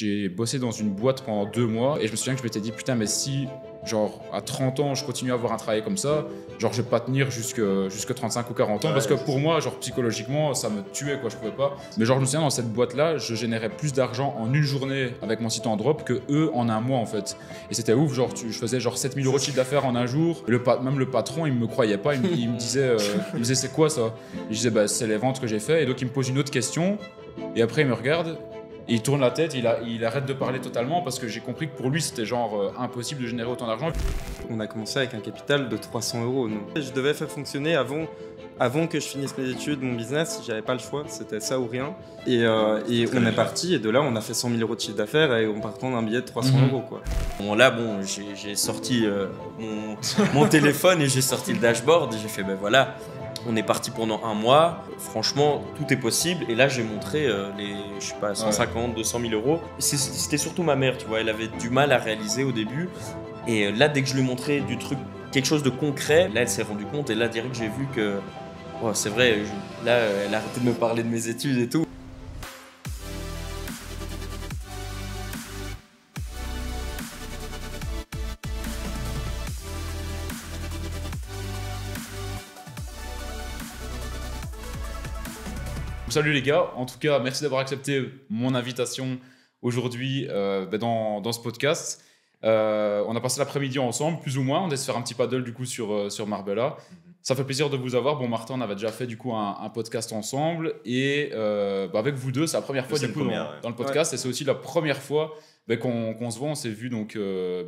J'ai bossé dans une boîte pendant 2 mois et je me souviens que je m'étais dit putain mais si genre à 30 ans je continue à avoir un travail comme ça, genre je vais pas tenir jusque 35 ou 40 ans parce que pour moi genre psychologiquement ça me tuait quoi, je pouvais pas. Mais genre je me souviens dans cette boîte là, je générais plus d'argent en une journée avec mon site en drop que eux en un mois en fait. Et c'était ouf, genre je faisais genre 7 000 € de chiffre d'affaires en un jour. Même le patron il me croyait pas, il me disait c'est quoi ça? Et je disais bah c'est les ventes que j'ai fait et donc il me pose une autre question et après il me regarde. Et il tourne la tête, il arrête de parler totalement parce que j'ai compris que pour lui c'était genre impossible de générer autant d'argent. On a commencé avec un capital de 300 €. Je devais faire fonctionner avant que je finisse mes études, mon business, j'avais pas le choix, c'était ça ou rien. Et on est parti et de là on a fait 100 000 € de chiffre d'affaires et on partant d'un billet de 300 € quoi. Bon là j'ai sorti mon téléphone et j'ai sorti le dashboard et j'ai fait ben voilà. On est parti pendant un mois, franchement tout est possible et là j'ai montré les 150, 200 000 €. C'était surtout ma mère, tu vois, elle avait du mal à réaliser au début et là dès que je lui ai montré quelque chose de concret, là elle s'est rendue compte et là direct j'ai vu que c'est vrai, là elle a arrêté de me parler de mes études et tout. Salut les gars, en tout cas merci d'avoir accepté mon invitation aujourd'hui dans ce podcast. On a passé l'après-midi ensemble, plus ou moins, on a se faire un petit paddle du coup sur Marbella. Ça fait plaisir de vous avoir. Bon Martin, on avait déjà fait du coup un podcast ensemble et avec vous deux, c'est la première fois du coup dans le podcast et c'est aussi la première fois qu'on se voit. On s'est vu donc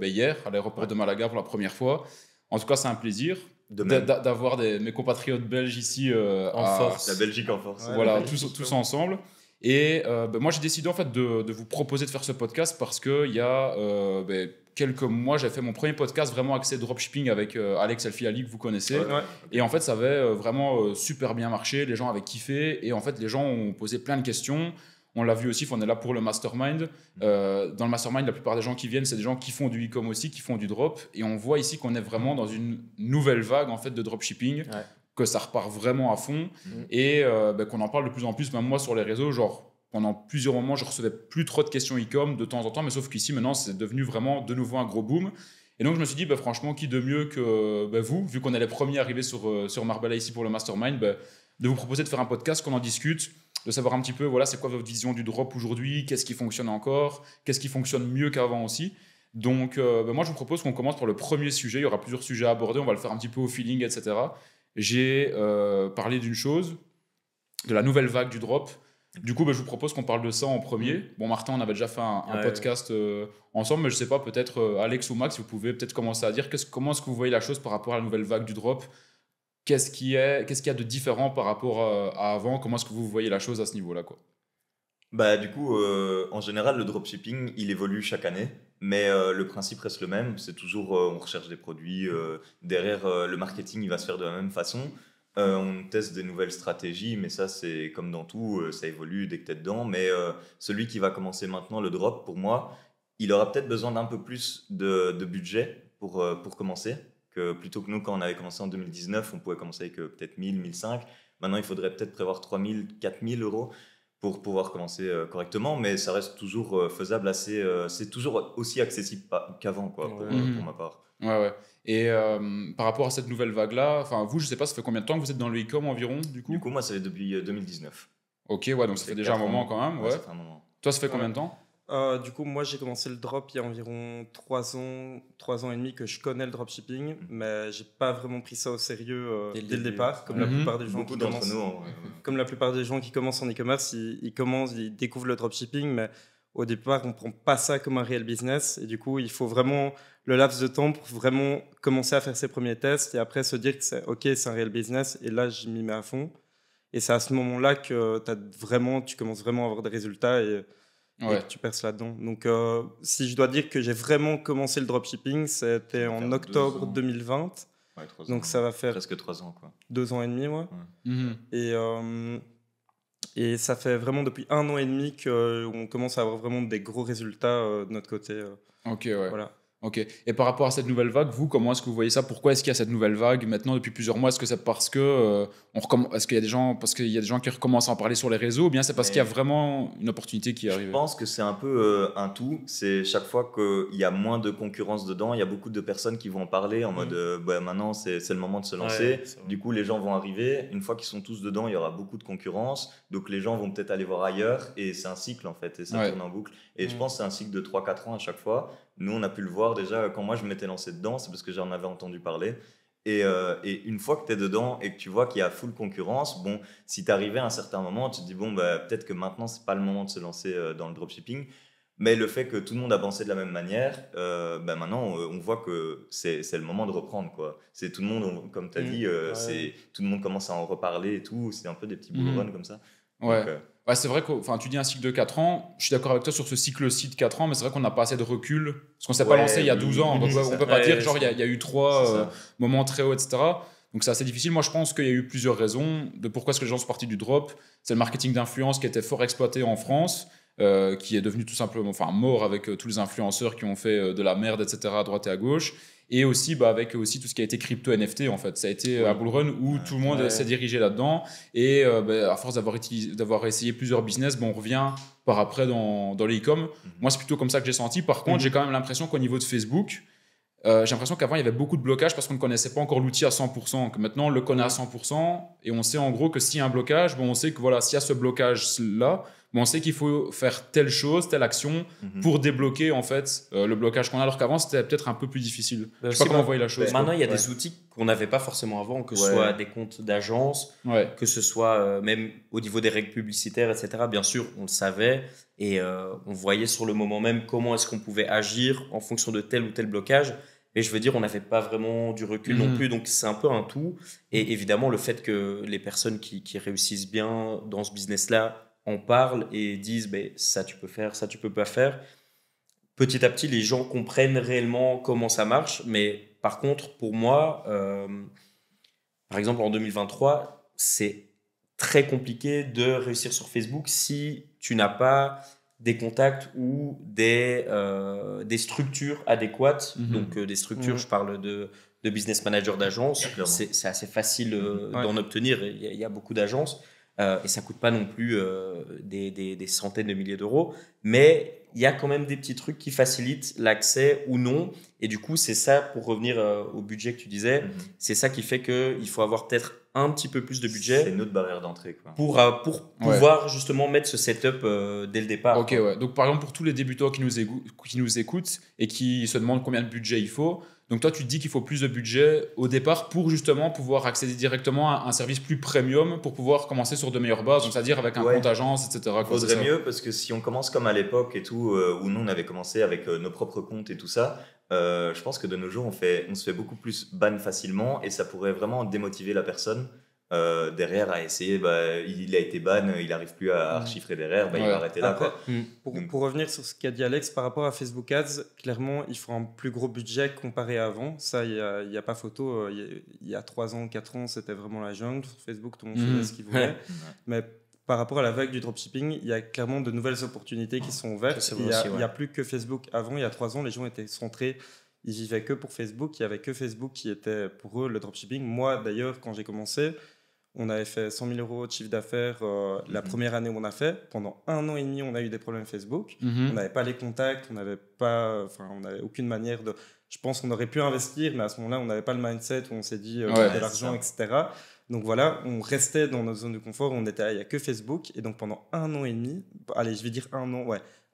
hier à l'aéroport de Malaga pour la première fois. En tout cas, c'est un plaisir d'avoir mes compatriotes belges ici en force. La Belgique en force. Voilà, tous ensemble. Et moi, j'ai décidé en fait de vous proposer de faire ce podcast parce que il y a quelques mois, j'ai fait mon premier podcast vraiment axé dropshipping avec Alex Elfi-Ali que vous connaissez. Et en fait, ça avait vraiment super bien marché. Les gens avaient kiffé et en fait, les gens ont posé plein de questions. On l'a vu aussi, on est là pour le mastermind. Dans le mastermind, la plupart des gens qui viennent, c'est des gens qui font du e-com aussi, qui font du drop. Et on voit ici qu'on est vraiment dans une nouvelle vague en fait, de dropshipping, que ça repart vraiment à fond et qu'on en parle de plus en plus. Même moi, sur les réseaux, genre, pendant plusieurs moments, je recevais plus trop de questions e-com de temps en temps, mais sauf qu'ici, maintenant, c'est devenu vraiment de nouveau un gros boom. Et donc, je me suis dit, franchement, qui de mieux que vous, vu qu'on est les premiers arrivés sur Marbella ici pour le mastermind, de vous proposer de faire un podcast, qu'on en discute, de savoir un petit peu, voilà, c'est quoi votre vision du drop aujourd'hui, qu'est-ce qui fonctionne encore, qu'est-ce qui fonctionne mieux qu'avant aussi. Donc, moi, je vous propose qu'on commence par le premier sujet. Il y aura plusieurs sujets à aborder, on va le faire un petit peu au feeling, etc. J'ai parlé d'une chose, de la nouvelle vague du drop. Du coup, je vous propose qu'on parle de ça en premier. Bon, Martin, on avait déjà fait un podcast ensemble, mais je ne sais pas, peut-être Alex ou Max, vous pouvez peut-être commencer à dire comment est-ce que vous voyez la chose par rapport à la nouvelle vague du drop. Qu'est-ce qu'il y a de différent par rapport à avant? Comment est-ce que vous voyez la chose à ce niveau-là, quoi? Du coup, en général, le dropshipping, il évolue chaque année, mais le principe reste le même. C'est toujours, on recherche des produits. Derrière, le marketing, il va se faire de la même façon. On teste des nouvelles stratégies, mais ça, c'est comme dans tout, ça évolue dès que tu es dedans. Mais celui qui va commencer maintenant, le drop, pour moi, il aura peut-être besoin d'un peu plus de budget pour commencer. Plutôt que nous, quand on avait commencé en 2019, on pouvait commencer avec peut-être 1000, 1005. Maintenant, il faudrait peut-être prévoir 3000, 4000 € pour pouvoir commencer correctement, mais ça reste toujours faisable, c'est toujours aussi accessible qu'avant, quoi, pour ma part. Ouais. Et par rapport à cette nouvelle vague-là, enfin vous, je sais pas, ça fait combien de temps que vous êtes dans le e-com environ, du coup? Du coup, moi, c'est depuis 2019. Ok, ouais, donc ça fait déjà un moment quand même, ouais. Ça fait un moment. Toi, ça fait combien de temps? Du coup, moi, j'ai commencé le drop il y a environ 3 ans et demi que je connais le dropshipping, mais j'ai pas vraiment pris ça au sérieux dès le départ, comme la plupart des gens comme la plupart des gens qui commencent en e-commerce, ils découvrent le dropshipping, mais au départ, on prend pas ça comme un réel business, et du coup, il faut vraiment le laps de temps pour vraiment commencer à faire ses premiers tests, et après se dire que c'est un réel business, et là, je m'y mets à fond. Et c'est à ce moment-là que tu commences vraiment à avoir des résultats, et que tu perces là-dedans. Donc, si je dois dire que j'ai vraiment commencé le dropshipping, c'était en octobre 2020. Ouais, 3 ans. Donc, ça va faire presque 3 ans, quoi. 2 ans et demi, Et ça fait vraiment depuis 1 an et demi qu'on commence à avoir vraiment des gros résultats de notre côté. Ok, ouais. Voilà. Ok. Et par rapport à cette nouvelle vague, vous, comment est-ce que vous voyez ça? Pourquoi est-ce qu'il y a cette nouvelle vague maintenant depuis plusieurs mois? Est-ce que c'est parce que est-ce qu'il y a des gens, qui recommencent à en parler sur les réseaux, ou bien c'est parce qu'il y a vraiment une opportunité qui arrive? Je pense que c'est un peu un tout. C'est chaque fois qu'il y a moins de concurrence dedans, il y a beaucoup de personnes qui vont en parler en mode maintenant c'est le moment de se lancer. Du coup, les gens vont arriver. Une fois qu'ils sont tous dedans, il y aura beaucoup de concurrence. Donc les gens vont peut-être aller voir ailleurs. Et c'est un cycle en fait. Et ça tourne en boucle. Et je pense que c'est un cycle de 3-4 ans à chaque fois. Nous, on a pu le voir déjà quand moi je m'étais lancé dedans, c'est parce que j'en avais entendu parler. Et une fois que tu es dedans et que tu vois qu'il y a full concurrence, bon, si tu arrivais à un certain moment, tu te dis, bon, peut-être que maintenant, c'est pas le moment de se lancer dans le dropshipping. Mais le fait que tout le monde a avancé de la même manière, maintenant, on voit que c'est le moment de reprendre, quoi. C'est tout le monde, comme tu as dit, tout le monde commence à en reparler et tout. C'est un peu des petits bull runs comme ça. Ouais. Donc, ouais, c'est vrai que tu dis un cycle de 4 ans. Je suis d'accord avec toi sur ce cycle-ci de 4 ans, mais c'est vrai qu'on n'a pas assez de recul. Parce qu'on ne s'est pas lancé il y a 12 ans. Donc on ne peut pas dire genre il y a eu 3 moments très hauts, etc. Donc c'est assez difficile. Moi, je pense qu'il y a eu plusieurs raisons de pourquoi est-ce que les gens sont partis du drop. C'est le marketing d'influence qui était fort exploité en France, qui est devenu tout simplement mort avec tous les influenceurs qui ont fait de la merde, etc. à droite et à gauche. Et aussi avec aussi tout ce qui a été crypto NFT en fait. Ça a été un bull run où tout le monde s'est dirigé là-dedans. Et à force d'avoir essayé plusieurs business, on revient par après dans les e-com. Moi, c'est plutôt comme ça que j'ai senti. Par contre, j'ai quand même l'impression qu'au niveau de Facebook, j'ai l'impression qu'avant, il y avait beaucoup de blocages parce qu'on ne connaissait pas encore l'outil à 100%. Que maintenant, on le connaît à 100%. Et on sait en gros que s'il y a un blocage, on sait que voilà, s'il y a ce blocage-là, on sait qu'il faut faire telle chose, telle action pour débloquer en fait le blocage qu'on a, alors qu'avant c'était peut-être un peu plus difficile. Je sais pas comment vous voyez la chose. Maintenant il y a des outils qu'on n'avait pas forcément avant, que ce soit des comptes d'agence, que ce soit même au niveau des règles publicitaires, etc. Bien sûr, on le savait et on voyait sur le moment même comment est-ce qu'on pouvait agir en fonction de tel ou tel blocage. Et je veux dire, on n'avait pas vraiment du recul non plus, donc c'est un peu un tout. Et évidemment, le fait que les personnes qui réussissent bien dans ce business-là en parlent et disent ça tu peux faire, ça tu peux pas faire. Petit à petit, les gens comprennent réellement comment ça marche. Mais par contre, pour moi, par exemple en 2023, c'est très compliqué de réussir sur Facebook si tu n'as pas des contacts ou des structures adéquates. Donc des structures, je parle de business manager d'agence. C'est assez facile d'en obtenir. Il y a beaucoup d'agences. Et ça coûte pas non plus des centaines de milliers d'euros, mais il y a quand même des petits trucs qui facilitent l'accès ou non. Et du coup, c'est ça, pour revenir au budget que tu disais, c'est ça qui fait qu'il faut avoir peut-être un petit peu plus de budget. C'est une autre barrière d'entrée, quoi. Pour pouvoir justement mettre ce setup dès le départ. Ok, ouais. Donc par exemple, pour tous les débutants qui nous écoutent et qui se demandent combien de budget il faut, donc toi, tu te dis qu'il faut plus de budget au départ pour justement pouvoir accéder directement à un service plus premium pour pouvoir commencer sur de meilleures bases, c'est-à-dire avec un compte agence, etc. Il faudrait mieux, parce que si on commence comme à l'époque et tout, où nous on avait commencé avec nos propres comptes et tout ça, je pense que de nos jours on se fait beaucoup plus ban facilement et ça pourrait vraiment démotiver la personne derrière à essayer. Il a été ban, il n'arrive plus à chiffrer derrière, il va arrêter là. Après, pour revenir sur ce qu'a dit Alex par rapport à Facebook Ads, clairement il faut un plus gros budget comparé à avant. Ça, il n'y a pas photo. Il y a 3 ans, 4 ans, c'était vraiment la jungle. Sur Facebook, tout le monde faisait ce qu'il voulait. Mais par rapport à la vague du dropshipping, il y a clairement de nouvelles opportunités qui sont ouvertes. Il n'y a plus que Facebook. Avant, il y a 3 ans, les gens étaient centrés. Ils vivaient que pour Facebook. Il n'y avait que Facebook qui était pour eux le dropshipping. Moi, d'ailleurs, quand j'ai commencé, on avait fait 100 000 euros de chiffre d'affaires la première année où on a fait. Pendant 1 an et demi, on a eu des problèmes Facebook. On n'avait pas les contacts, on n'avait aucune manière de... Je pense qu'on aurait pu investir, mais à ce moment-là, on n'avait pas le mindset où on s'est dit de l'argent, etc. Donc voilà, on restait dans notre zone de confort. Il n'y a que Facebook. Et donc pendant 1 an et demi, allez, je vais dire 1 an,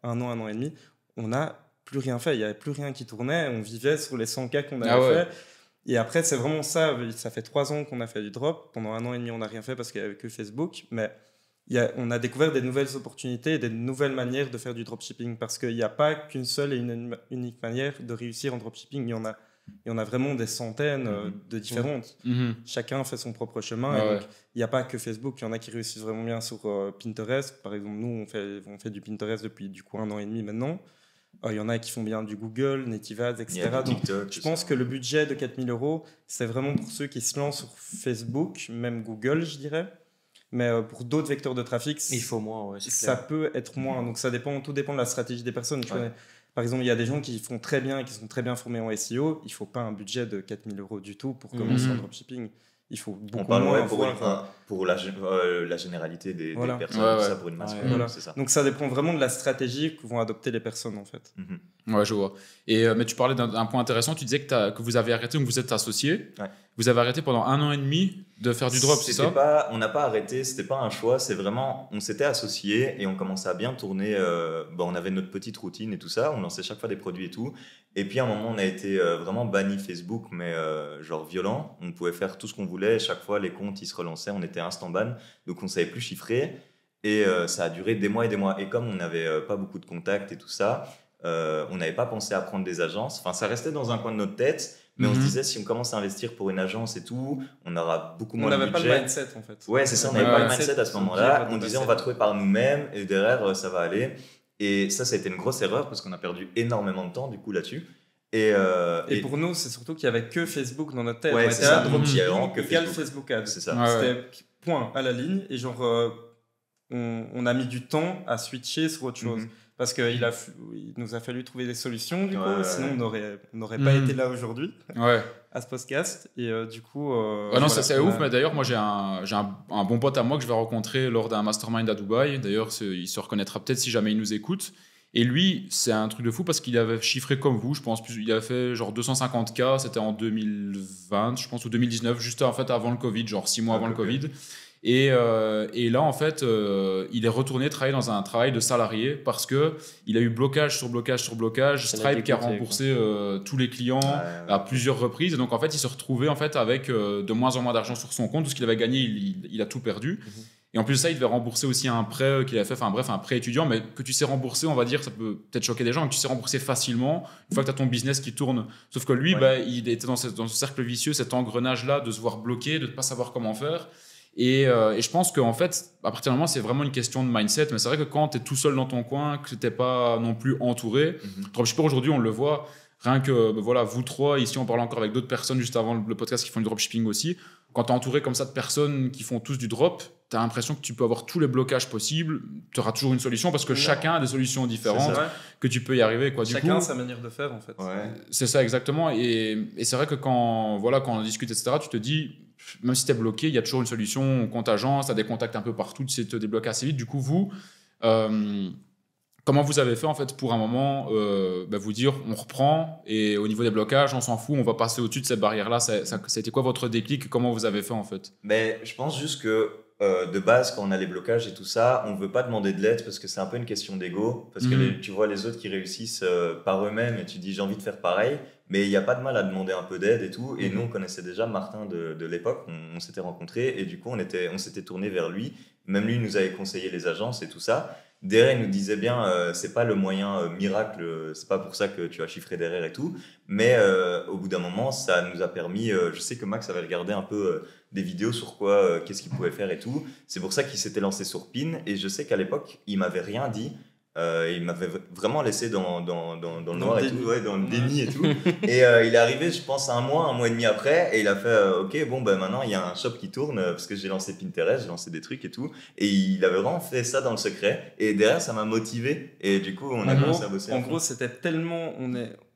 1 an et demi, on n'a plus rien fait. Il n'y avait plus rien qui tournait. On vivait sur les 100K qu'on avait fait. Et après, c'est vraiment ça. Ça fait 3 ans qu'on a fait du drop. Pendant 1 an et demi, on n'a rien fait parce qu'il n'y avait que Facebook. Mais on a découvert des nouvelles opportunités, des nouvelles manières de faire du dropshipping. Parce qu'il n'y a pas qu'une seule et une unique manière de réussir en dropshipping. Il y en a vraiment des centaines de différentes. Chacun fait son propre chemin. Et donc, il n'y a pas que Facebook. Il y en a qui réussissent vraiment bien sur Pinterest. Par exemple, nous, on fait du Pinterest depuis 1 an et demi maintenant. Il y en a qui font bien du Google, Native Ads, etc. Donc, je pense que le budget de 4 000 euros, c'est vraiment pour ceux qui se lancent sur Facebook, même Google, je dirais. Mais pour d'autres vecteurs de trafic, il faut moins, ça peut être moins. Donc, tout dépend de la stratégie des personnes. Par exemple, il y a des gens qui font très bien et qui sont très bien formés en SEO. Il ne faut pas un budget de 4 000 € du tout pour commencer en dropshipping. Il faut beaucoup moins. Pour la généralité des personnes, ça pour une masse. C'est ça. Donc ça dépend vraiment de la stratégie que vont adopter les personnes en fait. Ouais, je vois. Mais tu parlais d'un point intéressant. Tu disais que vous avez arrêté, donc vous êtes associé. Ouais. Vous avez arrêté pendant 1 an et demi de faire du drop, c'est ça? On n'a pas arrêté, c'était pas un choix. C'est vraiment, on s'était associés et on commençait à bien tourner. On avait notre petite routine et tout ça. On lançait chaque fois des produits et tout. Et puis à un moment, on a été vraiment banni Facebook, mais genre violent. On pouvait faire tout ce qu'on voulait. Chaque fois, les comptes ils se relançaient. On était instant ban, donc on savait plus chiffrer. Et ça a duré des mois et des mois. Et comme on n'avait pas beaucoup de contacts et tout ça, on n'avait pas pensé à prendre des agences. Enfin, ça restait dans un coin de notre tête. Mais on se disait, si on commence à investir pour une agence et tout, on aura beaucoup moins de budget. On n'avait pas le mindset en fait. Ouais, c'est ça, on n'avait pas le mindset à ce moment-là. On disait, on va trouver par nous-mêmes et derrière, ça va aller. Et ça a été une grosse erreur parce qu'on a perdu énormément de temps du coup là-dessus. Et pour nous, c'est surtout qu'il n'y avait que Facebook dans notre tête. Ouais, c'est ça. Dropshipping égale Facebook Ads. C'est ça. C'était point à la ligne. Et genre, on a mis du temps à switcher sur autre chose. Parce qu'il nous a fallu trouver des solutions, du coup, sinon on n'aurait pas été là aujourd'hui à ce podcast. Et du coup. C'est ouf, mais d'ailleurs, moi j'ai un bon pote à moi que je vais rencontrer lors d'un mastermind à Dubaï. D'ailleurs, il se reconnaîtra peut-être si jamais il nous écoute. Et lui, c'est un truc de fou parce qu'il avait chiffré comme vous, je pense. Il avait fait genre 250K, c'était en 2020, je pense, ou 2019, juste en fait avant le Covid, genre 6 mois avant le Covid. Et là, en fait, il est retourné travailler dans un travail de salarié parce qu'il a eu blocage sur blocage sur blocage. Stripe qui a remboursé tous les clients à plusieurs reprises. Et donc, en fait, il se retrouvait en fait, avec de moins en moins d'argent sur son compte. Tout ce qu'il avait gagné, il a tout perdu. Et en plus de ça, il devait rembourser aussi un prêt qu'il a fait, enfin bref, un prêt étudiant, mais que tu sais rembourser, on va dire, ça peut peut-être choquer des gens, mais que tu sais rembourser facilement une fois que tu as ton business qui tourne. Sauf que lui, il était dans ce cercle vicieux, cet engrenage-là de se voir bloqué, de ne pas savoir comment faire. Et je pense qu'en fait, à partir du moment, c'est vraiment une question de mindset. Mais c'est vrai que quand tu es tout seul dans ton coin, que tu n'es pas non plus entouré, dropshipper aujourd'hui, on le voit, rien que vous trois, ici on parle encore avec d'autres personnes juste avant le podcast qui font du dropshipping aussi. Quand tu es entouré comme ça de personnes qui font tous du drop, tu as l'impression que tu peux avoir tous les blocages possibles. Tu auras toujours une solution parce que chacun a des solutions différentes, que tu peux y arriver. Chacun a sa manière de faire en fait. C'est ça exactement. Et c'est vrai que quand on discute, etc., tu te dis, même si tu es bloqué, il y a toujours une solution. Compte agence, tu as des contacts un peu partout, tu sais te débloquer assez vite. Du coup, vous, comment vous avez fait en fait pour un moment vous dire on reprend et au niveau des blocages, on s'en fout, on va passer au-dessus de cette barrière-là. C'était quoi votre déclic? Comment vous avez fait en fait? Je pense juste que de base, quand on a les blocages et tout ça, on ne veut pas demander de l'aide parce que c'est un peu une question d'ego. Parce que tu vois les autres qui réussissent par eux-mêmes et tu dis j'ai envie de faire pareil. Mais il n'y a pas de mal à demander un peu d'aide et tout. Et nous, on connaissait déjà Martin de l'époque. On s'était rencontrés et du coup, on s'était tourné vers lui. Même lui nous avait conseillé les agences et tout ça. Derrière, il nous disait bien, c'est pas le moyen miracle, c'est pas pour ça que tu as chiffré derrière et tout. Mais au bout d'un moment, ça nous a permis. Je sais que Max avait regardé un peu des vidéos sur quoi, qu'est-ce qu'il pouvait faire et tout. C'est pour ça qu'il s'était lancé sur PIN. Et je sais qu'à l'époque, il m'avait rien dit. Il m'avait vraiment laissé dans le noir et tout, dans le déni et tout. Et il est arrivé, je pense, un mois et demi après, et il a fait ok, maintenant il y a un shop qui tourne parce que j'ai lancé Pinterest, j'ai lancé des trucs et tout. Et il avait vraiment fait ça dans le secret. Et derrière, ça m'a motivé. Et du coup, on a commencé à bosser. En gros, c'était tellement.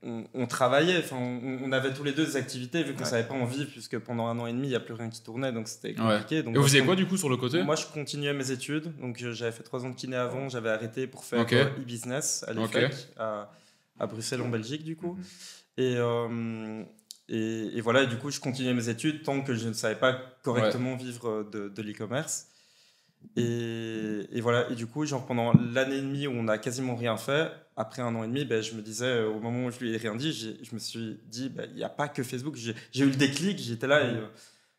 On travaillait, on avait tous les deux des activités vu qu'on savait pas en vivre, puisque pendant 1 an et demi, il n'y a plus rien qui tournait, donc c'était compliqué. Donc et vous faisiez quoi du coup sur le côté? Moi, je continuais mes études, donc j'avais fait 3 ans de kiné avant, j'avais arrêté pour faire e-business à l'EFEC, à Bruxelles en Belgique du coup. Et voilà, du coup, je continuais mes études tant que je ne savais pas correctement vivre de l'e-commerce. Et voilà, et du coup, genre pendant l'année et demie où on n'a quasiment rien fait, après 1 an et demi, je me disais, au moment où je lui ai rien dit, je me suis dit, il n'y a pas que Facebook. J'ai eu le déclic, j'étais là.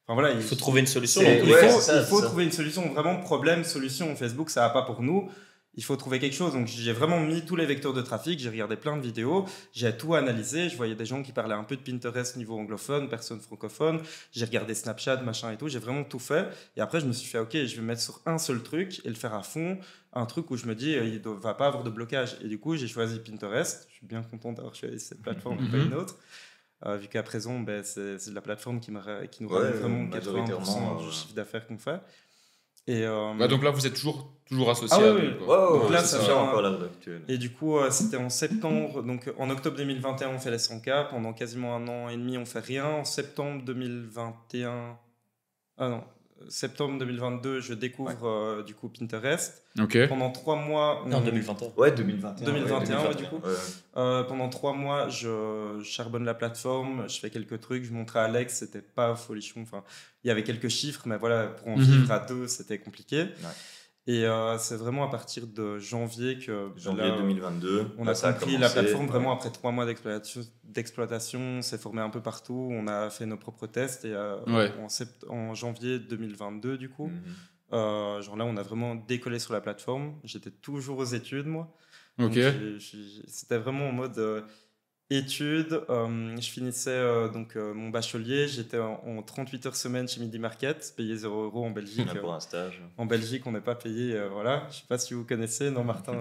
Il faut trouver une solution. Il faut trouver une solution, vraiment problème, solution. Facebook, ça va pas pour nous. Il faut trouver quelque chose. Donc, j'ai vraiment mis tous les vecteurs de trafic. J'ai regardé plein de vidéos. J'ai tout analysé. Je voyais des gens qui parlaient un peu de Pinterest niveau anglophone, personne francophone. J'ai regardé Snapchat, machin et tout. J'ai vraiment tout fait. Et après, je me suis fait, OK, je vais me mettre sur un seul truc et le faire à fond. Un truc où je me dis, il ne va pas avoir de blocage. Et du coup, j'ai choisi Pinterest. Je suis bien content d'avoir choisi cette plateforme et pas une autre. Vu qu'à présent, c'est la plateforme qui nous ramène vraiment 80% du chiffre d'affaires qu'on fait. Et, donc là, vous êtes toujours associé à eux. Donc là, ça fait encore l'heure actuelle. Et du coup, c'était en septembre. Donc en octobre 2021, on fait les 100K. Pendant quasiment 1 an et demi, on fait rien. En septembre 2021... Ah non, septembre 2022, je découvre du coup Pinterest. Pendant 3 mois... Non, 2021. Ouais, 2021. 2021, ouais, du coup. Pendant 3 mois, je charbonne la plateforme, je fais quelques trucs, je montrais à Alex, c'était pas folichon. Enfin, il y avait quelques chiffres, mais voilà, pour en vivre à 2, c'était compliqué. Ouais. Et c'est vraiment à partir de janvier que... Janvier 2022. On a compris la plateforme vraiment après 3 mois d'exploitation. On s'est formé un peu partout. On a fait nos propres tests. Et en janvier 2022, du coup, genre là, on a vraiment décollé sur la plateforme. J'étais toujours aux études, moi. Donc, c'était vraiment en mode... études, je finissais mon bachelier, j'étais en 38 heures semaine chez Midi Market, payé 0 € en Belgique. Pour un stage. En Belgique, on n'est pas payé, voilà. Je sais pas si vous connaissez, non Martin?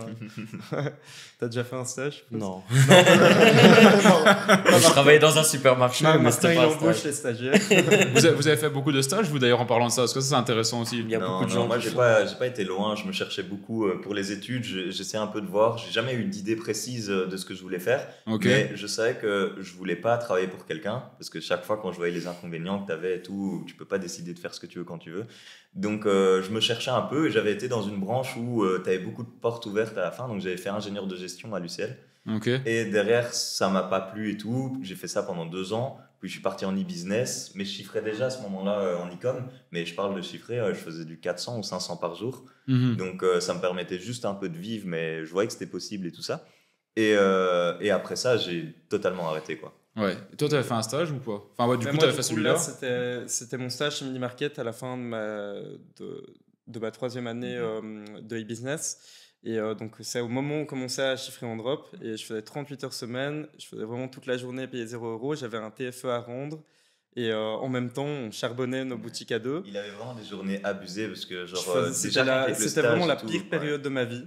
T'as déjà fait un stage? Non. Je travaillais dans un supermarché, mais c'était pas un stage. Il embauche les stagiaires. Vous avez fait beaucoup de stages, vous d'ailleurs, en parlant de ça, parce que ça c'est intéressant aussi. Il y a beaucoup de gens. Moi, j'ai pas été loin, je me cherchais beaucoup pour les études, j'essayais un peu de voir, j'ai jamais eu d'idée précise de ce que je voulais faire, mais je savais que je voulais pas travailler pour quelqu'un, parce que chaque fois quand je voyais les inconvénients que tu avais et tout, tu peux pas décider de faire ce que tu veux quand tu veux. Donc je me cherchais un peu et j'avais été dans une branche où tu avais beaucoup de portes ouvertes à la fin, donc j'avais fait ingénieur de gestion à l'UCL. Et derrière, ça m'a pas plu et tout, j'ai fait ça pendant 2 ans, puis je suis parti en e-business, mais je chiffrais déjà à ce moment-là en e-com, mais je parle de chiffrer, je faisais du 400 ou 500 par jour, donc ça me permettait juste un peu de vivre, mais je voyais que c'était possible et tout ça. Et après ça, j'ai totalement arrêté, quoi. Ouais. Et toi, tu avais fait un stage ou pas? Enfin, ouais, du coup, tu avais fait celui-là. C'était mon stage chez Mini Market à la fin de ma 3e année de e-business. Et donc, c'est au moment où on commençait à chiffrer en drop. Et je faisais 38 heures semaine. Je faisais vraiment toute la journée, payé 0 €. J'avais un TFE à rendre. Et en même temps, on charbonnait nos boutiques à 2. Il avait vraiment des journées abusées parce que, genre, c'était vraiment la pire période de ma vie.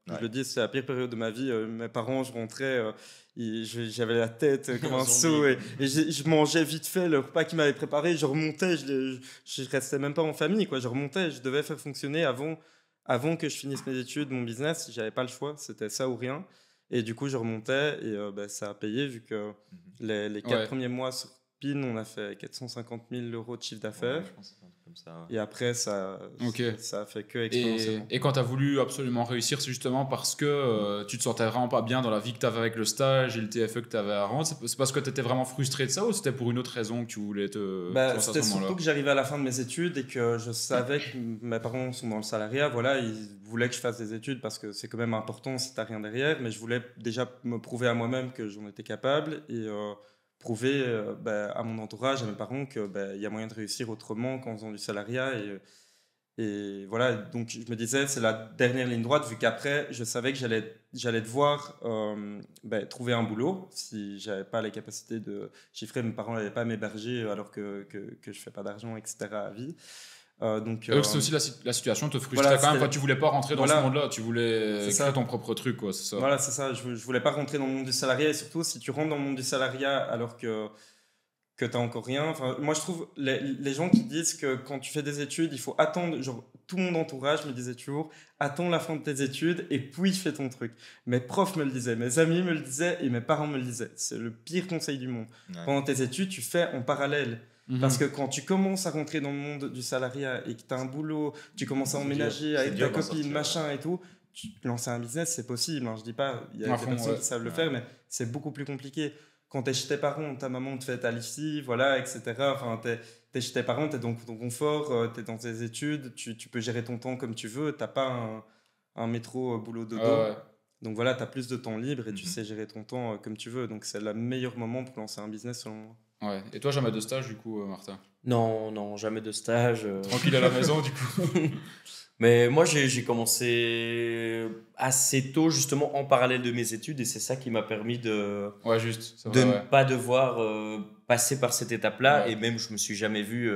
Je le dis, c'est la pire période de ma vie. Mes parents, je rentrais, j'avais la tête comme un seau et je mangeais vite fait le repas qu'ils m'avaient préparé. Je remontais, je restais même pas en famille, quoi. Je remontais, je devais faire fonctionner avant que je finisse mes études, mon business. J'avais pas le choix, c'était ça ou rien. Et du coup, je remontais et ça a payé vu que les 4 premiers mois sur PIN, on a fait 450 000 € de chiffre d'affaires. Je pense que c'est un truc comme ça. Et après, ça a fait que exponentiellement. Et quand tu as voulu absolument réussir, c'est justement parce que tu te sentais vraiment pas bien dans la vie que tu avais avec le stage et le TFE que tu avais à rendre. C'est parce que tu étais vraiment frustré de ça ou c'était pour une autre raison que tu voulais te... C'était surtout que j'arrivais à la fin de mes études et que je savais que mes parents sont dans le salariat. Voilà, ils voulaient que je fasse des études parce que c'est quand même important si tu n'as rien derrière. Mais je voulais déjà me prouver à moi-même que j'en étais capable et... prouver à mon entourage, à mes parents qu'il y a moyen de réussir autrement qu'en faisant du salariat. Et voilà, donc je me disais, c'est la dernière ligne droite, vu qu'après, je savais que j'allais devoir trouver un boulot. Si je n'avais pas les capacités de chiffrer, mes parents n'allaient pas m'héberger alors que je ne fais pas d'argent, etc. à vie. Donc c'est aussi la situation te frustrait quand même. Enfin, tu voulais pas rentrer dans ce monde-là, tu voulais créer ton propre truc, quoi, c'est ça. Voilà, c'est ça. Je voulais pas rentrer dans le monde du salariat et surtout si tu rentres dans le monde du salariat alors que t'as encore rien. Enfin, moi je trouve les gens qui disent que quand tu fais des études, il faut attendre. Genre tout mon entourage me disait toujours attends la fin de tes études et puis fais ton truc. Mes profs me le disaient, mes amis me le disaient et mes parents me le disaient. C'est le pire conseil du monde. Ouais. Pendant tes études, tu fais en parallèle. Parce que quand tu commences à rentrer dans le monde du salariat et que tu as un boulot, tu commences à emménager avec ta copine, machin et tout, lancer un business, c'est possible. Hein, je dis pas, il y a des personnes qui savent le faire, mais c'est beaucoup plus compliqué. Quand tu es chez tes parents, ta maman te fait ta lessive, voilà, etc. Enfin, tu es chez tes parents, tu es dans ton confort, tu es dans tes études, tu peux gérer ton temps comme tu veux, tu n'as pas un métro boulot dodo. Ouais. Donc voilà, tu as plus de temps libre et tu sais gérer ton temps comme tu veux. Donc c'est le meilleur moment pour lancer un business selon moi. Ouais. Et toi, jamais de stage, du coup, Martin? Non, jamais de stage. Tranquille à la maison, du coup. Mais moi, j'ai commencé assez tôt, justement, en parallèle de mes études. Et c'est ça qui m'a permis de ne pas devoir passer par cette étape-là. Ouais. Et même, je ne me suis jamais vu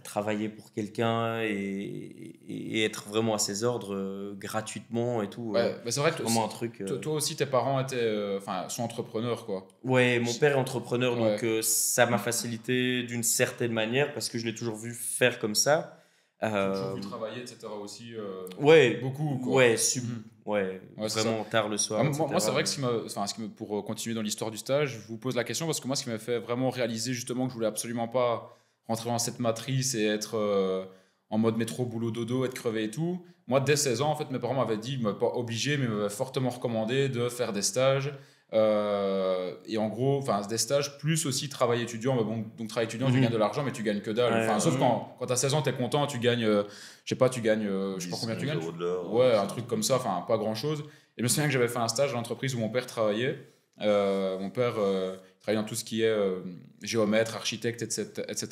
travailler pour quelqu'un et être vraiment à ses ordres gratuitement et tout. Ouais, mais c'est vrai que vraiment un truc. Toi aussi, tes parents sont entrepreneurs, quoi. Ouais, mon père est entrepreneur, donc ça m'a facilité d'une certaine manière parce que je l'ai toujours vu faire comme ça. Toujours vu travailler, etc. aussi. Ouais, beaucoup. Quoi. Ouais, vraiment tard le soir. Moi, c'est vrai que pour continuer dans l'histoire du stage, je vous pose la question parce que moi, ce qui m'a fait vraiment réaliser justement que je voulais absolument pas rentrer dans cette matrice et être en mode métro, boulot, dodo, être crevé et tout. Moi, dès 16 ans, en fait, mes parents m'avaient dit, ils m'avaient pas obligé, mais ils m'avaient fortement recommandé de faire des stages. Et en gros, des stages plus aussi travail étudiant. Mais bon, donc travail étudiant, tu gagnes de l'argent, mais tu gagnes que dalle. Sauf quand tu as 16 ans, tu es content, tu gagnes, je sais pas combien tu gagnes. Ouais, un truc comme ça, pas grand chose. Et je me souviens que j'avais fait un stage dans l'entreprise où mon père travaillait. Mon père travaillait dans tout ce qui est géomètre, architecte, etc.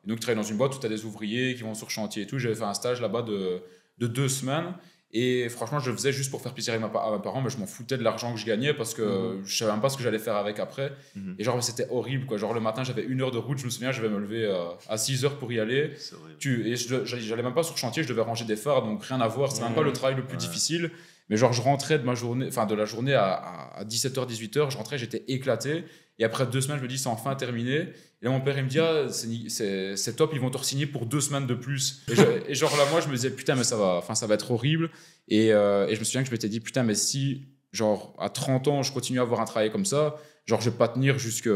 Et donc, il travaille dans une boîte où tu as des ouvriers qui vont sur chantier et tout. J'avais fait un stage là-bas de 2 semaines. Et franchement, je le faisais juste pour faire plaisir à mes parents, mais je m'en foutais de l'argent que je gagnais parce que je savais même pas ce que j'allais faire avec après. Et genre, c'était horrible, quoi. Genre, le matin, j'avais 1 heure de route, je me souviens, je devais me lever à 6 heures pour y aller. Et j'allais même pas sur chantier, je devais ranger des phares, donc rien à voir. C'est même pas le travail le plus difficile. Mais genre, je rentrais de la journée à 17h, 18h, je rentrais, j'étais éclaté. Et après 2 semaines, je me dis, c'est enfin terminé. Et là, mon père, il me dit, c'est top, ils vont te re-signer pour 2 semaines de plus. Et genre là, moi, je me disais, putain, mais ça va être horrible. Et je me souviens que je m'étais dit, putain, mais si, genre, à 30 ans, je continue à avoir un travail comme ça, genre, je vais pas tenir jusque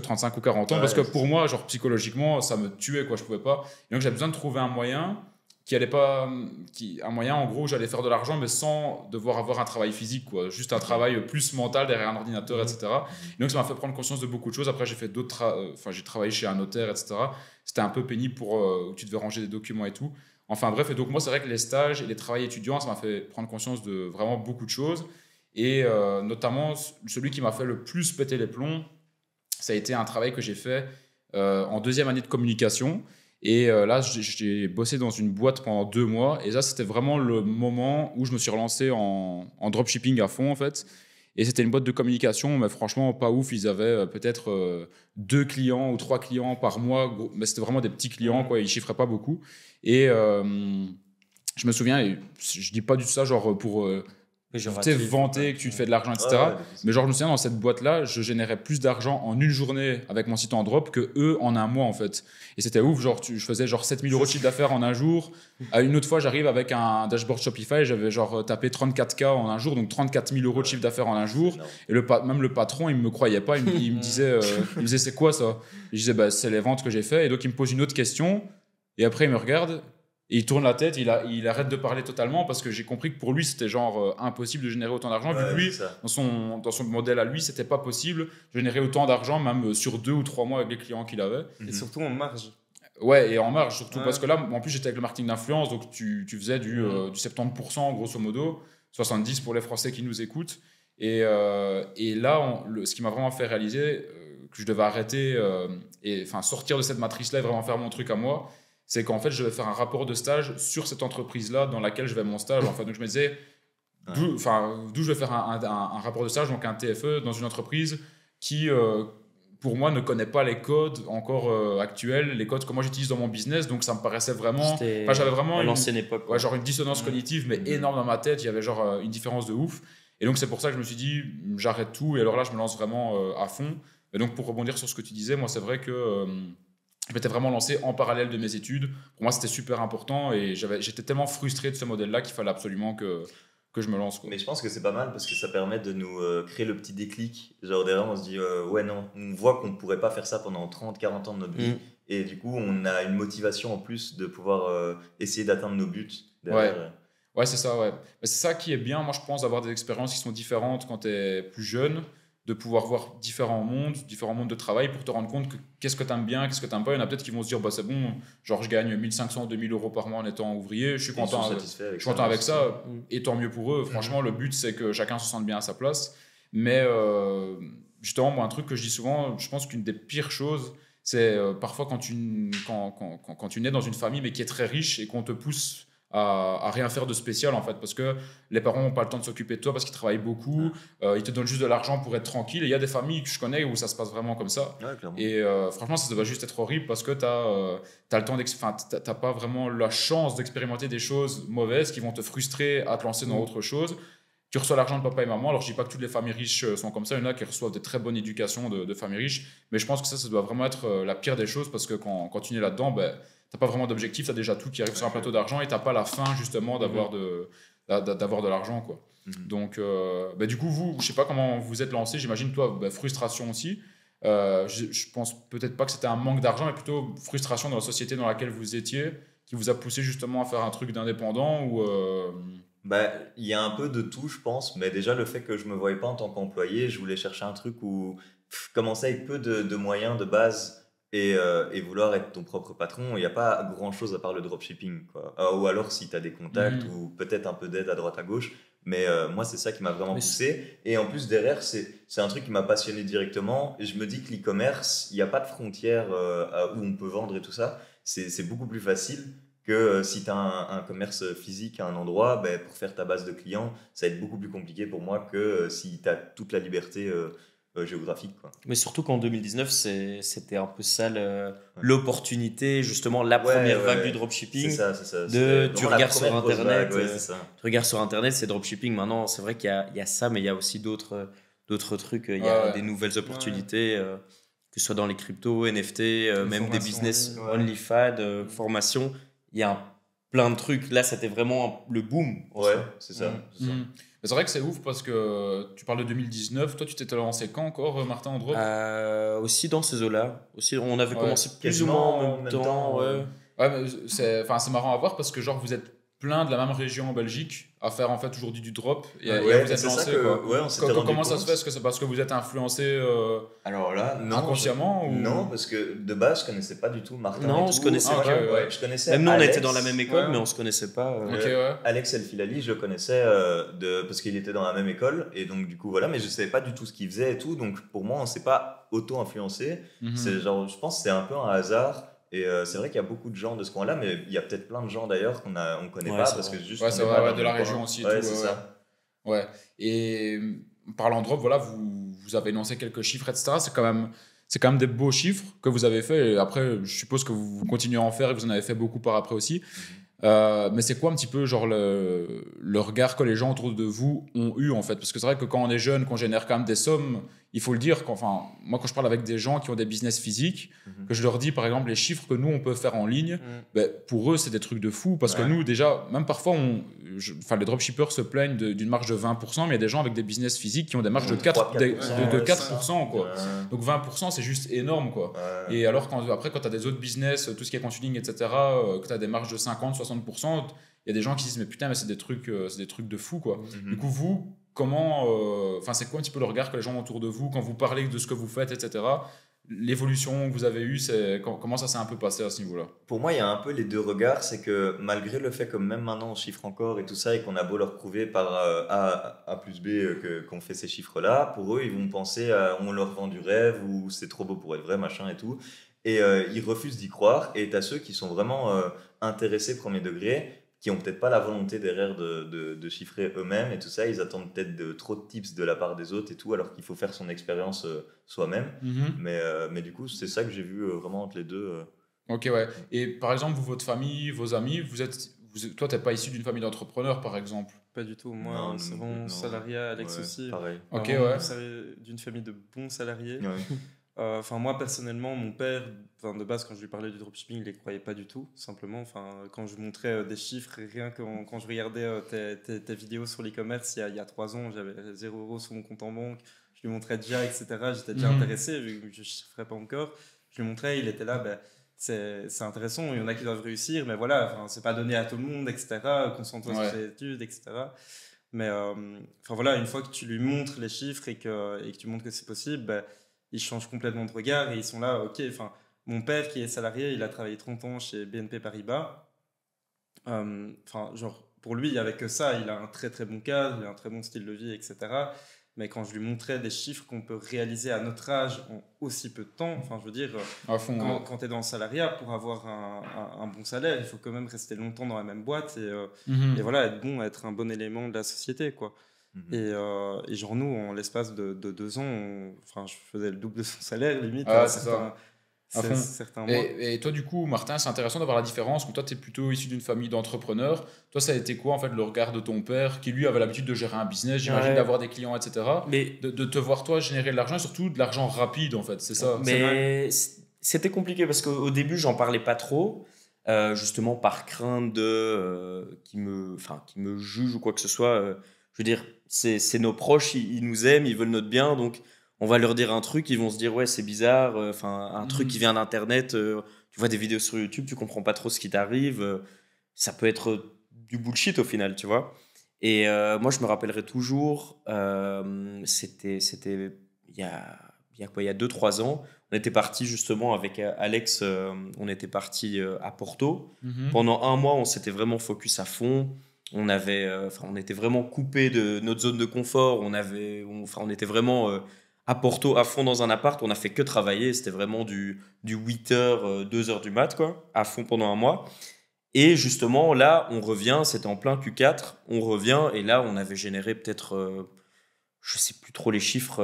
35 ou 40 ans. Parce que pour moi, genre, psychologiquement, ça me tuait, quoi, je pouvais pas. Et donc, j'avais besoin de trouver un moyen un moyen en gros où j'allais faire de l'argent mais sans devoir avoir un travail physique, quoi, juste un travail plus mental derrière un ordinateur, etc. Et donc ça m'a fait prendre conscience de beaucoup de choses. Après j'ai fait j'ai travaillé chez un notaire, etc. C'était un peu pénible où tu devais ranger des documents et tout. Enfin bref, et donc moi c'est vrai que les stages et les travails étudiants, ça m'a fait prendre conscience de vraiment beaucoup de choses. Et notamment celui qui m'a fait le plus péter les plombs, ça a été un travail que j'ai fait en 2e année de communication. Et là, j'ai bossé dans une boîte pendant 2 mois. Et ça, c'était vraiment le moment où je me suis relancé en dropshipping à fond, en fait. Et c'était une boîte de communication, mais franchement, pas ouf. Ils avaient peut-être 2 clients ou 3 clients par mois. Mais c'était vraiment des petits clients, quoi. Ils chiffraient pas beaucoup. Et je me souviens, et je dis pas du tout ça genre pour... vanter que tu te fais de l'argent, etc. Mais genre, je me souviens, dans cette boîte-là, je générais plus d'argent en une journée avec mon site en drop que eux en un mois, en fait. Et c'était ouf, genre, je faisais genre 7 000 € de chiffre d'affaires en un jour. À une autre fois, j'arrive avec un dashboard Shopify, j'avais genre tapé 34K en un jour, donc 34 000 € de chiffre d'affaires en un jour. Et même le patron, il me croyait pas, il me disait, c'est quoi ça? Et je disais, c'est les ventes que j'ai fait. Et donc, il me pose une autre question. Et après, il me regarde. Et il tourne la tête, il arrête de parler totalement parce que j'ai compris que pour lui, c'était genre impossible de générer autant d'argent. Vu que lui, dans son modèle à lui, c'était pas possible de générer autant d'argent, même sur 2 ou 3 mois avec les clients qu'il avait. Et surtout en marge. Ouais, et en marge, surtout parce que là, en plus, j'étais avec le marketing d'influence, donc tu faisais du 70%, grosso modo, 70% pour les Français qui nous écoutent. Et là, ce qui m'a vraiment fait réaliser que je devais arrêter et sortir de cette matrice-là et vraiment faire mon truc à moi, c'est qu'en fait, je vais faire un rapport de stage sur cette entreprise-là dans laquelle je vais mon stage. En fait. Donc, je me disais, d'où je vais faire un rapport de stage, donc un TFE, dans une entreprise qui, pour moi, ne connaît pas les codes encore actuels, les codes que moi j'utilise dans mon business. Donc, ça me paraissait vraiment... J'avais vraiment l'ancienne époque. Ouais, genre une dissonance cognitive, mais énorme dans ma tête. Il y avait genre une différence de ouf. Et donc, c'est pour ça que je me suis dit, j'arrête tout. Et alors là, je me lance vraiment à fond. Et donc, pour rebondir sur ce que tu disais, moi, c'est vrai que... je m'étais vraiment lancé en parallèle de mes études. Pour moi, c'était super important et j'étais tellement frustré de ce modèle-là qu'il fallait absolument que je me lance, quoi. Mais je pense que c'est pas mal parce que ça permet de nous créer le petit déclic. Genre derrière, on se dit, ouais, non, on voit qu'on ne pourrait pas faire ça pendant 30, 40 ans de notre vie. Et du coup, on a une motivation en plus de pouvoir essayer d'atteindre nos buts. Derrière. Ouais, c'est ça, ouais. Mais c'est ça qui est bien, moi, je pense, d'avoir des expériences qui sont différentes quand tu es plus jeune, de pouvoir voir différents mondes de travail pour te rendre compte que qu'est-ce que tu aimes bien, qu'est-ce que tu n'aimes pas. Il y en a peut-être qui vont se dire, c'est bon, genre je gagne 1 500, 2 000 € par mois en étant ouvrier, je suis content avec ça, et tant mieux pour eux. Franchement, le but, c'est que chacun se sente bien à sa place. Mais justement, moi, un truc que je dis souvent, je pense qu'une des pires choses, c'est parfois quand tu nais dans une famille, mais qui est très riche et qu'on te pousse à rien faire de spécial, en fait, parce que les parents n'ont pas le temps de s'occuper de toi parce qu'ils travaillent beaucoup, ils te donnent juste de l'argent pour être tranquille. Et il y a des familles que je connais où ça se passe vraiment comme ça. Et franchement, ça doit juste être horrible parce que t'as le temps t'as pas vraiment la chance d'expérimenter des choses mauvaises qui vont te frustrer à te lancer dans autre chose. tu reçois l'argent de papa et maman. Alors, je dis pas que toutes les familles riches sont comme ça. Il y en a qui reçoivent des très bonnes éducations de familles riches. Mais je pense que ça doit vraiment être la pire des choses parce que quand tu es là-dedans, ben, tu n'as pas vraiment d'objectif. Tu as déjà tout qui arrive sur un plateau d'argent et tu n'as pas la fin, justement, d'avoir de l'argent, quoi. Donc, ben, du coup, vous, je sais pas comment vous êtes lancé. J'imagine, toi, ben, frustration aussi. Je pense peut-être pas que c'était un manque d'argent, mais plutôt frustration dans la société dans laquelle vous étiez qui vous a poussé justement à faire un truc d'indépendant ou Bah, il y a un peu de tout, je pense, mais déjà le fait que je me voyais pas en tant qu'employé, je voulais chercher un truc où commencer avec peu de moyens de base et vouloir être ton propre patron. Il n'y a pas grand chose à part le dropshipping, quoi. Ou alors si tu as des contacts ou peut-être un peu d'aide à droite à gauche. Mais moi, c'est ça qui m'a vraiment poussé. Et en plus, derrière, c'est un truc qui m'a passionné directement. Et je me dis que l'e-commerce, il n'y a pas de frontières où on peut vendre et tout ça. C'est beaucoup plus facile que si tu as un commerce physique à un endroit, ben, pour faire ta base de clients, ça va être beaucoup plus compliqué pour moi que si tu as toute la liberté géographique, quoi. Mais surtout qu'en 2019, c'était un peu ça l'opportunité, justement, la première vague du dropshipping. C'est ça. Tu regardes sur Internet, tu regardes sur Internet, c'est dropshipping. Maintenant, c'est vrai qu'il y a ça, mais il y a aussi d'autres trucs. Il y a des nouvelles opportunités, que ce soit dans les cryptos, NFT, même des business OnlyFans, formation. Il y a plein de trucs. Là, c'était vraiment le boom. C'est ça. C'est vrai que c'est ouf parce que tu parles de 2019. Toi, tu t'étais lancé quand encore, Martin, en drop aussi dans ces eaux-là. Aussi, on avait commencé plus ou moins en même temps. Ouais, c'est marrant à voir parce que genre vous êtes plein de la même région en Belgique à faire en fait aujourd'hui du drop et vous êtes lancé. Comment ça se fait? Est-ce que c'est parce que vous êtes influencé alors là, non, inconsciemment non, parce que de base je connaissais pas du tout Martin. Non, on se connaissait pas. Je connaissais même nous Alex, on était dans la même école, mais on se connaissait pas. Alex El Filali, je le connaissais parce qu'il était dans la même école et donc du coup voilà, mais je savais pas du tout ce qu'il faisait et tout, donc pour moi on s'est pas auto-influencé. C'est genre, je pense que c'est un peu un hasard. Et c'est vrai qu'il y a beaucoup de gens de ce coin-là, mais il y a peut-être plein de gens d'ailleurs qu'on ne connaît pas parce que juste. C'est vrai, de la région aussi. Ouais, c'est ça. Ouais. Et parlant de drop, voilà, vous avez énoncé quelques chiffres, etc. C'est quand même des beaux chiffres que vous avez fait. Et après, je suppose que vous continuez à en faire et que vous en avez fait beaucoup par après aussi. Mais c'est quoi un petit peu genre le regard que les gens autour de vous ont eu en fait? Parce que c'est vrai que quand on est jeune, qu'on génère quand même des sommes, il faut le dire, moi quand je parle avec des gens qui ont des business physiques, que je leur dis par exemple les chiffres que nous on peut faire en ligne, ben, pour eux c'est des trucs de fou parce que nous déjà, même parfois les dropshippers se plaignent d'une marge de 20%, mais il y a des gens avec des business physiques qui ont des marges de 4%, quoi. Donc 20% c'est juste énorme, quoi. Et alors après quand tu as des autres business, tout ce qui est consulting, etc., que tu as des marges de 50-60%, il y a des gens qui se disent mais putain, mais c'est des trucs de fou, quoi. Du coup vous, comment c'est quoi un petit peu le regard que les gens ont autour de vous quand vous parlez de ce que vous faites, etc., l'évolution que vous avez eue, comment ça s'est un peu passé à ce niveau-là? Pour moi, il y a un peu les deux regards. C'est que malgré le fait que même maintenant on chiffre encore et tout ça, et qu'on a beau leur prouver par A plus B qu'on fait ces chiffres-là, pour eux, ils vont penser on leur vend du rêve ou c'est trop beau pour être vrai, machin et tout. Et ils refusent d'y croire. Et tu as ceux qui sont vraiment intéressés premier degré, qui ont peut-être pas la volonté derrière de chiffrer eux-mêmes et tout ça. Ils attendent peut-être trop de tips de la part des autres et tout, alors qu'il faut faire son expérience soi-même. Mais du coup, c'est ça que j'ai vu vraiment entre les deux. Ok, ouais. Et par exemple, vous, votre famille, vos amis, toi, t'es pas issu d'une famille d'entrepreneurs, par exemple? Pas du tout. Moi, c'est bon salariat, Alex aussi. Pareil. Ok, ouais. D'une famille de bons salariés. Moi personnellement, mon père, de base, quand je lui parlais du dropshipping, il les croyait pas du tout. Simplement, quand je montrais des chiffres, rien que quand je regardais tes vidéos sur l'e-commerce il y a 3 ans, j'avais 0 € sur mon compte en banque. Je lui montrais déjà, etc. J'étais déjà intéressé, vu que je ne chiffrais pas encore. Je lui montrais, il était là, c'est intéressant. Il y en a qui doivent réussir, mais voilà, c'est pas donné à tout le monde, etc. Concentre-toi sur tes études, etc. Mais une fois que tu lui montres les chiffres et que tu montres que c'est possible, ils changent complètement de regard et ils sont là, ok, mon père qui est salarié, il a travaillé 30 ans chez BNP Paribas. Pour lui, il n'y avait que ça, il a un très très bon cadre, il a un très bon style de vie, etc. Mais quand je lui montrais des chiffres qu'on peut réaliser à notre âge en aussi peu de temps, quand tu es dans le salariat, pour avoir un bon salaire, il faut quand même rester longtemps dans la même boîte et voilà, être un bon élément de la société, quoi. Et nous, en l'espace de 2 ans, je faisais le double de son salaire, limite. certains mois. Et toi, du coup, Martin, c'est intéressant d'avoir la différence. Toi, tu es plutôt issu d'une famille d'entrepreneurs. Toi, ça a été quoi, en fait, le regard de ton père, qui lui avait l'habitude de gérer un business, j'imagine, d'avoir des clients, etc. Mais de te voir, toi, générer de l'argent, et surtout de l'argent rapide, en fait, c'est ça. Mais c'était compliqué parce qu'au début, j'en parlais pas trop. Justement par crainte de qui me juge ou quoi que ce soit. Je veux dire, c'est nos proches, ils nous aiment, ils veulent notre bien, donc on va leur dire un truc, ils vont se dire ouais c'est bizarre, un truc qui vient d'internet, tu vois des vidéos sur YouTube, tu comprends pas trop ce qui t'arrive, ça peut être du bullshit au final, tu vois. Et moi je me rappellerai toujours, c'était il y a 2-3 ans. On était parti justement avec Alex, on était parti à Porto. Pendant un mois, on s'était vraiment focus à fond. On était vraiment coupé de notre zone de confort. On était vraiment à Porto à fond dans un appart. On n'a fait que travailler. C'était vraiment du 8h, 2h du mat, quoi, à fond pendant un mois. Et justement, là, on revient. C'était en plein Q4. On revient et là, on avait généré peut-être, je sais plus trop les chiffres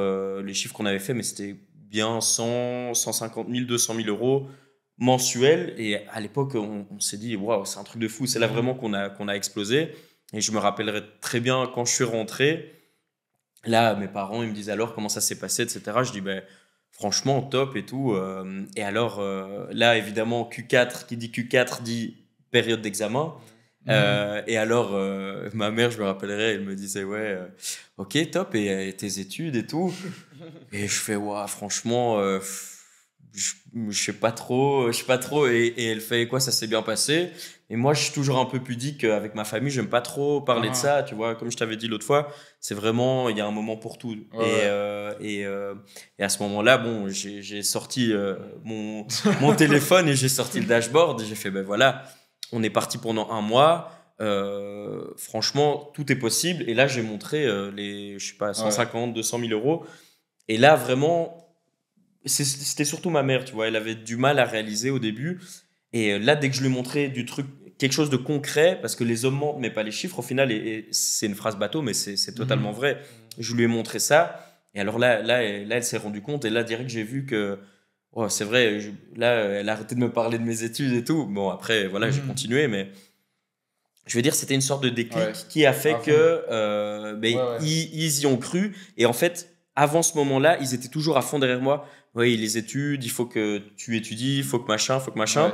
qu'on avait fait, mais c'était bien 100, 150 000, 200 000 euros mensuels. Et à l'époque, on s'est dit, waouh, c'est un truc de fou. C'est là vraiment qu'on a explosé. Et je me rappellerai très bien quand je suis rentré. Là, mes parents, ils me disent alors comment ça s'est passé, etc. Je dis, ben, franchement, top et tout. Et alors, là, évidemment, Q4, qui dit Q4 dit période d'examen. Et alors, ma mère, je me rappellerai, elle me disait, ouais, ok, top, et tes études et tout. Et je fais, ouais, franchement, je sais pas trop. Et elle fait, quoi, ça s'est bien passé. Et moi, je suis toujours un peu pudique avec ma famille, j'aime pas trop parler de ça, tu vois. Comme je t'avais dit l'autre fois, c'est vraiment, il y a un moment pour tout. Et à ce moment-là, bon, j'ai sorti mon téléphone et j'ai sorti le dashboard et j'ai fait, ben voilà. On est parti pendant un mois. Franchement, tout est possible. Et là, j'ai montré les, je sais pas, 150, 200 000 euros. Et là, vraiment, c'était surtout ma mère, tu vois. Elle avait du mal à réaliser au début. Et là, dès que je lui ai montré quelque chose de concret, parce que les hommes mentent, mais pas les chiffres, au final, et c'est une phrase bateau, mais c'est totalement vrai. Je lui ai montré ça. Et alors là, elle s'est rendue compte. Et là, direct, j'ai vu que oh, c'est vrai, là, elle a arrêté de me parler de mes études et tout. Bon, après, voilà, j'ai continué, mais je veux dire, c'était une sorte de déclic qui a fait que ils y ont cru. Et en fait, avant ce moment-là, ils étaient toujours à fond derrière moi. Oui, les études, il faut que tu étudies, il faut que machin. Ouais.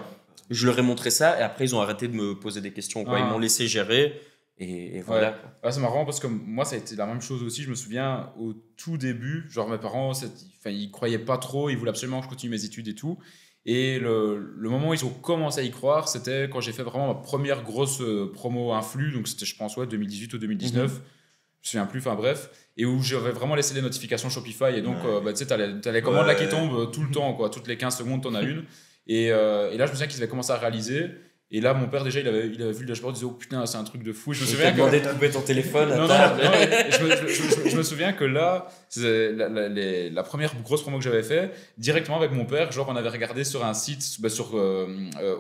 Je leur ai montré ça et après, ils ont arrêté de me poser des questions. Quoi. Ils m'ont laissé gérer. Et voilà. Ouais, c'est marrant parce que moi, ça a été la même chose aussi. Je me souviens au tout début, genre mes parents, ils croyaient pas trop, ils voulaient absolument que je continue mes études et tout. Et le moment où ils ont commencé à y croire, c'était quand j'ai fait vraiment ma première grosse promo influx. Donc c'était, je pense, 2018 ou 2019. Je me souviens plus, enfin bref. Et où j'avais vraiment laissé les notifications Shopify. Et donc, tu sais, t'as les commandes là qui tombent tout le temps, quoi. Toutes les 15 secondes, t'en as une. Et là, je me souviens qu'ils avaient commencé à réaliser. Et là, mon père, déjà, il avait vu le dashboard, il disait, oh putain, c'est un truc de fou. Je me souviens demandé de couper ton téléphone. Je me souviens que là, la première grosse promo que j'avais fait, directement avec mon père, genre, on avait regardé sur un site, sur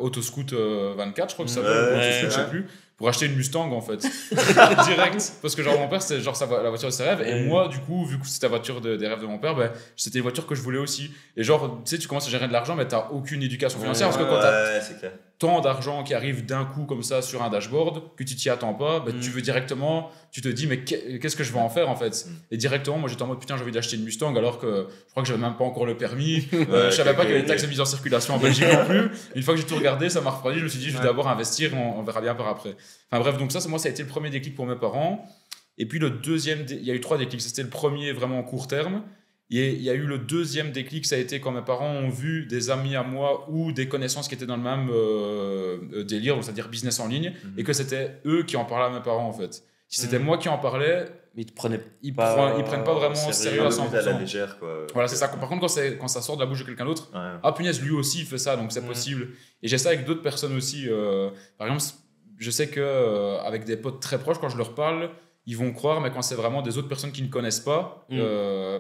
Autoscoot 24, je crois que ça s'appelle, Autoscoot, je sais plus, pour acheter une Mustang, en fait. Direct. Parce que, genre, mon père, c'était genre la voiture de ses rêves. Et moi, du coup, vu que c'était la voiture des rêves de mon père, ben, c'était une voiture que je voulais aussi. Et genre, tu sais, tu commences à gérer de l'argent, mais t'as aucune éducation financière. Parce que quand t'as tant d'argent qui arrive d'un coup comme ça sur un dashboard que tu t'y attends pas, bah, tu veux directement, tu te dis mais qu'est-ce que je vais en faire en fait. Et directement moi j'étais en mode putain j'ai envie d'acheter une Mustang alors que je crois que j'avais même pas encore le permis, je savais pas qu'il y avait des taxes de mise en circulation en Belgique non plus. Une fois que j'ai tout regardé ça m'a refroidi, je me suis dit je vais d'abord investir, on verra bien par après. Enfin bref, donc ça a été le premier déclic pour mes parents. Et puis le deuxième, il y a eu 3 déclics, c'était le premier vraiment en court terme. Il y a eu le deuxième déclic, ça a été quand mes parents ont vu des amis à moi ou des connaissances qui étaient dans le même délire, c'est-à-dire business en ligne, et que c'était eux qui en parlaient à mes parents en fait. Si c'était moi qui en parlais, ils prennent pas vraiment sérieux à 100%. À la légère, quoi. Voilà, c'est ça. Par contre, quand ça sort de la bouche de quelqu'un d'autre, ah punaise, lui aussi il fait ça, donc c'est possible. Et j'ai ça avec d'autres personnes aussi. Par exemple, je sais qu'avec des potes très proches, quand je leur parle, ils vont croire, mais quand c'est vraiment des autres personnes qui ne connaissent pas,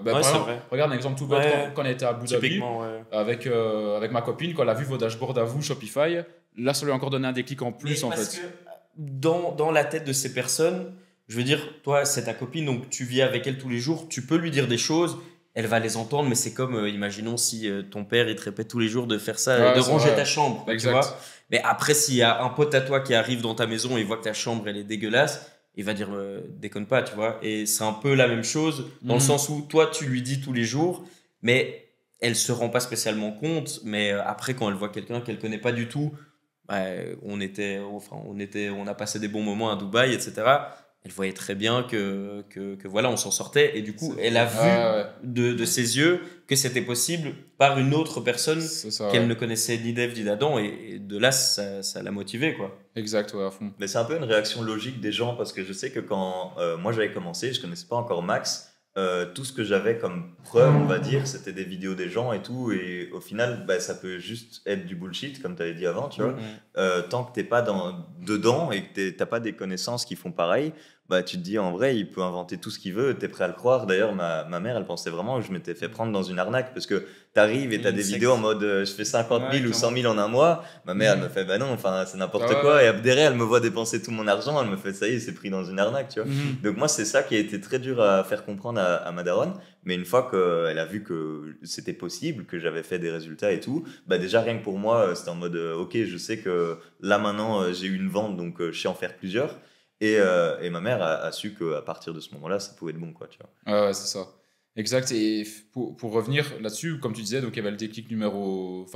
par exemple, regarde un exemple tout bête, quand on était à Abu Dhabi, avec ma copine, quand elle a vu vos dashboards à vous, Shopify, là, ça lui a encore donné un déclic en plus, en fait. Que dans la tête de ces personnes, je veux dire, toi, c'est ta copine, donc tu vis avec elle tous les jours, tu peux lui dire des choses, elle va les entendre, mais c'est comme, imaginons si ton père il te répète tous les jours de faire ça, de ranger ta chambre, tu vois. Mais après, s'il y a un pote à toi qui arrive dans ta maison et il voit que ta chambre elle est dégueulasse, il va dire déconne pas, tu vois. Et c'est un peu la même chose dans le sens où toi tu lui dis tous les jours, mais elle se rend pas spécialement compte. Mais après, quand elle voit quelqu'un qu'elle connaît pas du tout, on a passé des bons moments à Dubaï, etc. Elle voyait très bien que voilà, on s'en sortait. Et du coup, elle a vu de ses yeux que c'était possible par une autre personne qu'elle ne connaissait ni d'Ève ni d'Adam. Et de là, ça l'a motivée, quoi. Exact, ouais, à fond. Mais c'est un peu une réaction logique des gens parce que je sais que quand moi j'avais commencé, je connaissais pas encore Max. Tout ce que j'avais comme preuve, on va dire, c'était des vidéos des gens et tout. Et au final, ça peut juste être du bullshit, comme tu avais dit avant, tu vois. Tant que t'es pas dedans et que t'as pas des connaissances qui font pareil, tu te dis en vrai, il peut inventer tout ce qu'il veut, t'es prêt à le croire. D'ailleurs, ma mère, elle pensait vraiment que je m'étais fait prendre dans une arnaque parce que t'arrives et t'as des vidéos en mode je fais 50 000 ou 100 000 en un mois. Ma mère, elle me fait non, enfin, c'est n'importe quoi. Et derrière, elle me voit dépenser tout mon argent, elle me fait ça y est, c'est pris dans une arnaque, tu vois. Donc, moi, c'est ça qui a été très dur à faire comprendre à ma daronne. Mais une fois qu'elle a vu que c'était possible, que j'avais fait des résultats et tout, déjà rien que pour moi, c'était en mode ok, je sais que là maintenant j'ai eu une vente, donc je sais en faire plusieurs. Et ma mère a su qu'à partir de ce moment-là, ça pouvait être bon, quoi, tu vois. Ouais, c'est ça. Exact. Et pour revenir là-dessus, comme tu disais, donc il y avait le déclic le numéro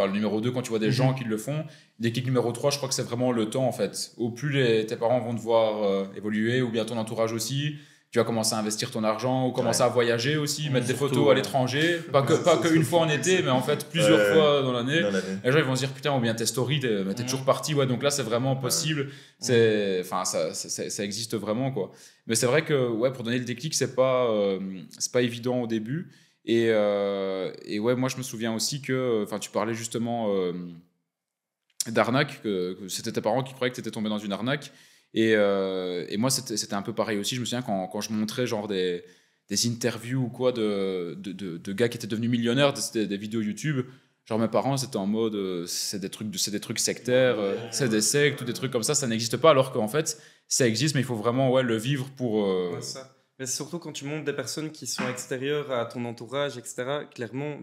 2 quand tu vois des gens qui le font. Le déclic numéro 3, je crois que c'est vraiment le temps, en fait. Au plus tes parents vont te voir évoluer, ou bien ton entourage aussi, tu vas commencer à investir ton argent, ou commencer à voyager aussi, mettre des photos à l'étranger. Pas qu'une fois en été, mais en fait plusieurs fois dans l'année. Les gens ils vont se dire putain, ou bien tes stories, t'es toujours parti. Ouais, donc là c'est vraiment possible. Ça existe vraiment, quoi. Mais c'est vrai que pour donner le déclic, c'est pas évident au début. Et ouais, moi je me souviens aussi que, tu parlais justement d'arnaque, que c'était tes parents qui croyaient que tu étais tombé dans une arnaque. Et moi, c'était un peu pareil aussi. Je me souviens quand je montrais genre des interviews ou quoi de gars qui étaient devenus millionnaires, c'était des vidéos YouTube. Genre mes parents, c'était en mode, c'est des trucs sectaires, c'est des sectes ou des trucs comme ça n'existe pas. Alors qu'en fait, ça existe, mais il faut vraiment le vivre pour. Ça. Mais surtout quand tu montres des personnes qui sont extérieures à ton entourage, etc. Clairement,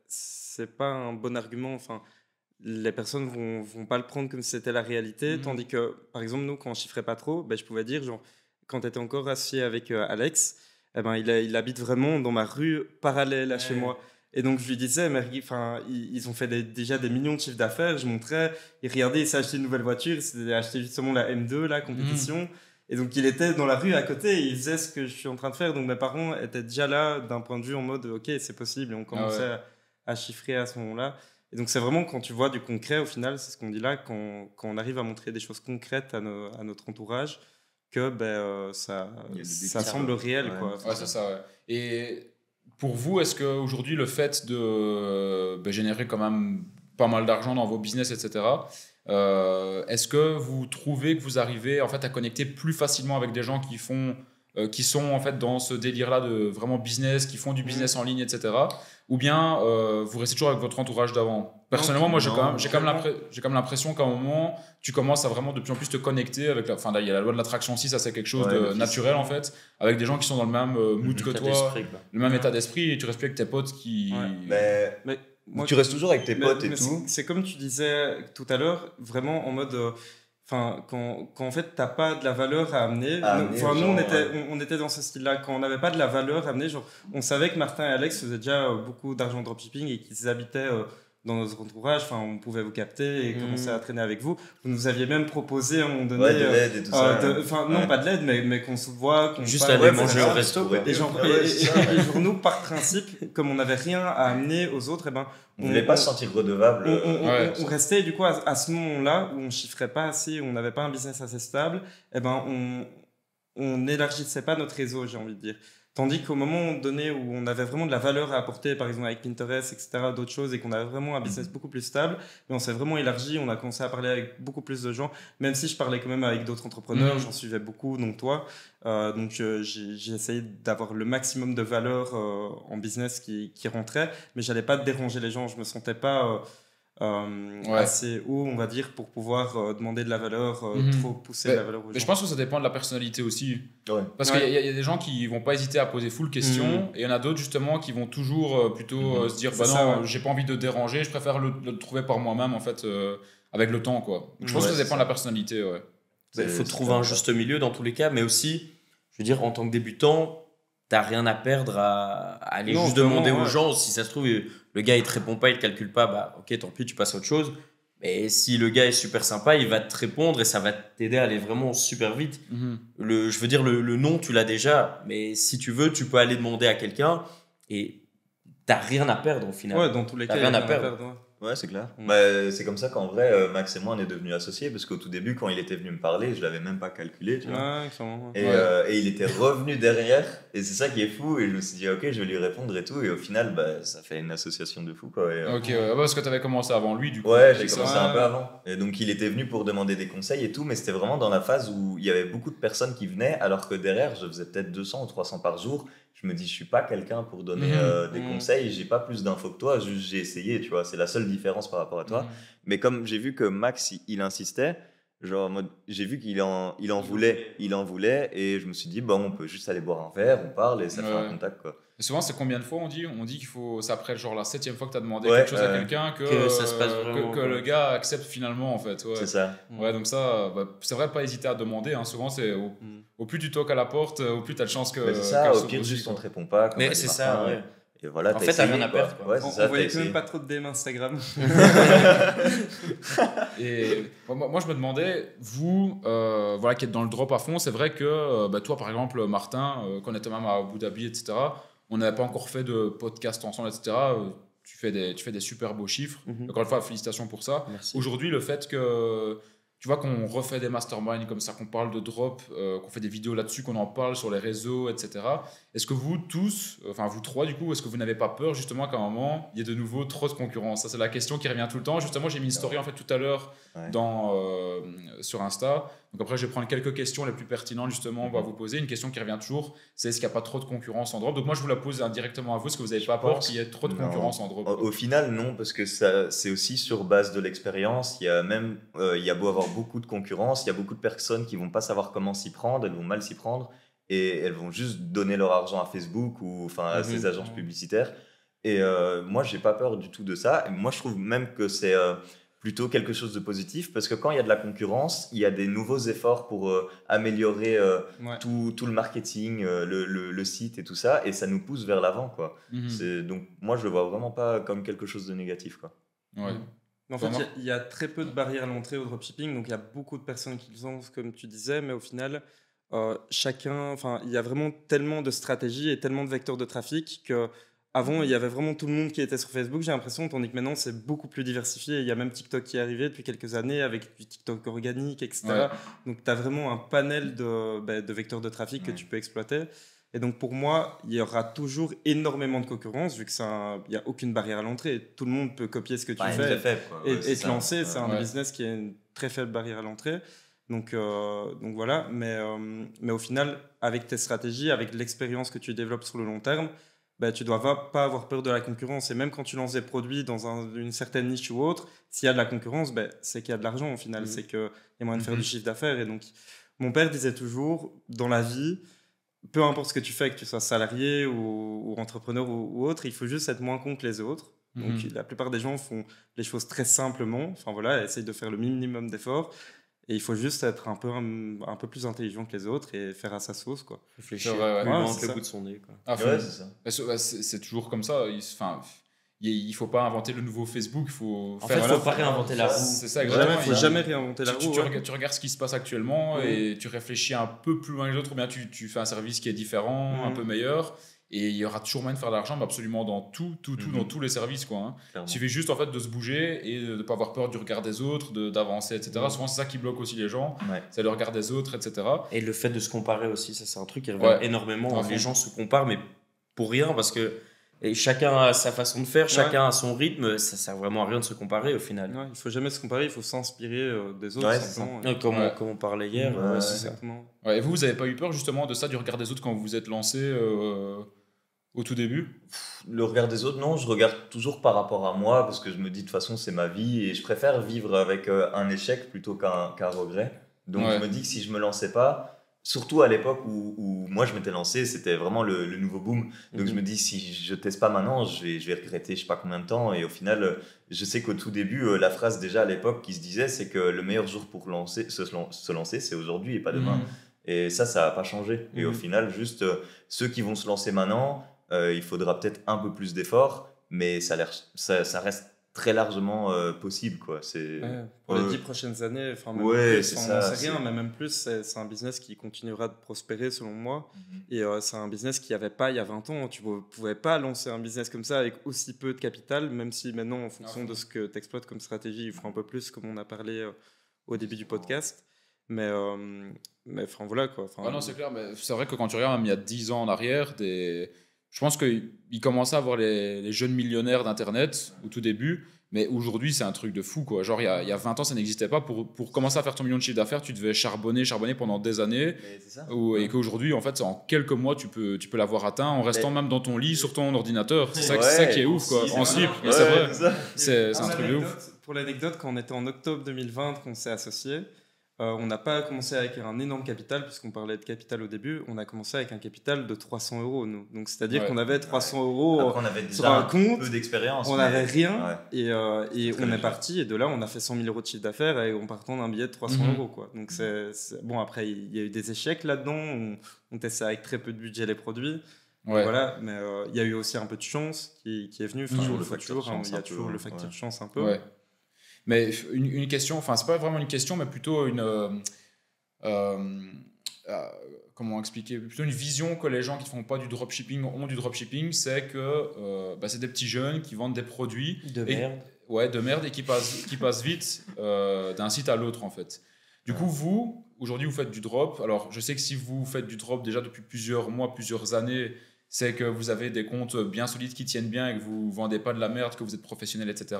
c'est pas un bon argument. Enfin. Les personnes vont pas le prendre comme si c'était la réalité, tandis que, par exemple, nous, quand on chiffrait pas trop, je pouvais dire, genre, quand tu étais encore associé avec Alex, il habite vraiment dans ma rue parallèle à chez moi. Et donc, je lui disais, mais ils ont fait déjà des millions de chiffres d'affaires, je montrais, il regardait, il s'est acheté une nouvelle voiture, il s'est acheté justement la M2, la compétition. Et donc, il était dans la rue à côté, et il faisait ce que je suis en train de faire. Donc, mes parents étaient déjà là d'un point de vue en mode, ok, c'est possible, et on commençait à chiffrer à ce moment-là. Et donc, c'est vraiment quand tu vois du concret, au final, c'est ce qu'on dit là, quand on arrive à montrer des choses concrètes à notre entourage, que ça semble réel. Quoi. Ouais, c'est ça, ouais. Et pour vous, est-ce qu'aujourd'hui, le fait de générer quand même pas mal d'argent dans vos business, etc., est-ce que vous trouvez que vous arrivez en fait, à connecter plus facilement avec des gens qui sont en fait dans ce délire-là de vraiment business, qui font du business en ligne, etc. Ou bien vous restez toujours avec votre entourage d'avant? Personnellement, moi, j'ai quand même l'impression qu'à un moment, tu commences à vraiment de plus en plus te connecter avec là, il y a la loi de l'attraction aussi, ça c'est quelque chose de naturel en fait, avec des gens qui sont dans le même mood que toi, le même état d'esprit, et tu respectes tes potes qui. Mais moi, tu restes toujours avec tes potes et tout. C'est comme tu disais tout à l'heure, vraiment en mode. Quand en fait t'as pas de la valeur à amener, nous on était dans ce style-là. Quand on n'avait pas de la valeur à amener, genre on savait que Martin et Alex faisaient déjà beaucoup d'argent de dropshipping et qu'ils habitaient dans notre entourage. Enfin, on pouvait vous capter et commencer à traîner avec vous. Vous nous aviez même proposé à un moment donné de l'aide et tout ça. Non, pas de l'aide, mais qu'on se voit, qu'on juste aller manger au resto. Et genre nous, par principe, comme on n'avait rien à amener aux autres, on ne voulait pas se sentir redevable. On restait du coup à ce moment-là où on chiffrait pas assez, où on n'avait pas un business assez stable. On n'élargissait pas notre réseau, j'ai envie de dire. Tandis qu'au moment donné où on avait vraiment de la valeur à apporter, par exemple avec Pinterest, etc., d'autres choses, et qu'on avait vraiment un business beaucoup plus stable, mais on s'est vraiment élargi, on a commencé à parler avec beaucoup plus de gens, même si je parlais quand même avec d'autres entrepreneurs, j'en suivais beaucoup, donc toi. Donc j'ai essayé d'avoir le maximum de valeur en business qui rentrait, mais j'allais pas déranger les gens, je me sentais pas assez haut, on va dire, pour pouvoir demander de la valeur, trop pousser la valeur aux gens. Mais je pense que ça dépend de la personnalité aussi. Parce qu'il y a des gens qui vont pas hésiter à poser full questions, et il y en a d'autres justement qui vont toujours plutôt se dire j'ai pas envie de déranger, je préfère le trouver par moi-même en fait avec le temps quoi. Donc, je pense que ça dépend de la personnalité. Il faut trouver un juste milieu dans tous les cas, mais aussi, je veux dire, en tant que débutant, t'as rien à perdre à aller juste demander aux gens. Si ça se trouve, le gars il te répond pas, il te calcule pas, bah ok, tant pis, tu passes à autre chose. Mais si le gars est super sympa, il va te répondre et ça va t'aider à aller vraiment super vite. Je veux dire, le nom, tu l'as déjà, mais si tu veux, tu peux aller demander à quelqu'un et t'as rien à perdre au final. Ouais, dans tous les cas, rien à perdre. Ouais, c'est clair. Bah, c'est comme ça qu'en vrai, Max et moi, on est devenus associés, parce qu'au tout début, quand il était venu me parler, je l'avais même pas calculé, tu vois. Et il était revenu derrière, et c'est ça qui est fou, et je me suis dit, ok, je vais lui répondre et tout, et au final, bah, ça fait une association de fou, quoi. Ok, parce que t'avais commencé avant lui, du coup. Ouais, j'ai commencé un peu avant. Et donc, il était venu pour demander des conseils et tout, mais c'était vraiment dans la phase où il y avait beaucoup de personnes qui venaient, alors que derrière, je faisais peut-être 200 ou 300 par jour. Je me dis, je suis pas quelqu'un pour donner des conseils, j'ai pas plus d'infos que toi, juste j'ai essayé, tu vois, c'est la seule différence par rapport à toi. Mais comme j'ai vu que Max, il insistait, genre, j'ai vu qu'il en voulait, et je me suis dit, bon, on peut juste aller boire un verre, on parle et ça fait un contact, quoi. Et souvent, c'est combien de fois on dit qu'il faut, c'est après genre la 7e fois que tu as demandé quelque chose à quelqu'un que ça se passe vraiment, que le gars accepte finalement en fait. C'est ça. Ouais, donc ça, c'est vrai, pas hésiter à demander. Hein. Souvent, c'est au plus tu toques à la porte, au plus tu as de chance que. Mais c'est ça, au pire, juste on te répond pas. Mais c'est ça, ouais. Et voilà, en fait, t'as rien à perdre. Ouais, on voyait quand même pas trop de DM Instagram. Et moi, je me demandais, vous, voilà, qui êtes dans le drop à fond, c'est vrai que toi, par exemple, Martin, qu'on était même à Abu Dhabi, etc., on n'avait pas encore fait de podcast ensemble, etc. Tu fais des super beaux chiffres. Encore une fois, félicitations pour ça. Merci. Aujourd'hui, le fait que tu vois qu'on refait des masterminds comme ça, qu'on parle de drop, qu'on fait des vidéos là-dessus, qu'on en parle sur les réseaux, etc. Est-ce que vous tous, enfin vous trois du coup, est-ce que vous n'avez pas peur justement qu'à un moment, il y ait de nouveau trop de concurrence? Ça, c'est la question qui revient tout le temps. Justement, j'ai mis une story en fait tout à l'heure sur Insta. Donc après, je vais prendre quelques questions les plus pertinentes justement, on va vous poser. Une question qui revient toujours, c'est est-ce qu'il n'y a pas trop de concurrence en drop? Donc moi, je vous la pose directement à vous. Est-ce que vous n'avez pas peur qu'il y ait trop de concurrence en drop? Au final, non, parce que ça, c'est aussi sur base de l'expérience. Il y a même, il y a beau avoir beaucoup de concurrence, il y a beaucoup de personnes qui vont pas savoir comment s'y prendre, elles vont mal s'y prendre et elles vont juste donner leur argent à Facebook ou enfin à ces agences publicitaires. Et moi, j'ai pas peur du tout de ça. Et moi, je trouve même que c'est plutôt quelque chose de positif parce que quand il y a de la concurrence, il y a des nouveaux efforts pour améliorer tout le marketing, le site et tout ça, et ça nous pousse vers l'avant, quoi. Donc moi, je le vois vraiment pas comme quelque chose de négatif, quoi. En fait, il y a très peu de barrières à l'entrée au dropshipping, donc il y a beaucoup de personnes qui le font, comme tu disais, mais au final, il y a vraiment tellement de stratégies et tellement de vecteurs de trafic que avant, il y avait vraiment tout le monde qui était sur Facebook, j'ai l'impression, tandis que maintenant, c'est beaucoup plus diversifié. Il y a même TikTok qui est arrivé depuis quelques années avec du TikTok organique, etc. Donc, tu as vraiment un panel de vecteurs de trafic que tu peux exploiter. Et donc, pour moi, il y aura toujours énormément de concurrence, vu qu'il n'y a aucune barrière à l'entrée. Tout le monde peut copier ce que tu fais et te lancer. C'est un business qui a une très faible barrière à l'entrée. Donc voilà. Mais au final, avec tes stratégies, avec l'expérience que tu développes sur le long terme, tu ne dois pas avoir peur de la concurrence. Et même quand tu lances des produits dans une certaine niche ou autre, s'il y a de la concurrence, c'est qu'il y a de l'argent au final. C'est qu'il y a moyen de faire du chiffre d'affaires. Et donc, mon père disait toujours, dans la vie, peu importe ce que tu fais, que tu sois salarié ou entrepreneur ou autre, il faut juste être moins con que les autres. Donc, la plupart des gens font les choses très simplement. Enfin, voilà, essayent de faire le minimum d'efforts. Et il faut juste être un peu plus intelligent que les autres et faire à sa sauce, quoi. Réfléchir plus loin que le bout de son nez, quoi. C'est toujours comme ça. Il faut pas inventer le nouveau Facebook. Faut pas réinventer la roue. C'est ça, exactement. Il faut jamais réinventer la roue. Tu regardes ce qui se passe actuellement et tu réfléchis un peu plus loin que les autres, ou bien tu fais un service qui est différent, un peu meilleur. Et il y aura toujours moyen de faire de l'argent, mais absolument dans dans tous les services, quoi. Hein. Il suffit juste en fait de se bouger et de ne pas avoir peur du regard des autres, d'avancer, etc. Souvent, c'est ça qui bloque aussi les gens, c'est le regard des autres, etc. Et le fait de se comparer aussi, ça c'est un truc qui revient énormément. Les gens se comparent, mais pour rien, parce que chacun a sa façon de faire, chacun a son rythme, ça sert vraiment à rien de se comparer au final. Il ne faut jamais se comparer, il faut s'inspirer des autres. Comme on parlait hier. Exactement. Et vous n'avez pas eu peur justement de ça, du regard des autres quand vous vous êtes lancé au tout début? Le regard des autres, non, je regarde toujours par rapport à moi parce que je me dis de toute façon c'est ma vie et je préfère vivre avec un échec plutôt qu'un regret. Donc je me dis que si je me lançais pas, surtout à l'époque où moi je m'étais lancé, c'était vraiment le nouveau boom. Donc je me dis si je teste pas maintenant, je vais regretter je sais pas combien de temps. Et au final, je sais qu'au tout début, la phrase déjà à l'époque qui se disait, c'est que le meilleur jour pour se lancer, c'est aujourd'hui et pas demain. Et ça n'a pas changé. Et au final, juste ceux qui vont se lancer maintenant, il faudra peut-être un peu plus d'efforts, mais ça reste très largement possible, quoi. Pour les 10 prochaines années, enfin même plus, on n'en sait rien, mais même plus, c'est un business qui continuera de prospérer selon moi. Et c'est un business qu'il n'y avait pas il y a 20 ans. Tu ne pouvais pas lancer un business comme ça avec aussi peu de capital, même si maintenant, en fonction de ce que tu exploites comme stratégie, il faut un peu plus, comme on a parlé au début du podcast. Mais enfin voilà quoi. Non, c'est clair, mais c'est vrai que quand tu regardes, même il y a 10 ans en arrière, je pense qu'il commençait à avoir les jeunes millionnaires d'Internet au tout début, mais aujourd'hui, c'est un truc de fou, quoi. Genre, il y a 20 ans, ça n'existait pas. Pour commencer à faire ton million de chiffre d'affaires, tu devais charbonner pendant des années. Et qu'aujourd'hui, en fait, en quelques mois, tu peux l'avoir atteint en restant même dans ton lit, sur ton ordinateur. C'est ça qui est ouf, quoi. En slip, c'est vrai. C'est un truc de ouf. Pour l'anecdote, quand on était en octobre 2020, qu'on s'est associés, on n'a pas commencé avec un énorme capital, puisqu'on parlait de capital au début. On a commencé avec un capital de 300 €, nous. Donc, c'est-à-dire qu'on avait 300 € on avait sur un compte. Peu d'expérience. On n'avait rien. Et on est parti. Et de là, on a fait 100 000 € de chiffre d'affaires et on partant d'un billet de 300 €, quoi. Donc, bon, après, il y a eu des échecs là-dedans. On testait avec très peu de budget les produits. Voilà, mais il y a eu aussi un peu de chance qui est venu. Enfin, il y a toujours le facteur de chance un peu. Mais une question, enfin, c'est pas vraiment une question, mais plutôt comment expliquer, plutôt une vision que les gens qui ne font pas du dropshipping ont du dropshipping, c'est que c'est des petits jeunes qui vendent des produits de merde et qui passent vite d'un site à l'autre, en fait. Du coup, vous, aujourd'hui, vous faites du drop. Alors, je sais que si vous faites du drop déjà depuis plusieurs mois, plusieurs années, c'est que vous avez des comptes bien solides qui tiennent bien et que vous ne vendez pas de la merde, que vous êtes professionnel, etc.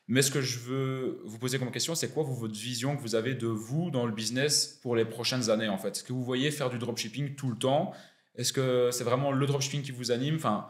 Mais ce que je veux vous poser comme question, c'est quoi votre vision que vous avez de vous dans le business pour les prochaines années, en fait? Est-ce que vous voyez faire du dropshipping tout le temps? Est-ce que c'est vraiment le dropshipping qui vous anime? Enfin,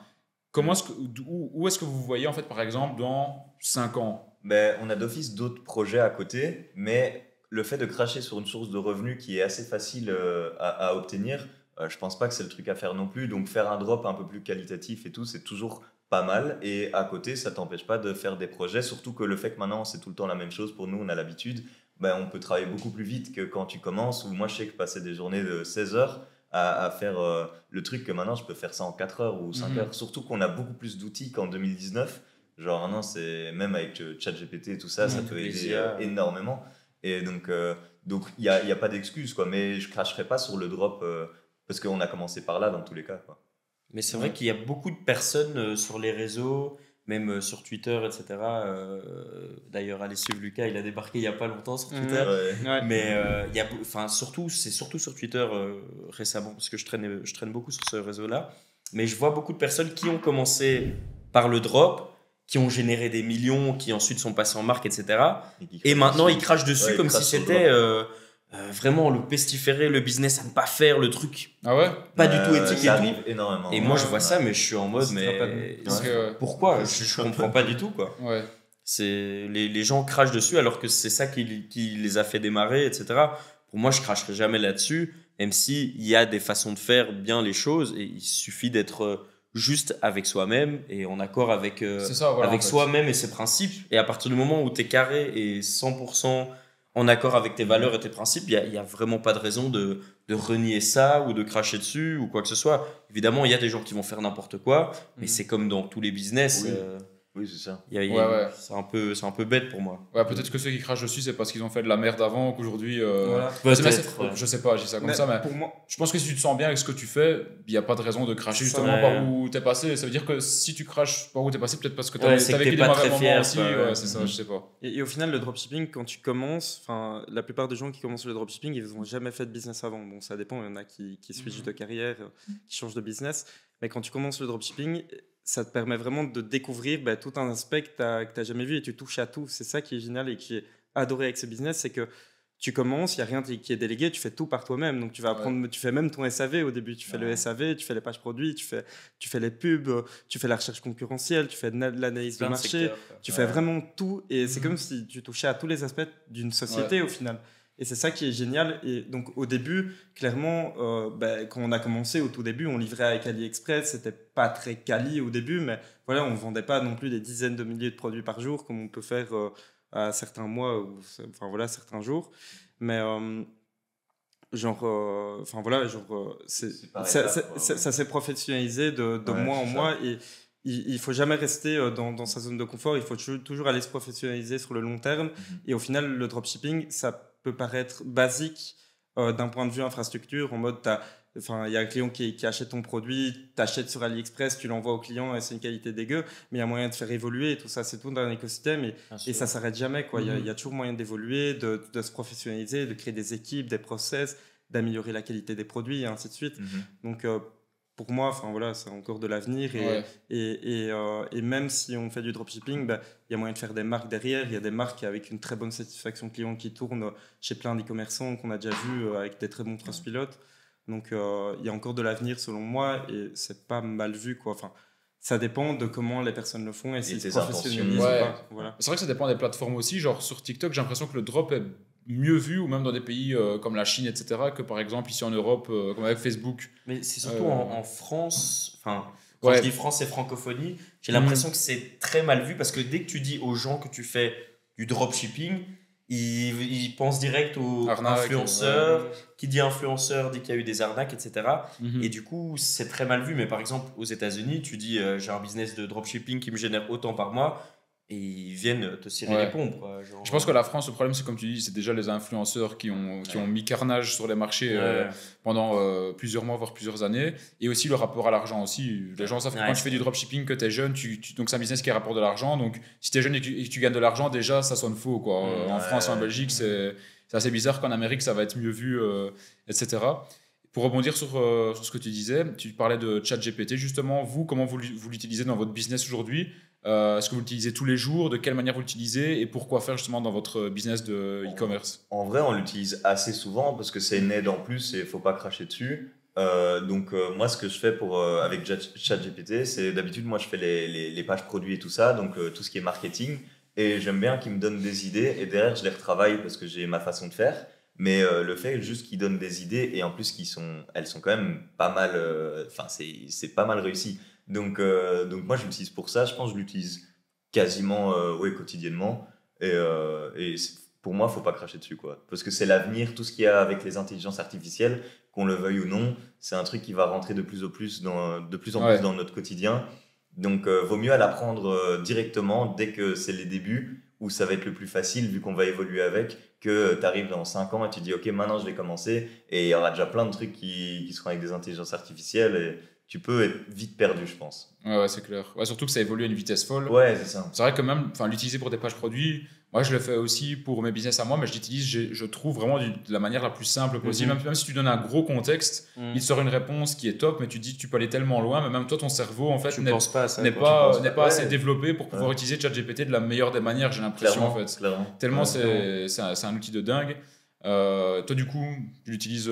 où est-ce que vous voyez, en fait, par exemple, dans 5 ans? On a d'office d'autres projets à côté, mais le fait de cracher sur une source de revenus qui est assez facile à obtenir, je pense pas que c'est le truc à faire non plus. Donc faire un drop un peu plus qualitatif et tout, c'est toujours pas mal. Et à côté, ça t'empêche pas de faire des projets, surtout que le fait que maintenant c'est tout le temps la même chose pour nous, on a l'habitude. On peut travailler beaucoup plus vite que quand tu commences. Ou moi, je sais que passer des journées de 16 heures à faire le truc que maintenant je peux faire ça en 4 heures ou 5 heures. Surtout qu'on a beaucoup plus d'outils qu'en 2019. Genre maintenant, c'est même avec ChatGPT et tout ça, ça peut aider énormément. Et donc il y a pas d'excuse, quoi. Mais je cracherai pas sur le drop parce qu'on a commencé par là dans tous les cas, quoi. Mais c'est vrai qu'il y a beaucoup de personnes sur les réseaux, même sur Twitter, etc. D'ailleurs, allez suivre Lucas, il a débarqué il n'y a pas longtemps sur Twitter. Mais c'est surtout sur Twitter récemment, parce que je traîne beaucoup sur ce réseau-là. Mais je vois beaucoup de personnes qui ont commencé par le drop, qui ont généré des millions, qui ensuite sont passés en marque, etc. Et maintenant, ils crachent dessus comme si c'était vraiment le pestiféré, le business à ne pas faire, le truc pas du tout éthique et tout. Énormément. Et moi, je vois ça, mais je suis en mode, pourquoi je comprends pas du tout, quoi. C'est les gens crachent dessus alors que c'est ça qui les a fait démarrer, etc. Pour moi, je cracherai jamais là-dessus, même s'il y a des façons de faire bien les choses et il suffit d'être juste avec soi-même et en accord avec soi-même et ses principes. Et à partir du moment où tu es carré et 100% en accord avec tes valeurs et tes principes, il n'y a vraiment pas de raison de renier ça ou de cracher dessus ou quoi que ce soit. Évidemment, il y a des gens qui vont faire n'importe quoi, mais c'est comme dans tous les business. Oui, c'est ça. C'est un peu bête pour moi. Peut-être que ceux qui crachent dessus, c'est parce qu'ils ont fait de la merde avant, qu'aujourd'hui... Je sais pas, je dis ça comme ça, mais pour moi, je pense que si tu te sens bien avec ce que tu fais, il n'y a pas de raison de cracher justement par où t'es passé. Ça veut dire que si tu craches par où t'es passé, peut-être parce que t'as vécu des mauvais moments aussi. C'est ça, je sais pas. Et au final, le dropshipping, quand tu commences, la plupart des gens qui commencent le dropshipping, ils n'ont jamais fait de business avant. Bon, ça dépend, il y en a qui switchent de carrière, qui changent de business. Mais quand tu commences le dropshipping, ça te permet vraiment de découvrir tout un aspect que tu n'as jamais vu et tu touches à tout. C'est ça qui est génial et qui est adoré avec ce business, c'est que tu commences, il n'y a rien qui est délégué, tu fais tout par toi-même. Donc, tu vas apprendre, tu fais même ton SAV au début. Tu fais le SAV, tu fais les pages produits, tu fais les pubs, tu fais la recherche concurrentielle, tu fais de l'analyse de marché, tu fais vraiment tout. Et c'est comme si tu touchais à tous les aspects d'une société au final. Et c'est ça qui est génial. Et donc, au début, clairement, quand on a commencé, au tout début, on livrait avec AliExpress. C'était pas très quali au début, mais voilà, on vendait pas non plus des dizaines de milliers de produits par jour comme on peut faire à certains mois ou certains jours. Mais ça s'est professionnalisé de mois en mois. Et il faut jamais rester dans sa zone de confort. Il faut toujours aller se professionnaliser sur le long terme. Et au final, le dropshipping, ça peut paraître basique d'un point de vue infrastructure, en mode il y a un client qui achète ton produit, t'achètes sur AliExpress, tu l'envoies au client et c'est une qualité dégueu, mais il y a moyen de faire évoluer et tout ça, c'est tout dans un écosystème et ça s'arrête jamais, quoi. Il y a toujours moyen d'évoluer, de se professionnaliser, de créer des équipes, des process, d'améliorer la qualité des produits et ainsi de suite. Donc pour moi, c'est encore de l'avenir et même si on fait du dropshipping, il y a moyen de faire des marques derrière. Il y a des marques avec une très bonne satisfaction client qui tournent chez plein d'e-commerçants qu'on a déjà vu avec des très bons trust-pilotes. Donc il y a encore de l'avenir selon moi et c'est pas mal vu, quoi. Enfin, ça dépend de comment les personnes le font et s'ils se professionnalisent ou pas. Voilà. C'est vrai que ça dépend des plateformes aussi. Genre sur TikTok, j'ai l'impression que le drop est mieux vu, ou même dans des pays comme la Chine, etc., que par exemple ici en Europe, comme avec Facebook. Mais c'est surtout en France, quand je dis France et francophonie, j'ai l'impression que c'est très mal vu, parce que dès que tu dis aux gens que tu fais du dropshipping, ils pensent direct aux influenceurs. Qui dit influenceur dit qu'il y a eu des arnaques, etc. Et du coup, c'est très mal vu. Mais par exemple, aux États-Unis, tu dis j'ai un business de dropshipping qui me génère autant par mois. Et ils viennent te cirer les pompes, quoi. Genre... Je pense que la France, le problème, c'est comme tu dis, c'est déjà les influenceurs qui ont mis carnage sur les marchés pendant plusieurs mois, voire plusieurs années. Et aussi le rapport à l'argent aussi. Les gens savent que quand tu fais du dropshipping, que tu es jeune, donc c'est un business qui rapporte de l'argent. Donc si tu es jeune et que tu gagnes de l'argent, déjà, ça sonne faux, quoi. En France et en Belgique, c'est assez bizarre qu'en Amérique, ça va être mieux vu, etc. Pour rebondir sur ce que tu disais, tu parlais de ChatGPT. Justement, vous, comment vous l'utilisez dans votre business aujourd'hui ? Est-ce que vous l'utilisez tous les jours? De quelle manière vous l'utilisez? Et pourquoi faire justement dans votre business de e-commerce? En vrai, on l'utilise assez souvent parce que c'est une aide en plus et il ne faut pas cracher dessus. Donc moi, ce que je fais avec ChatGPT, c'est d'habitude, moi, je fais les pages produits et tout ça, donc tout ce qui est marketing. Et j'aime bien qu'il me donne des idées et derrière, je les retravaille parce que j'ai ma façon de faire. Mais le fait juste qu'il donne des idées et en plus elles sont quand même pas mal, c'est pas mal réussi. Donc moi je l'utilise pour ça, je pense que je l'utilise quasiment quotidiennement et pour moi faut pas cracher dessus, quoi, parce que c'est l'avenir, tout ce qu'il y a avec les intelligences artificielles, qu'on le veuille ou non, c'est un truc qui va rentrer de plus en plus dans notre quotidien. Donc vaut mieux à l'apprendre directement dès que c'est les débuts, où ça va être le plus facile vu qu'on va évoluer avec, que tu arrives dans 5 ans et tu dis ok, maintenant je vais commencer, et il y aura déjà plein de trucs qui seront avec des intelligences artificielles et tu peux être vite perdu, je pense. Ouais, c'est clair. Ouais, surtout que ça évolue à une vitesse folle. Ouais, c'est ça. C'est vrai que même l'utiliser pour des pages produits, moi je le fais aussi pour mes business à moi, mais je l'utilise, je trouve vraiment de la manière la plus simple possible. Même si tu donnes un gros contexte, il te sort une réponse qui est top, mais tu dis que tu peux aller tellement loin, mais même toi, ton cerveau, en fait, n'est pas assez développé pour pouvoir utiliser ChatGPT de la meilleure des manières, j'ai l'impression, en fait. Clairement. Tellement c'est un outil de dingue. Toi, du coup, tu l'utilises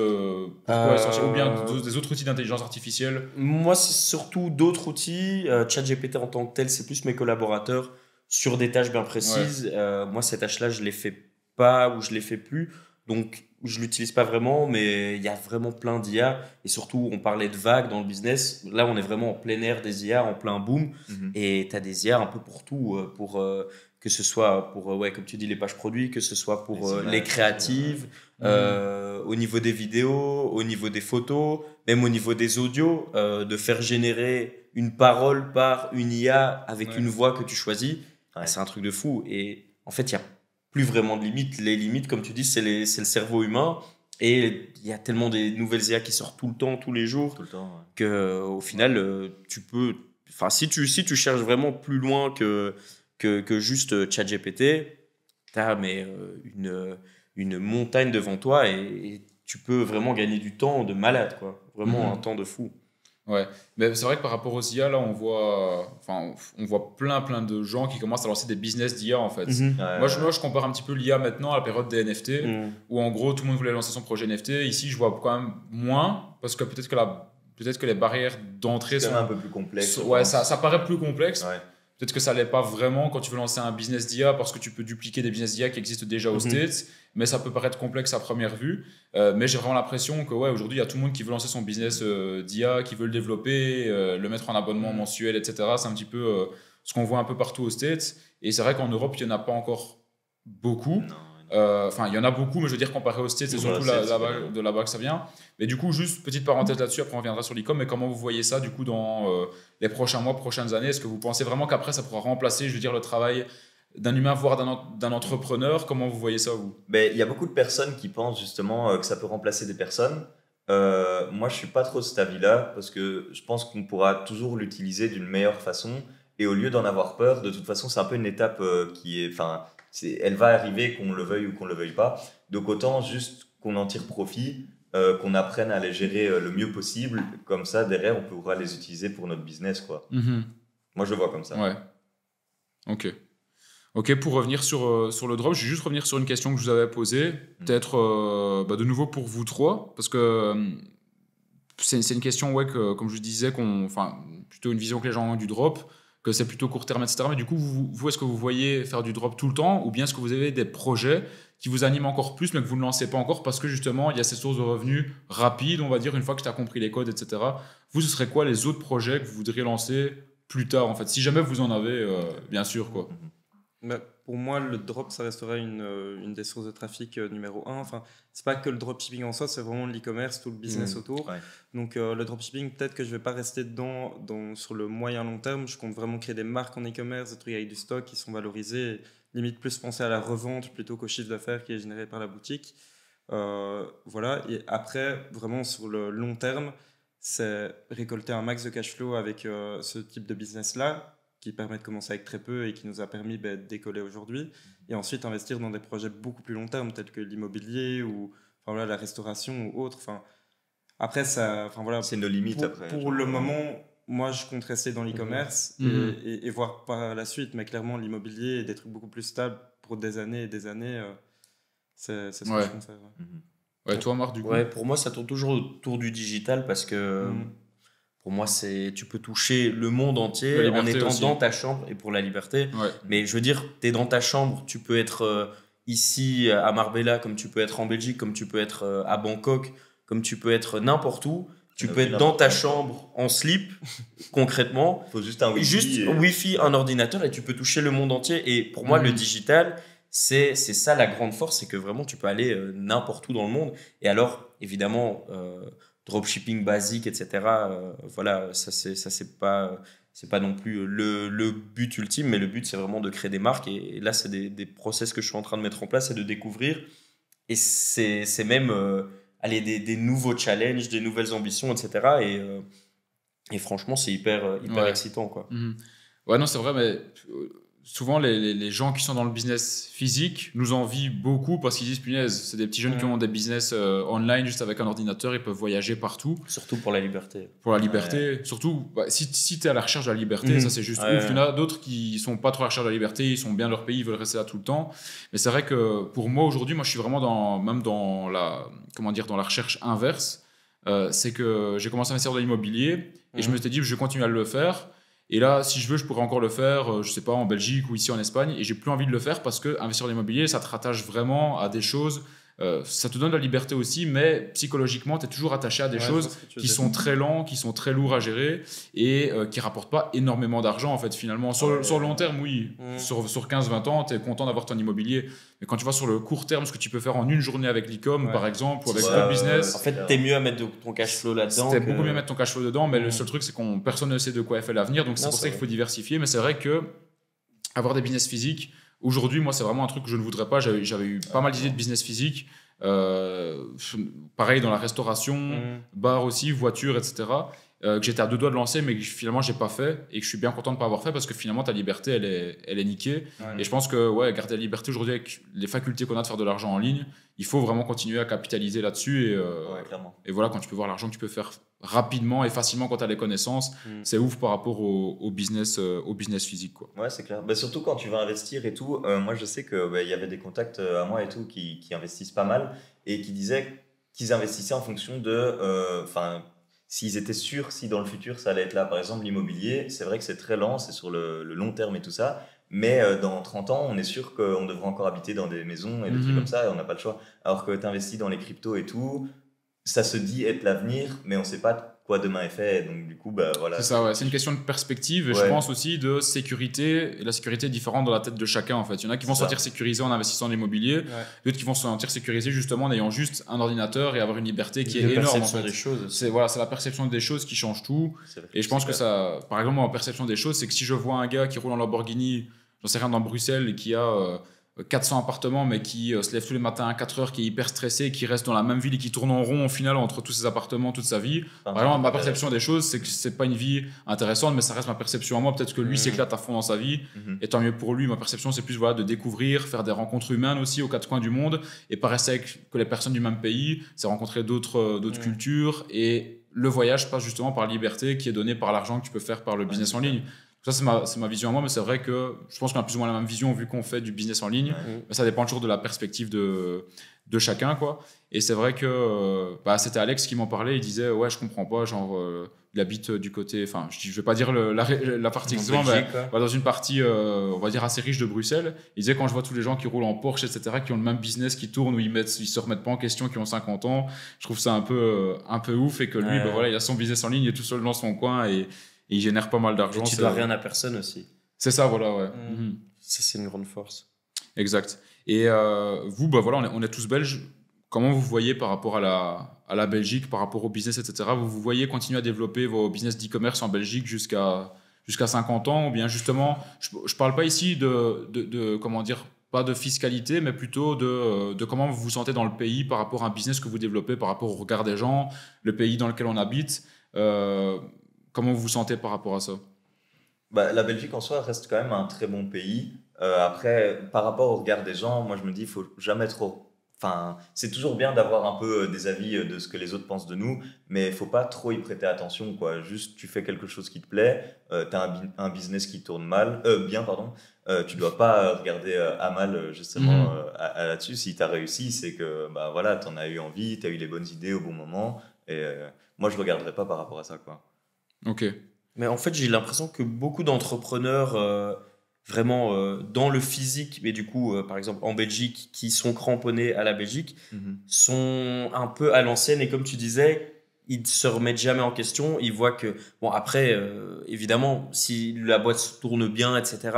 pourquoi ou bien des autres outils d'intelligence artificielle? Moi, c'est surtout d'autres outils. ChatGPT en tant que tel, c'est plus mes collaborateurs sur des tâches bien précises. Moi, ces tâches-là, je les fais pas ou je les fais plus. Donc, je l'utilise pas vraiment, mais il y a vraiment plein d'IA. Et surtout, on parlait de vagues dans le business. Là, on est vraiment en plein air des IA, en plein boom. Et tu as des IA un peu pour tout, que ce soit pour, comme tu dis, les pages produits, que ce soit pour les créatives, au niveau des vidéos, au niveau des photos, même au niveau des audios, de faire générer une parole par une IA avec une voix que tu choisis. C'est un truc de fou. Et en fait, il n'y a plus vraiment de limites. Les limites, comme tu dis, c'est le cerveau humain. Et il y a tellement des nouvelles IA qui sortent tout le temps, tous les jours, qu'au final, tu peux... Enfin, si tu cherches vraiment plus loin que juste ChatGPT, tu as une montagne devant toi et tu peux vraiment gagner du temps de malade, quoi. Vraiment un temps de fou. Ouais, mais c'est vrai que par rapport aux IA, là, on voit plein de gens qui commencent à lancer des business d'IA, en fait. Moi, je compare un petit peu l'IA maintenant à la période des NFT, où en gros, tout le monde voulait lancer son projet NFT. Ici, je vois quand même moins, parce que peut-être que les barrières d'entrée sont un peu plus complexes. Ouais, ça paraît plus complexe. Ouais. Peut-être que ça l'est pas vraiment quand tu veux lancer un business d'IA, parce que tu peux dupliquer des business d'IA qui existent déjà aux States, mais ça peut paraître complexe à première vue. Mais j'ai vraiment l'impression que aujourd'hui, il y a tout le monde qui veut lancer son business d'IA, qui veut le développer, le mettre en abonnement mensuel, etc. C'est un petit peu ce qu'on voit un peu partout aux States. Et c'est vrai qu'en Europe, il n'y en a pas encore beaucoup. Enfin, il y en a beaucoup, mais je veux dire, comparé aux States, c'est surtout de là-bas que ça vient. Mais du coup, juste petite parenthèse là-dessus, après on reviendra sur l'e-com, mais comment vous voyez ça du coup dans les prochains mois, prochaines années? Est-ce que vous pensez vraiment qu'après ça pourra remplacer, je veux dire, le travail d'un humain, voire d'un entrepreneur? Comment vous voyez ça, vous? Il y a beaucoup de personnes qui pensent justement que ça peut remplacer des personnes. Moi, je suis pas trop de cet avis-là, parce que je pense qu'on pourra toujours l'utiliser d'une meilleure façon. Et au lieu d'en avoir peur, de toute façon, c'est un peu une étape qui est... elle va arriver, qu'on le veuille ou qu'on le veuille pas. Donc autant juste qu'on en tire profit, qu'on apprenne à les gérer le mieux possible. Comme ça, derrière, on pourra les utiliser pour notre business, quoi. Moi, je le vois comme ça. Ouais. Ok, pour revenir sur le drop, je vais juste revenir sur une question que je vous avais posée, peut-être de nouveau pour vous trois, parce que c'est une question, que, comme je disais, plutôt une vision que les gens ont du drop, que c'est plutôt court terme, etc. Mais du coup, vous est-ce que vous voyez faire du drop tout le temps, ou bien est-ce que vous avez des projets qui vous animent encore plus, mais que vous ne lancez pas encore parce que justement, il y a ces sources de revenus rapides, on va dire, une fois que tu as compris les codes, etc. Vous, ce serait quoi les autres projets que vous voudriez lancer plus tard, en fait, si jamais vous en avez, bien sûr, quoi. Pour moi, le drop, ça restera une des sources de trafic numéro 1. Enfin, c'est pas que le dropshipping en soi, c'est vraiment l'e-commerce, tout le business autour. Ouais. Donc, le dropshipping, peut-être que je vais pas rester dedans sur le moyen long terme. Je compte vraiment créer des marques en e-commerce, des trucs avec du stock qui sont valorisés. Limite plus penser à la revente plutôt qu'au chiffre d'affaires qui est généré par la boutique. Voilà. Et après, vraiment sur le long terme, c'est récolter un max de cash flow avec ce type de business-là, qui permet de commencer avec très peu et qui nous a permis de décoller aujourd'hui, et ensuite investir dans des projets beaucoup plus long terme tels que l'immobilier ou la restauration ou autre. Après, c'est nos limites. Pour le moment, moi je compte rester dans l'e-commerce et voir par la suite, mais clairement l'immobilier et des trucs beaucoup plus stables pour des années et des années, c'est ce que je compte faire. Ouais, toi Marc, du coup? Pour moi ça tourne toujours autour du digital, parce que pour moi, tu peux toucher le monde entier en étant aussi dans ta chambre, et pour la liberté. Ouais. Mais je veux dire, tu es dans ta chambre, tu peux être ici à Marbella, comme tu peux être en Belgique, comme tu peux être à Bangkok, comme tu peux être n'importe où. Tu peux être dans ta chambre en slip, concrètement. Il faut juste un Wi-Fi. Wi-Fi, un ordinateur, et tu peux toucher le monde entier. Et pour moi, le digital, c'est ça la grande force, c'est que vraiment, tu peux aller n'importe où dans le monde. Et alors, évidemment... dropshipping basique, etc. Ça c'est pas non plus le but ultime, mais le but c'est vraiment de créer des marques, et là c'est des process que je suis en train de mettre en place et de découvrir, et c'est même des nouveaux challenges, des nouvelles ambitions, etc. Et franchement c'est hyper excitant, quoi. Ouais, non, c'est vrai, mais souvent les gens qui sont dans le business physique nous envient beaucoup, parce qu'ils disent punaise, c'est des petits jeunes qui ont des business online juste avec un ordinateur, ils peuvent voyager partout. Surtout pour la liberté. Pour la liberté, surtout si tu es à la recherche de la liberté, ça c'est juste ouf. Il y en a d'autres qui sont pas trop à la recherche de la liberté, ils sont bien dans leur pays, ils veulent rester là tout le temps. Mais c'est vrai que pour moi aujourd'hui, je suis vraiment dans la recherche inverse. C'est que j'ai commencé à investir dans l'immobilier et je me suis dit je vais continuer à le faire. Et là, si je veux, je pourrais encore le faire, je sais pas, en Belgique ou ici en Espagne. Et j'ai plus envie de le faire parce que investir dans l'immobilier, ça te rattache vraiment à des choses. Ça te donne de la liberté aussi, mais psychologiquement, tu es toujours attaché à des choses qui sont très lents, qui sont très lourds à gérer et qui rapportent pas énormément d'argent, en fait, finalement. Sur le long terme, oui. Sur 15-20 ans, tu es content d'avoir ton immobilier. Mais quand tu vois sur le court terme, ce que tu peux faire en une journée avec l'e-com, par exemple, ou avec le business. En fait, tu es mieux à mettre ton cash flow là-dedans. C'était beaucoup mieux à mettre ton cash flow dedans, mais le seul truc, c'est que personne ne sait de quoi est fait l'avenir. Donc, c'est pour ça qu'il faut diversifier. Mais c'est vrai que avoir des business physiques, aujourd'hui, moi, c'est vraiment un truc que je ne voudrais pas. J'avais eu pas mal d'idées de business physique. Pareil dans la restauration, bar aussi, voiture, etc. que j'étais à 2 doigts de lancer, mais que finalement j'ai pas fait, et que je suis bien content de pas avoir fait, parce que finalement ta liberté elle est niquée. Et je pense que garder la liberté aujourd'hui avec les facultés qu'on a de faire de l'argent en ligne, il faut vraiment continuer à capitaliser là-dessus, et voilà, quand tu peux voir l'argent que tu peux faire rapidement et facilement quand tu as les connaissances, c'est ouf par rapport au business physique, quoi. Ouais, c'est clair. Surtout quand tu vas investir et tout, moi je sais que il y avait des contacts à moi et tout qui investissent pas mal et qui disaient qu'ils investissaient en fonction de s'ils étaient sûrs si dans le futur ça allait être là. Par exemple, l'immobilier, c'est vrai que c'est très lent, c'est sur le long terme et tout ça, mais dans 30 ans, on est sûr qu'on devra encore habiter dans des maisons et des trucs comme ça, et on n'a pas le choix. Alors que tu investis dans les cryptos et tout, ça se dit être l'avenir, mais on ne sait pas quoi demain est fait, donc du coup, voilà. C'est ça, ouais. C'est une question de perspective, et je pense aussi de sécurité, et la sécurité est différente dans la tête de chacun, en fait. Il y en a qui vont se sentir sécurisés en investissant dans l'immobilier, d'autres qui vont se sentir sécurisés justement en ayant juste un ordinateur et avoir une liberté qui est énorme, en fait. Des choses. C'est la perception des choses qui change tout, et je pense que ça, par exemple, ma perception des choses, c'est que si je vois un gars qui roule en Lamborghini, j'en sais rien, dans Bruxelles, et qui a 400 appartements, mais qui se lève tous les matins à 4 heures, qui est hyper stressé, qui reste dans la même ville et qui tourne en rond au final entre tous ses appartements toute sa vie. Par exemple, ma perception des choses, c'est que c'est pas une vie intéressante, mais ça reste ma perception à moi. Peut-être que lui s'éclate à fond dans sa vie, et tant mieux pour lui. Ma perception, c'est plus de découvrir, faire des rencontres humaines aussi aux 4 coins du monde, et pas rester avec que les personnes du même pays, c'est rencontrer d'autres cultures, et le voyage passe justement par la liberté qui est donnée par l'argent que tu peux faire par le business en ligne. Ça, c'est ma vision à moi, mais c'est vrai que je pense qu'on a plus ou moins la même vision vu qu'on fait du business en ligne. Mais ça dépend toujours de la perspective de chacun, quoi. Et c'est vrai que c'était Alex qui m'en parlait. Il disait, ouais, je comprends pas, genre, il habite du côté, enfin, je vais pas dire la partie exactement, mais dans une partie, on va dire, assez riche de Bruxelles. Il disait, quand je vois tous les gens qui roulent en Porsche, etc., qui ont le même business, qui tournent, où ils se remettent pas en question, qui ont 50 ans, je trouve ça un peu ouf, et que lui, il a son business en ligne, il est tout seul dans son coin, et il génère pas mal d'argent. Et tu dois rien à personne aussi. C'est ça, voilà, ouais. Ça, c'est une grande force. Exact. Et vous, on est tous belges. Comment vous voyez par rapport à la Belgique, par rapport au business, etc. Vous voyez continuer à développer vos business d'e-commerce en Belgique jusqu'à 50 ans, ou bien justement, je parle pas ici de comment dire, pas de fiscalité, mais plutôt de comment vous vous sentez dans le pays par rapport à un business que vous développez, par rapport au regard des gens, le pays dans lequel on habite. Comment vous vous sentez par rapport à ça ? La Belgique en soi reste quand même un très bon pays. Après, par rapport au regard des gens, moi je me dis, il faut jamais trop. Enfin, c'est toujours bien d'avoir un peu des avis de ce que les autres pensent de nous, mais il faut pas trop y prêter attention, quoi. Juste, tu fais quelque chose qui te plaît, tu as un business qui tourne bien, pardon. Tu dois pas regarder à mal justement là-dessus. Si tu as réussi, c'est que voilà, tu en as eu envie, tu as eu les bonnes idées au bon moment. Et moi, je regarderai pas par rapport à ça, quoi. Ok. Mais en fait, j'ai l'impression que beaucoup d'entrepreneurs vraiment dans le physique, mais du coup, par exemple en Belgique, qui sont cramponnés à la Belgique, sont un peu à l'ancienne. Et comme tu disais, ils ne se remettent jamais en question. Ils voient que, bon, après, évidemment, si la boîte tourne bien, etc.,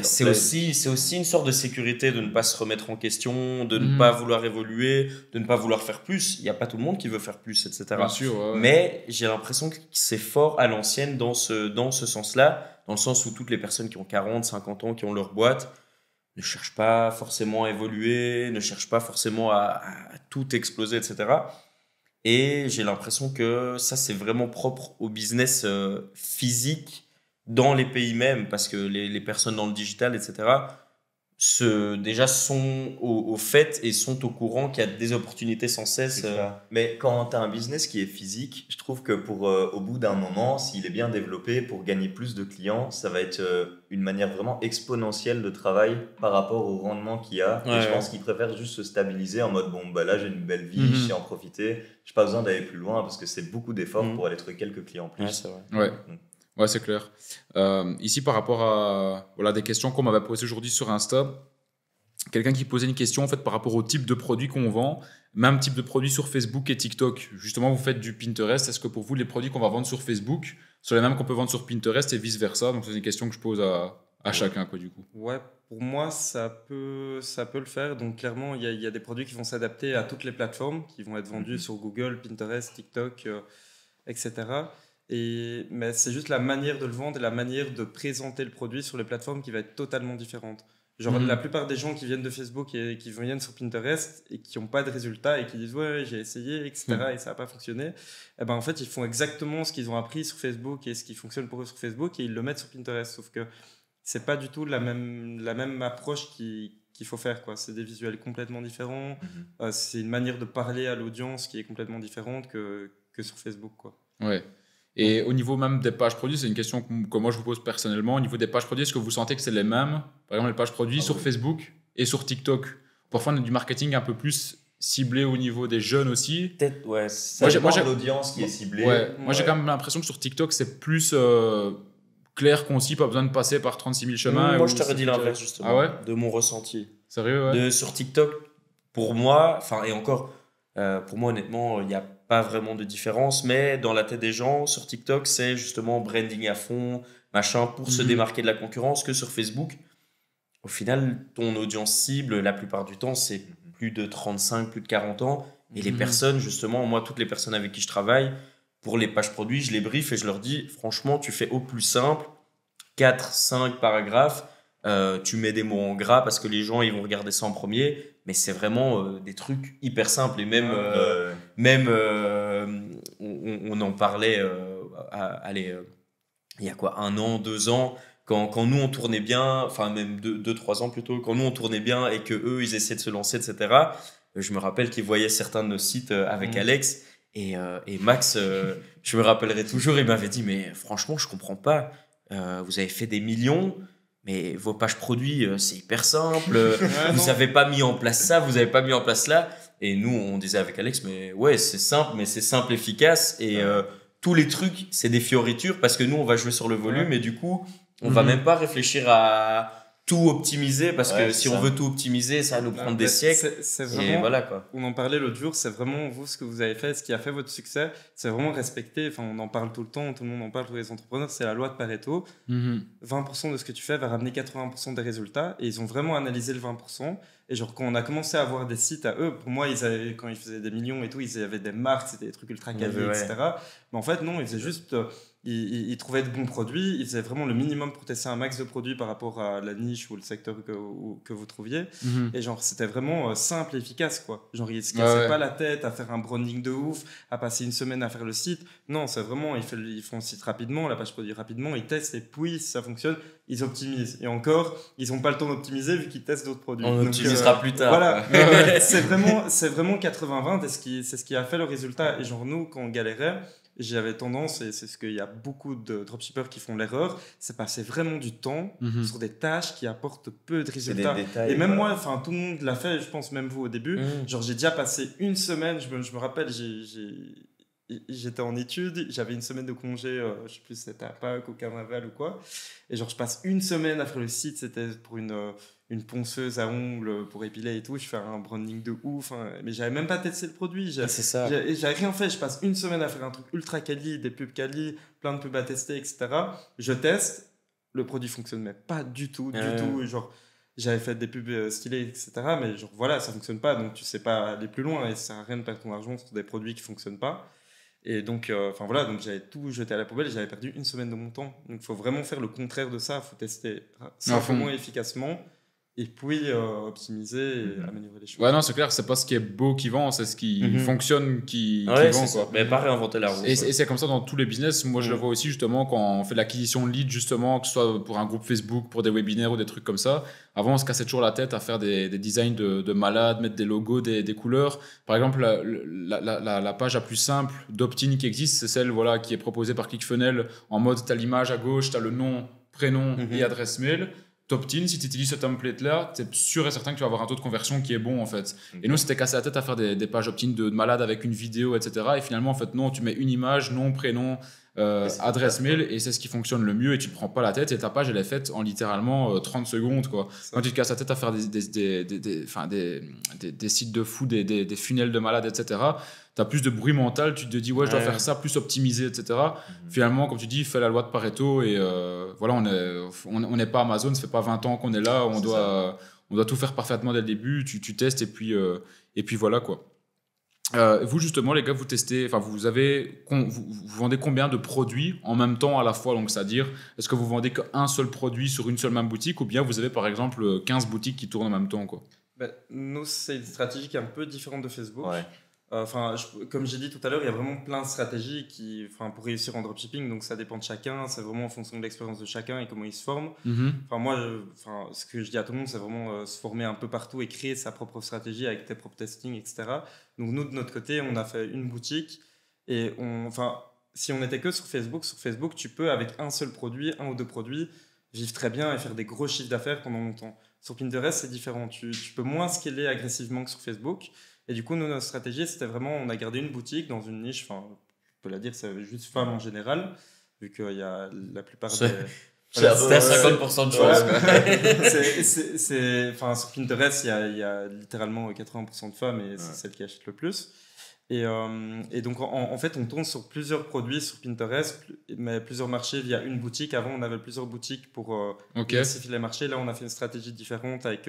c'est aussi une sorte de sécurité de ne pas se remettre en question, de ne pas vouloir évoluer, de ne pas vouloir faire plus. Il n'y a pas tout le monde qui veut faire plus, etc. Bien sûr, ouais. Mais j'ai l'impression que c'est fort à l'ancienne dans ce sens-là, dans le sens où toutes les personnes qui ont 40, 50 ans, qui ont leur boîte, ne cherchent pas forcément à évoluer, ne cherchent pas forcément à tout exploser, etc. Et j'ai l'impression que ça, c'est vraiment propre au business physique dans les pays même, parce que les personnes dans le digital, etc., déjà sont au fait et sont au courant qu'il y a des opportunités sans cesse. Mais quand tu as un business qui est physique, je trouve que au bout d'un moment, s'il est bien développé, pour gagner plus de clients, ça va être une manière vraiment exponentielle de travail par rapport au rendement qu'il y a. Et je pense qu'ils préfèrent juste se stabiliser en mode, là j'ai une belle vie, je sais en profiter, j'ai pas besoin d'aller plus loin, parce que c'est beaucoup d'efforts pour aller trouver quelques clients en plus. Ouais, c'est vrai. Ouais. Ouais, c'est clair. Ici, par rapport à des questions qu'on m'avait posées aujourd'hui sur Insta, quelqu'un qui posait une question en fait, par rapport au type de produit qu'on vend, même type de produit sur Facebook et TikTok. Justement, vous faites du Pinterest. Est-ce que pour vous, les produits qu'on va vendre sur Facebook sont les mêmes qu'on peut vendre sur Pinterest et vice-versa ? Donc, c'est une question que je pose à chacun, quoi, du coup. Ouais, pour moi, ça peut le faire. Donc, clairement, il y a des produits qui vont s'adapter à toutes les plateformes, qui vont être vendus sur Google, Pinterest, TikTok, etc. Mais c'est juste la manière de le vendre et la manière de présenter le produit sur les plateformes qui va être totalement différente. Genre, la plupart des gens qui viennent de Facebook et qui viennent sur Pinterest et qui n'ont pas de résultats et qui disent ouais, j'ai essayé, etc. et ça n'a pas fonctionné, eh ben, en fait, ils font exactement ce qu'ils ont appris sur Facebook et ce qui fonctionne pour eux sur Facebook et ils le mettent sur Pinterest. Sauf que c'est pas du tout la même approche qu'il faut faire, quoi. C'est des visuels complètement différents. C'est une manière de parler à l'audience qui est complètement différente que sur Facebook, quoi. Ouais. Et au niveau même des pages produits, c'est une question que moi je vous pose personnellement. Au niveau des pages produits, est-ce que vous sentez que c'est les mêmes? Par exemple, les pages produits sur Facebook et sur TikTok. Parfois, on a du marketing un peu plus ciblé au niveau des jeunes aussi. Peut-être, ouais. Ça dépend de l'audience qui est ciblée. Ouais. Moi, j'ai quand même l'impression que sur TikTok, c'est plus clair, concis, pas besoin de passer par 36 000 chemins. Moi, je t'aurais dit l'inverse, justement, ah ouais, de mon ressenti. Sérieux, ouais. Sur TikTok, pour moi, et encore, pour moi, honnêtement, il n'y a pas vraiment de différence, mais dans la tête des gens, sur TikTok, c'est justement branding à fond, machin, pour se démarquer de la concurrence, que sur Facebook. Au final, ton audience cible, la plupart du temps, c'est plus de 35, plus de 40 ans. Et les personnes, justement, moi, toutes les personnes avec qui je travaille, pour les pages produits, je les brief et je leur dis, franchement, tu fais au plus simple, 4, 5 paragraphes, tu mets des mots en gras parce que les gens, ils vont regarder ça en premier. Mais c'est vraiment des trucs hyper simples. Et même, on en parlait, il y a quoi, 1 an, 2 ans, quand nous on tournait bien, enfin même 2-3 ans plutôt, quand nous on tournait bien et que eux ils essaient de se lancer, etc. Je me rappelle qu'ils voyaient certains de nos sites avec Alex et Max, je me rappellerai toujours, il m'avait dit mais franchement je comprends pas, vous avez fait des millions. Mais vos pages produits, c'est hyper simple. Vous n'avez pas mis en place ça, vous n'avez pas mis en place là. Et nous, on disait avec Alex, mais ouais, c'est simple, mais c'est simple, efficace. Et tous les trucs, c'est des fioritures parce que nous, on va jouer sur le volume et du coup, on va même pas réfléchir à tout optimiser parce que si on veut tout optimiser, ça va nous prendre des siècles. C'est vraiment, et voilà, quoi. On en parlait l'autre jour, c'est vraiment vous, ce que vous avez fait, ce qui a fait votre succès, c'est vraiment respecter, enfin on en parle tout le temps, tout le monde en parle, tous les entrepreneurs, c'est la loi de Pareto. 20% de ce que tu fais va ramener 80% des résultats et ils ont vraiment analysé le 20%. Et genre quand on a commencé à avoir des sites à eux, pour moi quand ils faisaient des millions et tout, ils avaient des marques, c'était des trucs ultra quali, etc. Mais en fait non, ils faisaient juste... Ils trouvaient de bons produits, ils faisaient vraiment le minimum pour tester un max de produits par rapport à la niche ou le secteur que vous trouviez. Et genre, c'était vraiment simple et efficace, quoi. Genre, ils ne se cassaient pas la tête à faire un branding de ouf, à passer 1 semaine à faire le site. Non, c'est vraiment, ils font le site rapidement, la page produit rapidement, ils testent et puis, si ça fonctionne, ils optimisent. Et encore, ils n'ont pas le temps d'optimiser vu qu'ils testent d'autres produits. On optimisera plus tard. Voilà, c'est vraiment 80-20, c'est ce qui a fait le résultat. Et genre, nous, quand on galérait, j'avais tendance, et c'est ce qu'il y a beaucoup de dropshippers qui font l'erreur, c'est passer vraiment du temps sur des tâches qui apportent peu de résultats. Détails, et même moi, enfin tout le monde l'a fait, je pense même vous au début. Genre j'ai déjà passé 1 semaine, je me rappelle, j'étais en études, j'avais 1 semaine de congé, je sais plus si c'était à Pâques ou Carnaval ou quoi. Et genre je passe 1 semaine à faire le site, c'était pour une ponceuse à ongles pour épiler et tout, je fais un branding de ouf, hein, mais j'avais même pas testé le produit, c'est ça. J'avais rien fait, je passe 1 semaine à faire un truc ultra quali, des pubs quali, plein de pubs à tester, etc. Je teste, le produit fonctionne mais pas du tout, genre j'avais fait des pubs stylées, etc. mais genre voilà, ça fonctionne pas, donc tu sais pas aller plus loin et ça sert à rien de perdre ton argent sur des produits qui fonctionnent pas. Et donc, voilà, donc j'avais tout jeté à la poubelle et j'avais perdu 1 semaine de mon temps. Donc il faut vraiment faire le contraire de ça, il faut tester simplement et efficacement. Et puis optimiser et améliorer les choses. Ouais, non, c'est clair, c'est pas ce qui est beau qui vend, c'est ce qui fonctionne qui vend, quoi. Mais pas réinventer la roue. Et c'est comme ça dans tous les business. Moi, je le vois aussi justement quand on fait l'acquisition de leads, justement, que ce soit pour un groupe Facebook, pour des webinaires ou des trucs comme ça. Avant, on se cassait toujours la tête à faire des designs de malades, mettre des logos, des couleurs. Par exemple, la page la plus simple d'opt-in qui existe, c'est celle qui est proposée par ClickFunnels en mode t'as l'image à gauche, t'as le nom, prénom et adresse mail. Opt-in, si tu utilises ce template-là, tu es sûr et certain que tu vas avoir un taux de conversion qui est bon, en fait. Et nous, c'était cassé la tête à faire des pages opt-in de malades avec une vidéo, etc. Et finalement, en fait, non, tu mets une image, nom, prénom, adresse mail, et c'est ce qui fonctionne le mieux, et tu te prends pas la tête, et ta page, elle est faite en littéralement 30 secondes, quoi. Quand tu te casses la tête à faire des sites de fou, des funnels de malades, etc., tu as plus de bruit mental, tu te dis, ouais, je dois faire ça, plus optimiser, etc. Finalement, comme tu dis, fais la loi de Pareto, et voilà, on n'est pas Amazon, ça fait pas 20 ans qu'on est là, on doit tout faire parfaitement dès le début, tu testes, et puis voilà, quoi. Vous justement les gars, vous testez, enfin vous vendez combien de produits en même temps à la fois, donc c'est-à-dire est-ce que vous vendez qu'un seul produit sur une seule même boutique ou bien vous avez par exemple 15 boutiques qui tournent en même temps quoi? Nous c'est une stratégie qui est un peu différente de Facebook. Ouais. Comme j'ai dit tout à l'heure, il y a vraiment plein de stratégies pour réussir en dropshipping, donc ça dépend de chacun, c'est vraiment en fonction de l'expérience de chacun et comment il se forme. Ce que je dis à tout le monde, c'est vraiment se former un peu partout et créer sa propre stratégie avec tes propres testings, etc. Donc nous, de notre côté, on a fait une boutique et si on n'était que sur Facebook, tu peux, avec un seul produit, un ou deux produits, vivre très bien et faire des gros chiffres d'affaires pendant longtemps. Sur Pinterest, c'est différent. Tu peux moins scaler agressivement que sur Facebook. Et du coup, nous, notre stratégie, c'était vraiment, on a gardé une boutique dans une niche, je peux la dire, c'est juste femmes en général, vu qu'il y a la plupart des... C'est à 50% de chance. Sur Pinterest, il y a littéralement 80% de femmes et c'est celles qui achètent le plus. Et donc, en fait, on tourne sur plusieurs produits sur Pinterest, mais plusieurs marchés via une boutique. Avant, on avait plusieurs boutiques pour diversifier les marchés. Là, on a fait une stratégie différente avec...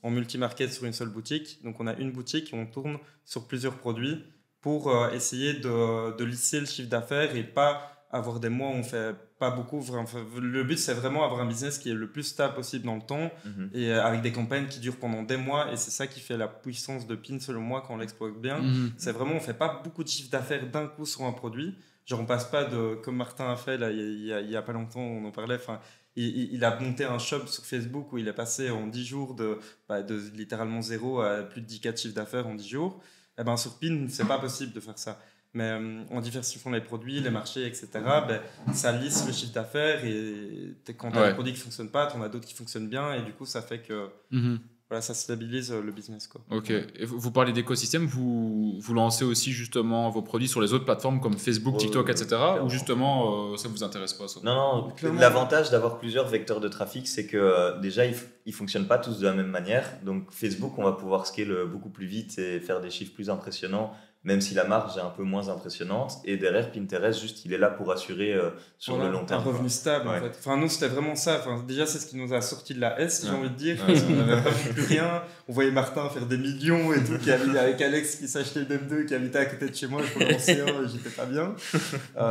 en multi-market sur une seule boutique. Donc, on a une boutique et on tourne sur plusieurs produits pour essayer de lisser le chiffre d'affaires et pas avoir des mois où on fait pas beaucoup. Le but, c'est vraiment avoir un business qui est le plus stable possible dans le temps et avec des campagnes qui durent pendant des mois. Et c'est ça qui fait la puissance de Pin, selon moi, quand on l'exploite bien. C'est vraiment, on fait pas beaucoup de chiffre d'affaires d'un coup sur un produit. Genre, on passe pas comme Martin a fait là, il y a pas longtemps, on en parlait. Il a monté un shop sur Facebook où il est passé en 10 jours de littéralement 0 à plus de 10K de chiffre d'affaires en 10 jours. Sur Pin, c'est pas possible de faire ça. Mais en diversifiant les produits, les marchés, etc., ça lisse le chiffre d'affaires et quand tu as des produits qui ne fonctionnent pas, tu en as d'autres qui fonctionnent bien et du coup, ça fait que ça stabilise le business. Quoi. Ok. Et vous parlez d'écosystème, vous lancez aussi justement vos produits sur les autres plateformes comme Facebook, TikTok, etc. Ou justement, ça ne vous intéresse pas ça? Non, l'avantage d'avoir plusieurs vecteurs de trafic, c'est que déjà, ils ne fonctionnent pas tous de la même manière. Donc Facebook, on va pouvoir scale beaucoup plus vite et faire des chiffres plus impressionnants, même si la marge est un peu moins impressionnante. Et derrière, Pinterest, juste, il est là pour assurer sur le long terme. Un revenu stable, en fait. Nous, c'était vraiment ça. Déjà, c'est ce qui nous a sorti de la S, j'ai envie de dire. On n'avait vraiment plus rien. On voyait Martin faire des millions et tout, avec Alex qui s'achetait le DM2, qui habitait à côté de chez moi. Je commençais et j'étais pas bien.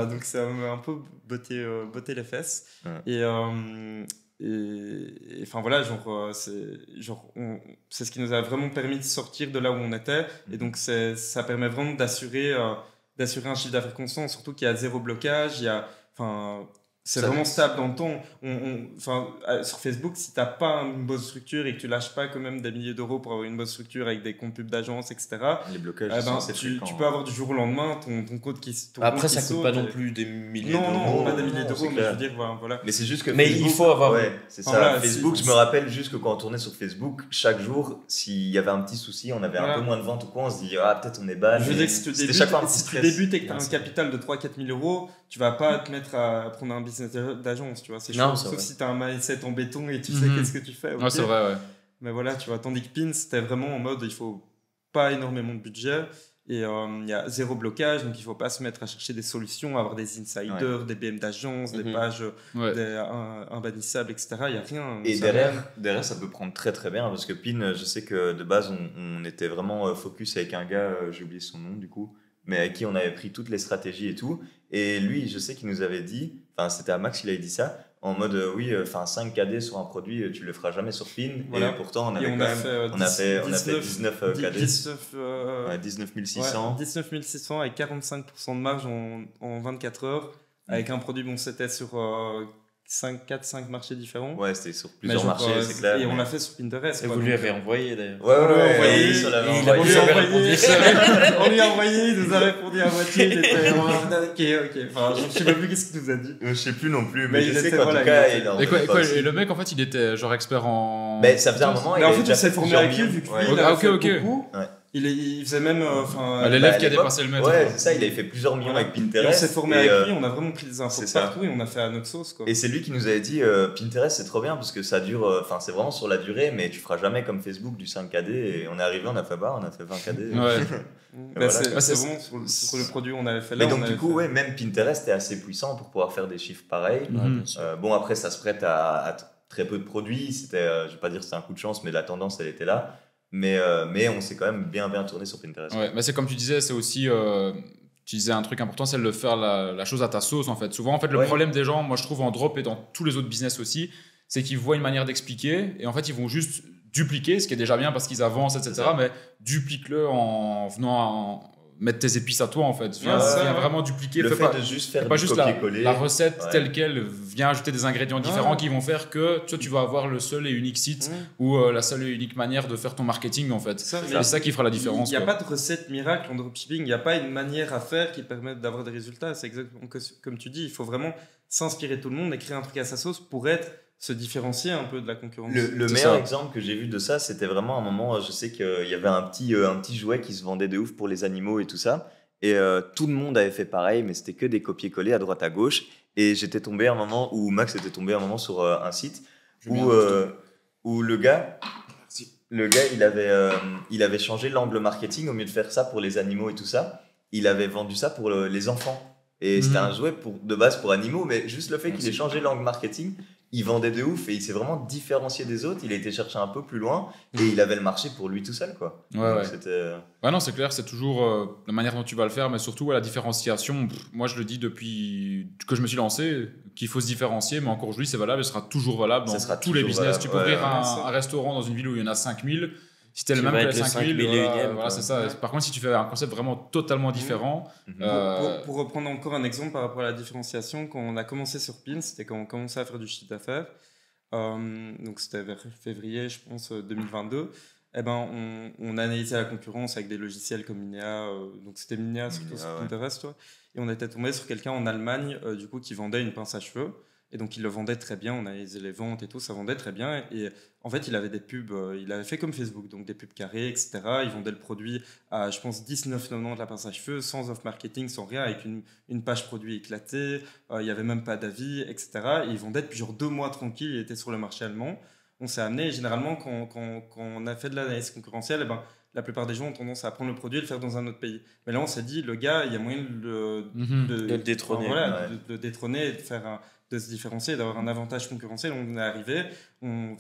Donc, ça m'a un peu botté les fesses. C'est ce qui nous a vraiment permis de sortir de là où on était et donc ça permet vraiment d'assurer un chiffre d'affaires constant, surtout qu'il y a zéro blocage, c'est vraiment stable dans le temps. Sur Facebook, si tu n'as pas une bonne structure et que tu lâches pas quand même des milliers d'euros pour avoir une bonne structure avec des comptes pubs d'agence, etc., les blocages, tu peux avoir du jour au lendemain ton code qui Après, ça coûte pas non plus des milliers d'euros. Non, pas des milliers d'euros, mais je veux dire, voilà. Mais c'est juste que Facebook, il faut avoir... c'est ça. Facebook, je me rappelle juste que quand on tournait sur Facebook, chaque jour, s'il y avait un petit souci, on avait un peu moins de ventes ou quoi, on se dit, peut-être on est bas. Je veux dire que si tu débutes et que tu as un capital de 3-4 000 euros, tu vas pas te mettre à prendre un business d'agence, tu vois, c'est chaud, sauf si tu as un mindset en béton et tu sais qu'est-ce que tu fais. Okay. C'est vrai, ouais. Mais voilà, tu vois, tandis que Pin, c'était vraiment en mode, il faut pas énormément de budget et il y a zéro blocage, donc il faut pas se mettre à chercher des solutions, avoir des insiders, des BM d'agence, des pages imbannissables, etc. Il y a rien. Et derrière, ça peut prendre très très bien, parce que Pin, je sais que de base, on était vraiment focus avec un gars, j'ai oublié son nom du coup, mais avec qui on avait pris toutes les stratégies et tout. Et lui, je sais qu'il nous avait dit, c'était à Max, il avait dit ça, en mode 5 KD sur un produit, tu le feras jamais sur Pin. Voilà. Et pourtant, on a fait 19 KD. 19 600. 19 600 avec 45% de marge en 24 heures. Avec un produit, c'était sur 4-5 marchés différents. Ouais, c'était sur plusieurs marchés, c'est clair. Et on l'a fait sur Pinterest. Et vous lui avez envoyé d'ailleurs. On lui a envoyé, il nous a répondu à moitié. Il était ok. Je sais même plus qu'est-ce qu'il nous a dit. Je sais plus non plus, mais je sais qu'en tout cas, et le mec, en fait, il était genre expert en. Mais ça faisait un moment. Mais en fait, on s'est formé avec lui, vu que lui, il a fait beaucoup. Il faisait même. L'élève qui a dépassé le maître. Ouais, c'est ça, il avait fait plusieurs millions avec Pinterest. Et on s'est formé avec lui, on a vraiment pris des infos partout et on a fait à notre sauce. Et c'est lui qui nous avait dit Pinterest, c'est trop bien parce que ça dure. C'est vraiment sur la durée, mais tu feras jamais comme Facebook du 5KD. Et on est arrivé, on a fait 20 KD. Ouais. C'est vraiment sur le produit on avait fait là. Mais donc, du coup, même Pinterest est assez puissant pour pouvoir faire des chiffres pareils. Bon, après, ça se prête à très peu de produits. Je vais pas dire que c'est un coup de chance, mais la tendance, elle était là. Mais on s'est quand même bien tourné sur Pinterest. Ouais, mais c'est comme tu disais, c'est aussi... tu disais un truc important, c'est de faire la chose à ta sauce, en fait. Souvent, en fait, le problème des gens, moi, je trouve en drop et dans tous les autres business aussi, c'est qu'ils voient une manière d'expliquer et en fait, ils vont juste dupliquer, ce qui est déjà bien parce qu'ils avancent, etc. Mais duplique-le en venant mettre tes épices à toi, en fait. Viens vraiment dupliquer. Le fait de juste faire pas du juste copier-coller. la recette telle qu'elle, viens ajouter des ingrédients différents qui vont faire que toi, tu vas avoir le seul et unique site ou la seule et unique manière de faire ton marketing, en fait. C'est ça qui fera la différence. Il n'y a pas de recette miracle en dropshipping. Il n'y a pas une manière à faire qui permette d'avoir des résultats. C'est exactement comme tu dis. Il faut vraiment s'inspirer de tout le monde et créer un truc à sa sauce pour se différencier un peu de la concurrence. Le meilleur exemple que j'ai vu de ça, c'était vraiment un moment, je sais qu'il y avait un petit jouet qui se vendait de ouf pour les animaux et tout ça. Et tout le monde avait fait pareil, mais c'était que des copier-coller à droite à gauche. Et j'étais tombé un moment, ou Max était tombé un moment sur un site où le gars, il avait changé l'angle marketing. Au lieu de faire ça pour les animaux et tout ça, il avait vendu ça pour les enfants. Et c'était un jouet de base pour animaux, mais juste le fait qu'il ait changé l'angle marketing, il vendait de ouf et il s'est vraiment différencié des autres. Il a été chercher un peu plus loin et il avait le marché pour lui tout seul, quoi. Ouais, non, c'est clair, c'est toujours la manière dont tu vas le faire, mais surtout la différenciation. Moi, je le dis depuis que je me suis lancé, qu'il faut se différencier, mais encore aujourd'hui, c'est valable et sera toujours valable dans tous les business. Tu peux ouvrir un restaurant dans une ville où il y en a 5000. Si t'es le même que les 5000, voilà, c'est ça. Par contre, si tu fais un concept vraiment totalement différent... Pour reprendre encore un exemple par rapport à la différenciation, quand on a commencé sur Pins, c'était quand on commençait à faire du chiffre d'affaires, donc c'était vers février, je pense, 2022, on analysait la concurrence avec des logiciels comme Minea, donc c'était Minea surtout sur Pinterest, et on était tombé sur quelqu'un en Allemagne du coup, qui vendait une pince à cheveux. Et donc, il le vendait très bien, on analysait les ventes et tout, ça vendait très bien. Et en fait, il avait des pubs, il avait fait comme Facebook, donc des pubs carrées, etc. Il vendait le produit à, je pense, 19,90 la pince à cheveux, sans off marketing, sans rien, avec une page produit éclatée. Il n'y avait même pas d'avis, etc. Et il vendait depuis genre 2 mois tranquille, il était sur le marché allemand. On s'est amené, et généralement, quand on a fait de l'analyse concurrentielle, la plupart des gens ont tendance à prendre le produit et le faire dans un autre pays. Mais là, on s'est dit, le gars, il y a moyen de le détrôner. De le détrôner et de se différencier, d'avoir un avantage concurrentiel. On est arrivé, on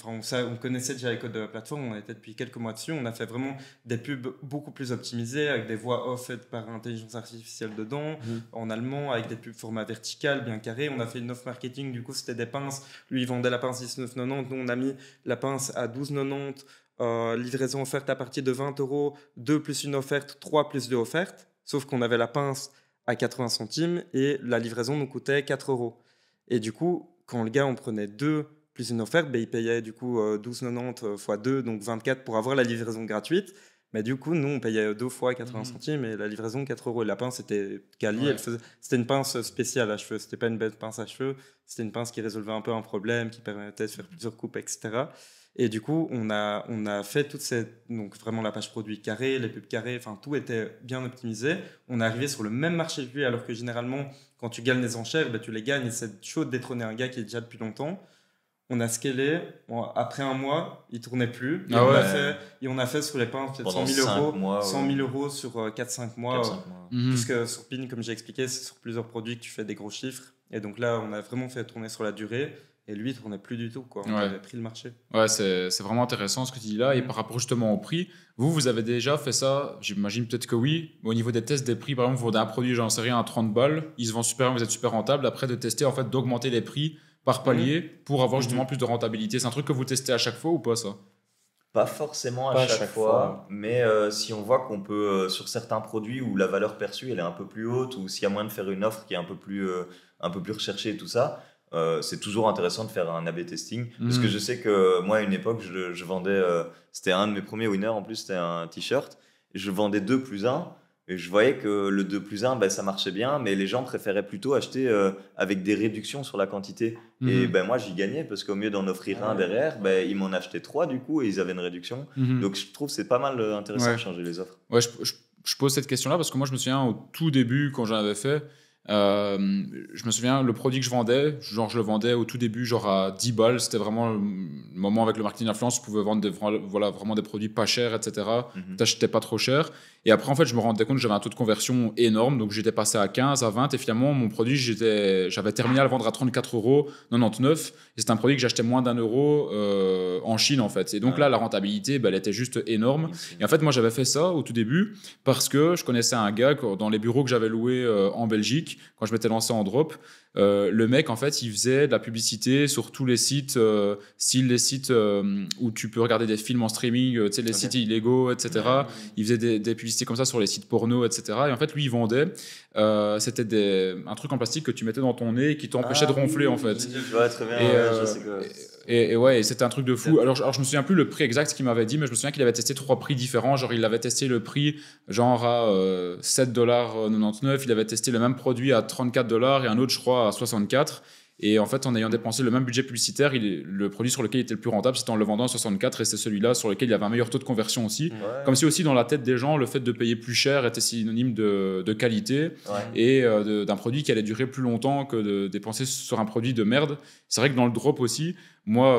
connaissait déjà les codes de la plateforme, on était depuis quelques mois dessus, on a fait vraiment des pubs beaucoup plus optimisées, avec des voix off faites par intelligence artificielle dedans, en allemand, avec des pubs format vertical, bien carré. On a fait une offre marketing, du coup c'était des pinces, lui il vendait la pince 19,90, nous on a mis la pince à 12,90, livraison offerte à partir de 20 €, 2 plus une offerte, 3 plus 2 offertes, sauf qu'on avait la pince à 80 centimes et la livraison nous coûtait 4 €. Et du coup, quand le gars en prenait 2 plus une offerte, il payait du coup 12,90 x 2, donc 24 pour avoir la livraison gratuite. Mais du coup, nous, on payait 2 fois 80 centimes et la livraison 4 €. Et la pince était quali, c'était une pince spéciale à cheveux, c'était pas une bête pince à cheveux, c'était une pince qui résolvait un peu un problème, qui permettait de faire plusieurs coupes, etc. Et du coup, on a fait donc vraiment la page produit carrée, les pubs carrées, enfin tout était bien optimisé. On est arrivé sur le même marché que lui, alors que généralement, quand tu gagnes les enchères, tu les gagnes et c'est chaud de détrôner un gah qui est déjà depuis longtemps. On a scalé, après un mois, il ne tournait plus. Et on a fait sur les pinces peut-être 100 000 € sur 4-5 mois. Puisque sur PIN, comme j'ai expliqué, c'est sur plusieurs produits que tu fais des gros chiffres. Et donc là, on a vraiment fait tourner sur la durée. Et lui, il ne tournait plus du tout, quoi. On avait pris le marché. Ouais, c'est vraiment intéressant ce que tu dis là. Et par rapport justement au prix, vous avez déjà fait ça? J'imagine peut-être que oui. Au niveau des tests des prix, par exemple, vous vendez un produit, j'en sais rien, à 30 balles. Il se vend super bien, vous êtes super rentable. Après, de tester, en fait, d'augmenter les prix par palier pour avoir justement plus de rentabilité. C'est un truc que vous testez à chaque fois ou pas, ça? Pas forcément à chaque fois, mais si on voit qu'on peut, sur certains produits où la valeur perçue elle est un peu plus haute, ou s'il y a moyen de faire une offre qui est un peu plus recherchée et tout ça, c'est toujours intéressant de faire un A/B testing. Parce que je sais que moi, à une époque, je vendais, c'était un de mes premiers winners, en plus c'était un t-shirt, et je vendais 2 plus 1, et je voyais que le 2 plus 1, ça marchait bien, mais les gens préféraient plutôt acheter avec des réductions sur la quantité. Et moi, j'y gagnais, parce qu'au mieux d'en offrir un derrière, ils m'en achetaient 3 du coup, et ils avaient une réduction. Donc je trouve que c'est pas mal intéressant de changer les offres. Ouais, je pose cette question-là, parce que moi, je me souviens au tout début, quand j'en avais fait, Je me souviens, le produit que je vendais, genre je le vendais au tout début genre à 10 balles. C'était vraiment le moment avec le marketing d'influence, tu pouvais vendre vraiment des produits pas chers, etc. T'achetais pas trop cher. Et après, en fait, je me rendais compte que j'avais un taux de conversion énorme. Donc, j'étais passé à 15, à 20. Et finalement, mon produit, j'avais terminé à le vendre à 34,99 €. Et c'était un produit que j'achetais moins d'1 € en Chine, en fait. Et donc là, la rentabilité, elle était juste énorme. Et en fait, moi, j'avais fait ça au tout début parce que je connaissais un gars dans les bureaux que j'avais loués en Belgique, quand je m'étais lancé en drop. Le mec, en fait, il faisait de la publicité sur tous les sites, les sites où tu peux regarder des films en streaming, tu sais, les sites illégaux, etc. Il faisait des publicités comme ça sur les sites porno, etc. Et en fait, lui, il vendait. C'était un truc en plastique que tu mettais dans ton nez et qui t'empêchait de ronfler, en fait. Je vois très bien. Et c'était un truc de fou. Alors, je me souviens plus le prix exact ce qu'il m'avait dit, mais je me souviens qu'il avait testé 3 prix différents. Genre, il avait testé le prix genre à $7,99. Il avait testé le même produit à $34 et un autre, je crois, à 64. Et en fait, en ayant dépensé le même budget publicitaire, le produit sur lequel il était le plus rentable, c'était en le vendant à 64, et c'est celui-là sur lequel il y avait un meilleur taux de conversion aussi. Comme si aussi dans la tête des gens, le fait de payer plus cher était synonyme de qualité et d'un produit qui allait durer plus longtemps que de dépenser sur un produit de merde. C'est vrai que dans le drop aussi, moi,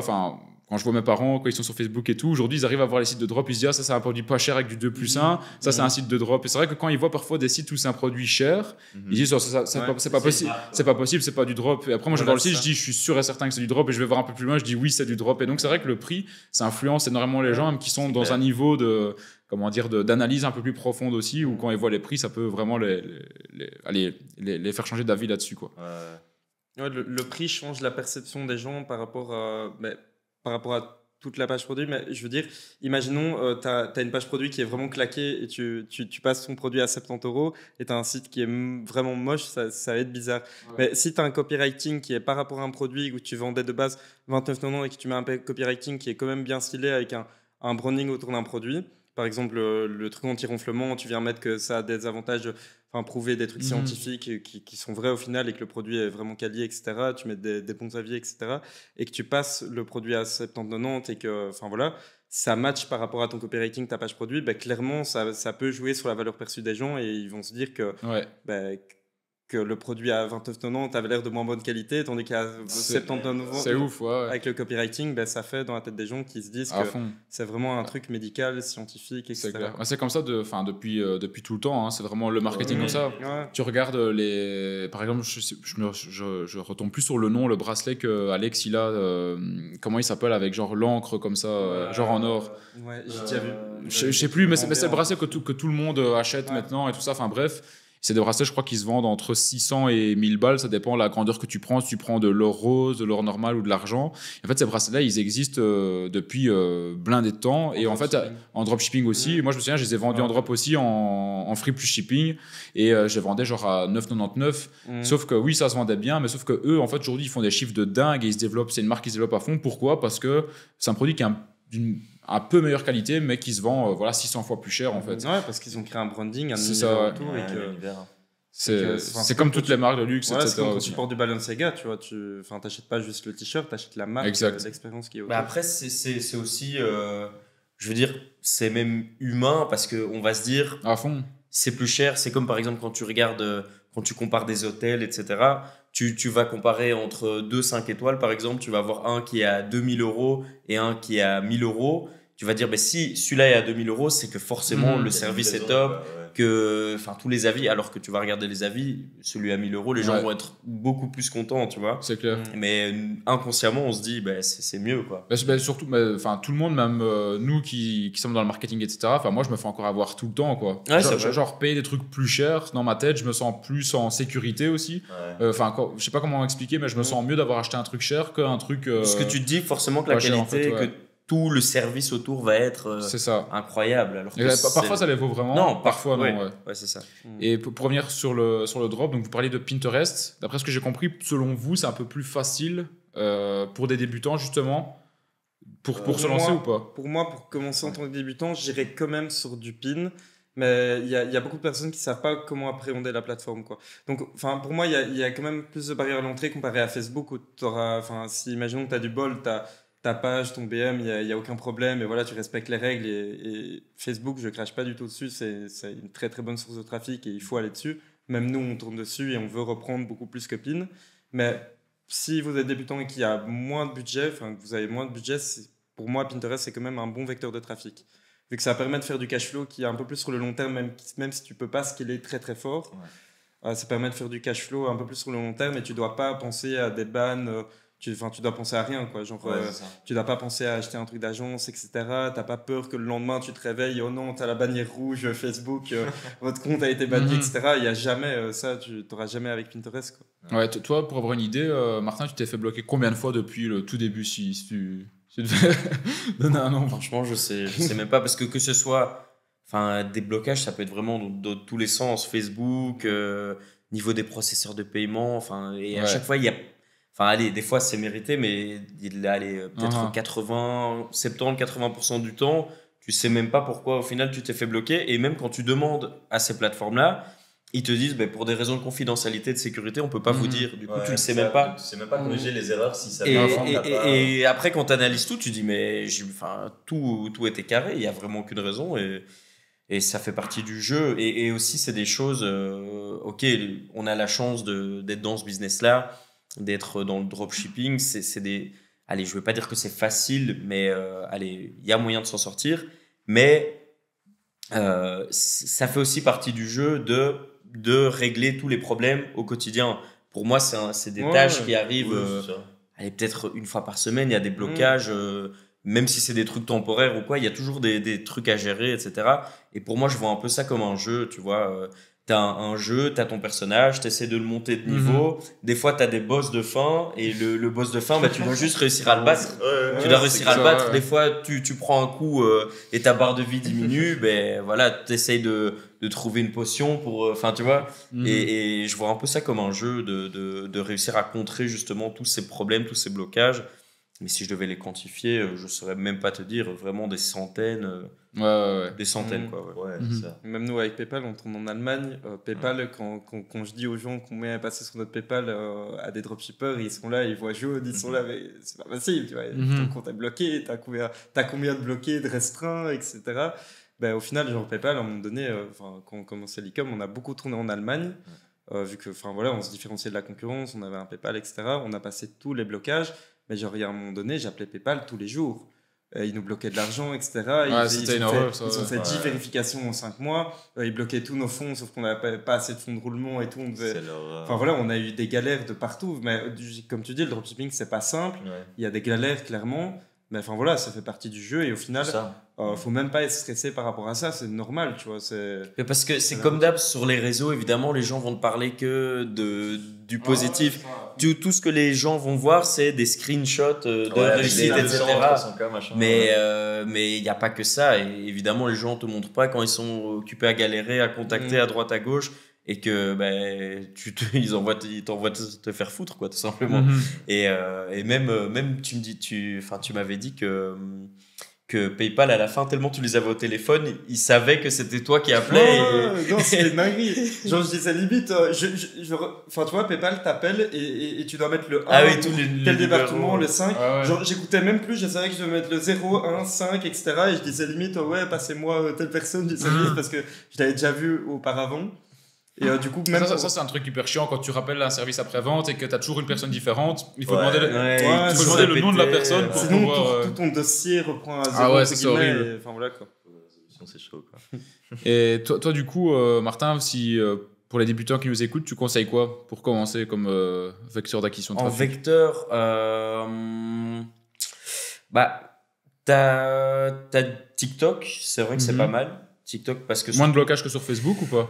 quand je vois mes parents, quand ils sont sur Facebook et tout, aujourd'hui, ils arrivent à voir les sites de drop, ils se disent, ah, ça, c'est un produit pas cher avec du 2+1, ça, c'est un site de drop. Et c'est vrai que quand ils voient parfois des sites où c'est un produit cher, ils disent, oh, c'est pas possible, c'est pas du drop. Et après, moi, je vais voir le site, je dis, je suis sûr et certain que c'est du drop, et je vais voir un peu plus loin, je dis, oui, c'est du drop. Et donc, c'est vrai que le prix, ça influence énormément les gens, même qui sont dans un niveau d'analyse un peu plus profonde aussi, où quand ils voient les prix, ça peut vraiment les faire changer d'avis là-dessus, quoi. Le prix change la perception des gens par rapport à toute la page produit, mais je veux dire, imaginons, tu as une page produit qui est vraiment claquée et tu passes ton produit à 70 € et tu as un site qui est vraiment moche, ça va être bizarre. Mais si tu as un copywriting qui est par rapport à un produit où tu vendais de base 29,90 et que tu mets un copywriting qui est quand même bien stylé avec un branding autour d'un produit, par exemple le truc anti-ronflement, tu viens mettre que ça a des avantages, prouver des trucs scientifiques qui sont vrais au final et que le produit est vraiment quali, etc. Tu mets des bons avis, etc. Et que tu passes le produit à 70-90 et que, ça match par rapport à ton copywriting, ta page produit, clairement, ça peut jouer sur la valeur perçue des gens et ils vont se dire que, que le produit à 29,90 avait l'air de moins bonne qualité, tandis qu'à 79,90 c'est ouf, avec le copywriting, ça fait dans la tête des gens qui se disent que c'est vraiment un truc médical, scientifique, etc. C'est comme ça depuis tout le temps, hein. C'est vraiment le marketing comme ça. Tu regardes par exemple, je retombe plus sur le nom, le bracelet que Alex il a, comment il s'appelle, avec genre l'encre comme ça, genre en or. Ouais, j'ai déjà vu. Je sais plus, mais c'est le bracelet que tout le monde achète maintenant et tout ça. Enfin bref. C'est des bracelets, je crois, qui se vendent entre 600 et 1000 balles. Ça dépend de la grandeur que tu prends. Si tu prends de l'or rose, de l'or normal ou de l'argent. En fait, ces bracelets-là, ils existent depuis blindé de temps. Et en fait, en dropshipping aussi. Moi, je me souviens, je les ai vendus en drop aussi, en free plus shipping. Et je les vendais genre à 9,99. Sauf que oui, ça se vendait bien. Mais sauf que eux, en fait, aujourd'hui, ils font des chiffres de dingue et ils se développent. C'est une marque qui se développe à fond. Pourquoi ? Parce que c'est un produit qui est d'une un peu meilleure qualité, mais qui se vend 600 fois plus cher en fait. Ouais, parce qu'ils ont créé un branding, un univers autour. C'est comme toutes les marques de luxe, etc. C'est comme quand tu portes du Balenciaga, tu vois, t'achètes pas juste le t-shirt, t'achètes la marque, l'expérience qui est autour. Après, c'est aussi, je veux dire, c'est même humain parce qu'on va se dire, à fond. C'est plus cher. C'est comme par exemple quand tu regardes, quand tu compares des hôtels, etc. Tu vas comparer entre 2 5 étoiles, par exemple, tu vas avoir un qui est à 2000 € et un qui est à 1000 €. Tu vas dire, si celui-là est à 2000 €, c'est que forcément le service est top, que tous les avis, alors que tu vas regarder les avis, celui à 1000 €, les gens vont être beaucoup plus contents, tu vois. C'est clair. Mais inconsciemment, on se dit, c'est mieux, quoi. Surtout, tout le monde, même nous qui sommes dans le marketing, etc. Moi, je me fais encore avoir tout le temps, quoi. Genre payer des trucs plus chers, dans ma tête, je me sens plus en sécurité aussi. Je sais pas comment expliquer, mais je me sens mieux d'avoir acheté un truc cher qu'un truc. Parce que tu te dis forcément que la qualité, que tout le service autour va être incroyable. Alors que parfois, ça les vaut vraiment. Non, parfois, non. Ouais, c'est ça. Et pour revenir sur le drop, donc vous parliez de Pinterest. D'après ce que j'ai compris, selon vous, c'est un peu plus facile pour des débutants, justement, pour se lancer ou pas ? Pour moi, pour commencer en tant que débutant, j'irais quand même sur du Pin. Mais il y a beaucoup de personnes qui ne savent pas comment appréhender la plateforme, quoi. Donc, pour moi, il y a quand même plus de barrières à l'entrée comparé à Facebook où tu auras, si imaginons que tu as du bol, ta page, ton BM, il y a aucun problème et voilà, tu respectes les règles et Facebook, je crache pas du tout dessus, c'est une très très bonne source de trafic et il faut aller dessus. Même nous, on tourne dessus et on veut reprendre beaucoup plus que Pin. Mais si vous êtes débutant et qu'il y a moins de budget, enfin que vous avez moins de budget, pour moi, Pinterest, c'est quand même un bon vecteur de trafic. Vu que ça permet de faire du cash flow qui est un peu plus sur le long terme, même si tu peux pas scaler très très fort. Ça permet de faire du cash flow un peu plus sur le long terme et tu dois pas penser à des bans. Tu dois penser à rien, quoi. Genre, tu dois pas penser à acheter un truc d'agence, etc. T'as pas peur que le lendemain tu te réveilles, oh non, t'as la bannière rouge Facebook, votre compte a été banni, etc. Il y a jamais ça, tu t'auras jamais avec Pinterest, quoi. Ouais, toi, pour avoir une idée, Martin, tu t'es fait bloquer combien de fois depuis le tout début, si tu devais donner un nombre? Franchement, je sais même pas, parce que ce soit, enfin, des blocages, ça peut être vraiment dans tous les sens, Facebook, niveau des processeurs de paiement, enfin, et à chaque fois il y a. Enfin, allez, des fois c'est mérité, mais peut-être 80% du temps, tu sais même pas pourquoi au final tu t'es fait bloquer. Et même quand tu demandes à ces plateformes-là, ils te disent pour des raisons de confidentialité, de sécurité, on peut pas vous dire. Du coup, tu le sais même pas. Tu sais même pas corriger les erreurs si ça et après, quand tu analyses tout, tu dis mais tout était carré, il y a vraiment aucune raison. Et ça fait partie du jeu. Et aussi, c'est des choses. Ok, on a la chance d'être dans ce business-là, d'être dans le dropshipping, c'est des... Allez, je veux pas dire que c'est facile, mais allez, il y a moyen de s'en sortir. Mais ça fait aussi partie du jeu de régler tous les problèmes au quotidien. Pour moi, c'est des tâches qui arrivent allez, peut-être une fois par semaine. Il y a des blocages, même si c'est des trucs temporaires ou quoi, il y a toujours des trucs à gérer, etc. Et pour moi, je vois un peu ça comme un jeu, tu vois. T'as un jeu, t'as ton personnage, t'essaies de le monter de niveau. Des fois, t'as des boss de fin, et le boss de fin, tu dois juste réussir à le battre. Tu dois réussir à le battre. Des fois, tu prends un coup et ta barre de vie diminue. Voilà, t'essayes de trouver une potion pour, enfin, tu vois. Et je vois un peu ça comme un jeu de réussir à contrer justement tous ces problèmes, tous ces blocages. Mais si je devais les quantifier, je saurais même pas te dire, vraiment des centaines. Des centaines, quoi. Ça. Même nous, avec PayPal, on tourne en Allemagne. PayPal, quand je dis aux gens combien est passé sur notre PayPal à des dropshippers, ils sont là, ils voient jaune, ils sont là, mais c'est pas facile, tu vois. Ton compte est bloqué, t'as combien de bloqués, de restreints, etc. Au final, genre PayPal, à un moment donné, quand on commençait l'e-com, on a beaucoup tourné en Allemagne. Vu que, on se différenciait de la concurrence, on avait un PayPal, etc. On a passé tous les blocages. Mais genre, il y a un moment donné, j'appelais PayPal tous les jours. Ils nous bloquaient de l'argent, etc. Ils ont fait 10 vérifications en 5 mois. Ils bloquaient tous nos fonds, sauf qu'on n'avait pas assez de fonds de roulement et tout. On a eu des galères de partout. Mais comme tu dis, le dropshipping, c'est pas simple. Il y a des galères, clairement. Mais ça fait partie du jeu. Et au final, faut même pas être stressé par rapport à ça. C'est normal, tu vois. Parce que c'est comme d'hab, sur les réseaux, évidemment, les gens vont ne parler que du positif. Tout ce que les gens vont voir, c'est des screenshots de réussite, etc. Mais il n'y a pas que ça. Et évidemment, les gens ne te montrent pas quand ils sont occupés à galérer, à contacter à droite, à gauche. Et que ils t'envoient te faire foutre, quoi, tout simplement. Et même tu m'avais dit que PayPal, à la fin, tellement tu les avais au téléphone, ils savaient que c'était toi qui appelais. Non, c'était une dinguerie. Genre, je disais limite, tu vois, PayPal t'appelle et tu dois mettre le 1, tel département, le 5. Genre, j'écoutais même plus, je savais que je devais mettre le 0, 1, 5, etc. Et je disais limite, passez-moi telle personne, parce que je l'avais déjà vu auparavant. Et du coup, même ça c'est un truc hyper chiant quand tu rappelles un service après-vente et que tu as toujours une personne différente. Il faut demander le nom de la personne pour sinon tout ton dossier reprend à zéro. C'est horrible. Enfin voilà quoi. C'est chaud quoi. Et toi du coup, Martin, si pour les débutants qui nous écoutent, tu conseilles quoi pour commencer comme vecteur d'acquisition de trafic? En vecteur, t'as TikTok, c'est vrai que c'est pas mal. TikTok parce que moins de blocage que sur Facebook ou pas?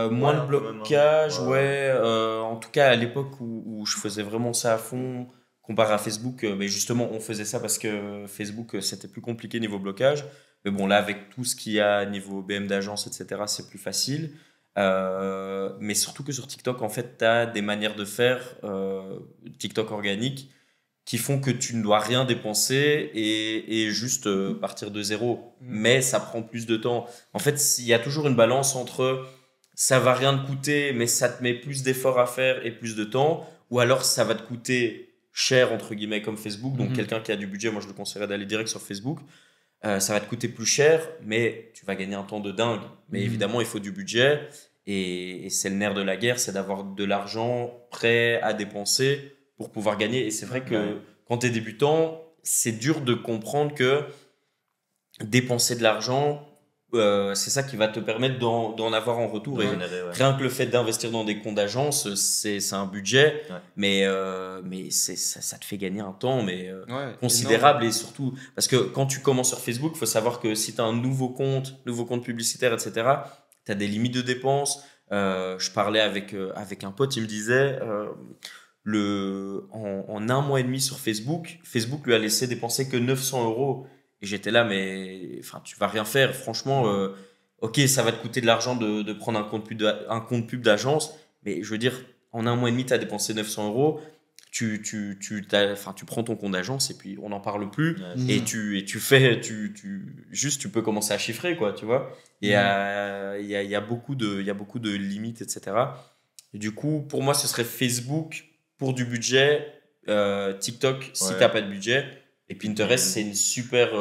Moins de blocage, en tout cas à l'époque où je faisais vraiment ça à fond comparé à Facebook, mais justement on faisait ça parce que Facebook c'était plus compliqué niveau blocage, mais bon là avec tout ce qu'il y a niveau BM d'agence, etc., c'est plus facile. Mais surtout que sur TikTok en fait t'as des manières de faire TikTok organique qui font que tu ne dois rien dépenser et juste partir de zéro. Mais ça prend plus de temps. En fait, il y a toujours une balance entre ça va rien te coûter, mais ça te met plus d'efforts à faire et plus de temps, ou alors ça va te coûter cher, entre guillemets, comme Facebook. Donc, quelqu'un qui a du budget, moi, je le conseillerais d'aller direct sur Facebook. Ça va te coûter plus cher, mais tu vas gagner un temps de dingue. Mais évidemment, il faut du budget. Et c'est le nerf de la guerre, c'est d'avoir de l'argent prêt à dépenser pour pouvoir gagner. Et c'est vrai que quand tu es débutant, c'est dur de comprendre que dépenser de l'argent, c'est ça qui va te permettre d'en avoir en retour. Rien que le fait d'investir dans des comptes d'agence, c'est un budget, mais ça te fait gagner un temps considérable. Et surtout, parce que quand tu commences sur Facebook, il faut savoir que si tu as un nouveau compte publicitaire, etc., tu as des limites de dépenses. Je parlais avec un pote, il me disait en 1 mois et demi sur Facebook lui a laissé dépenser que 900 €. Et j'étais là, mais tu vas rien faire. Franchement, ok, ça va te coûter de l'argent de prendre un compte pub d'agence, mais je veux dire, en 1 mois et demi, tu as dépensé 900 €. Tu prends ton compte d'agence et puis on n'en parle plus. Et tu peux commencer à chiffrer, quoi, tu vois. Et il y a beaucoup de limites, etc. Et du coup, pour moi, ce serait Facebook pour du budget, TikTok si tu n'as pas de budget. Et Pinterest, c'est une super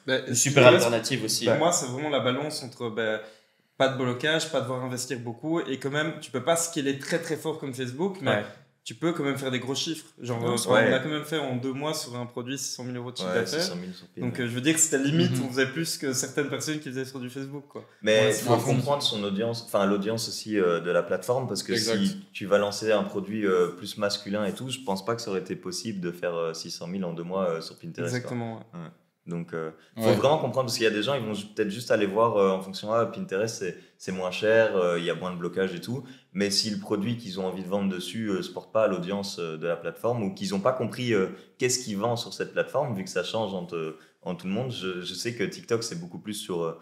alternative aussi. Pour moi, c'est vraiment la balance entre pas de blocage, pas devoir investir beaucoup. Et quand même, tu peux pas scaler très très fort comme Facebook, mais tu peux quand même faire des gros chiffres. Genre, on a quand même fait en 2 mois sur un produit 600 000 € de chiffre d'affaires. Donc, je veux dire que c'était limite, on faisait plus que certaines personnes qui faisaient sur du Facebook, quoi. Mais il faut comprendre son audience, enfin l'audience aussi de la plateforme, parce que si tu vas lancer un produit plus masculin et tout, je pense pas que ça aurait été possible de faire 600 000 en 2 mois sur Pinterest. Exactement. Donc, il faut vraiment comprendre, parce qu'il y a des gens, ils vont peut-être juste aller voir en fonction de Pinterest, c'est moins cher, il y a moins de blocage et tout. Mais si le produit qu'ils ont envie de vendre dessus ne se porte pas à l'audience de la plateforme, ou qu'ils n'ont pas compris qu'est-ce qui vend sur cette plateforme, vu que ça change en tout le monde, je sais que TikTok, c'est beaucoup plus sur.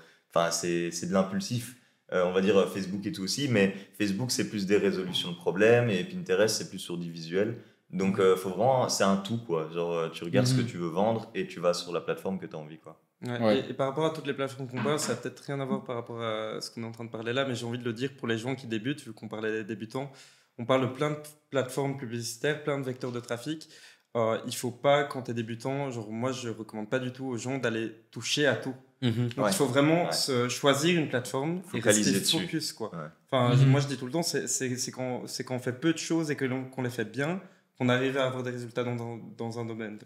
C'est de l'impulsif. On va dire Facebook et tout aussi, mais Facebook, c'est plus des résolutions de problèmes, et Pinterest, c'est plus sur du visuel. Donc, faut vraiment, c'est un tout, quoi. Genre, tu regardes ce que tu veux vendre et tu vas sur la plateforme que tu as envie, quoi. Et par rapport à toutes les plateformes qu'on parle, ça n'a peut-être rien à voir par rapport à ce qu'on est en train de parler là, mais j'ai envie de le dire pour les gens qui débutent, vu qu'on parlait des débutants. On parle de plein de plateformes publicitaires, plein de vecteurs de trafic. Il faut pas, quand tu es débutant, genre moi je recommande pas du tout aux gens d'aller toucher à tout. Donc il faut vraiment choisir une plateforme et rester focus, quoi. Moi je dis tout le temps, c'est quand on fait peu de choses et qu'on les fait bien, qu'on arrive à avoir des résultats dans un domaine.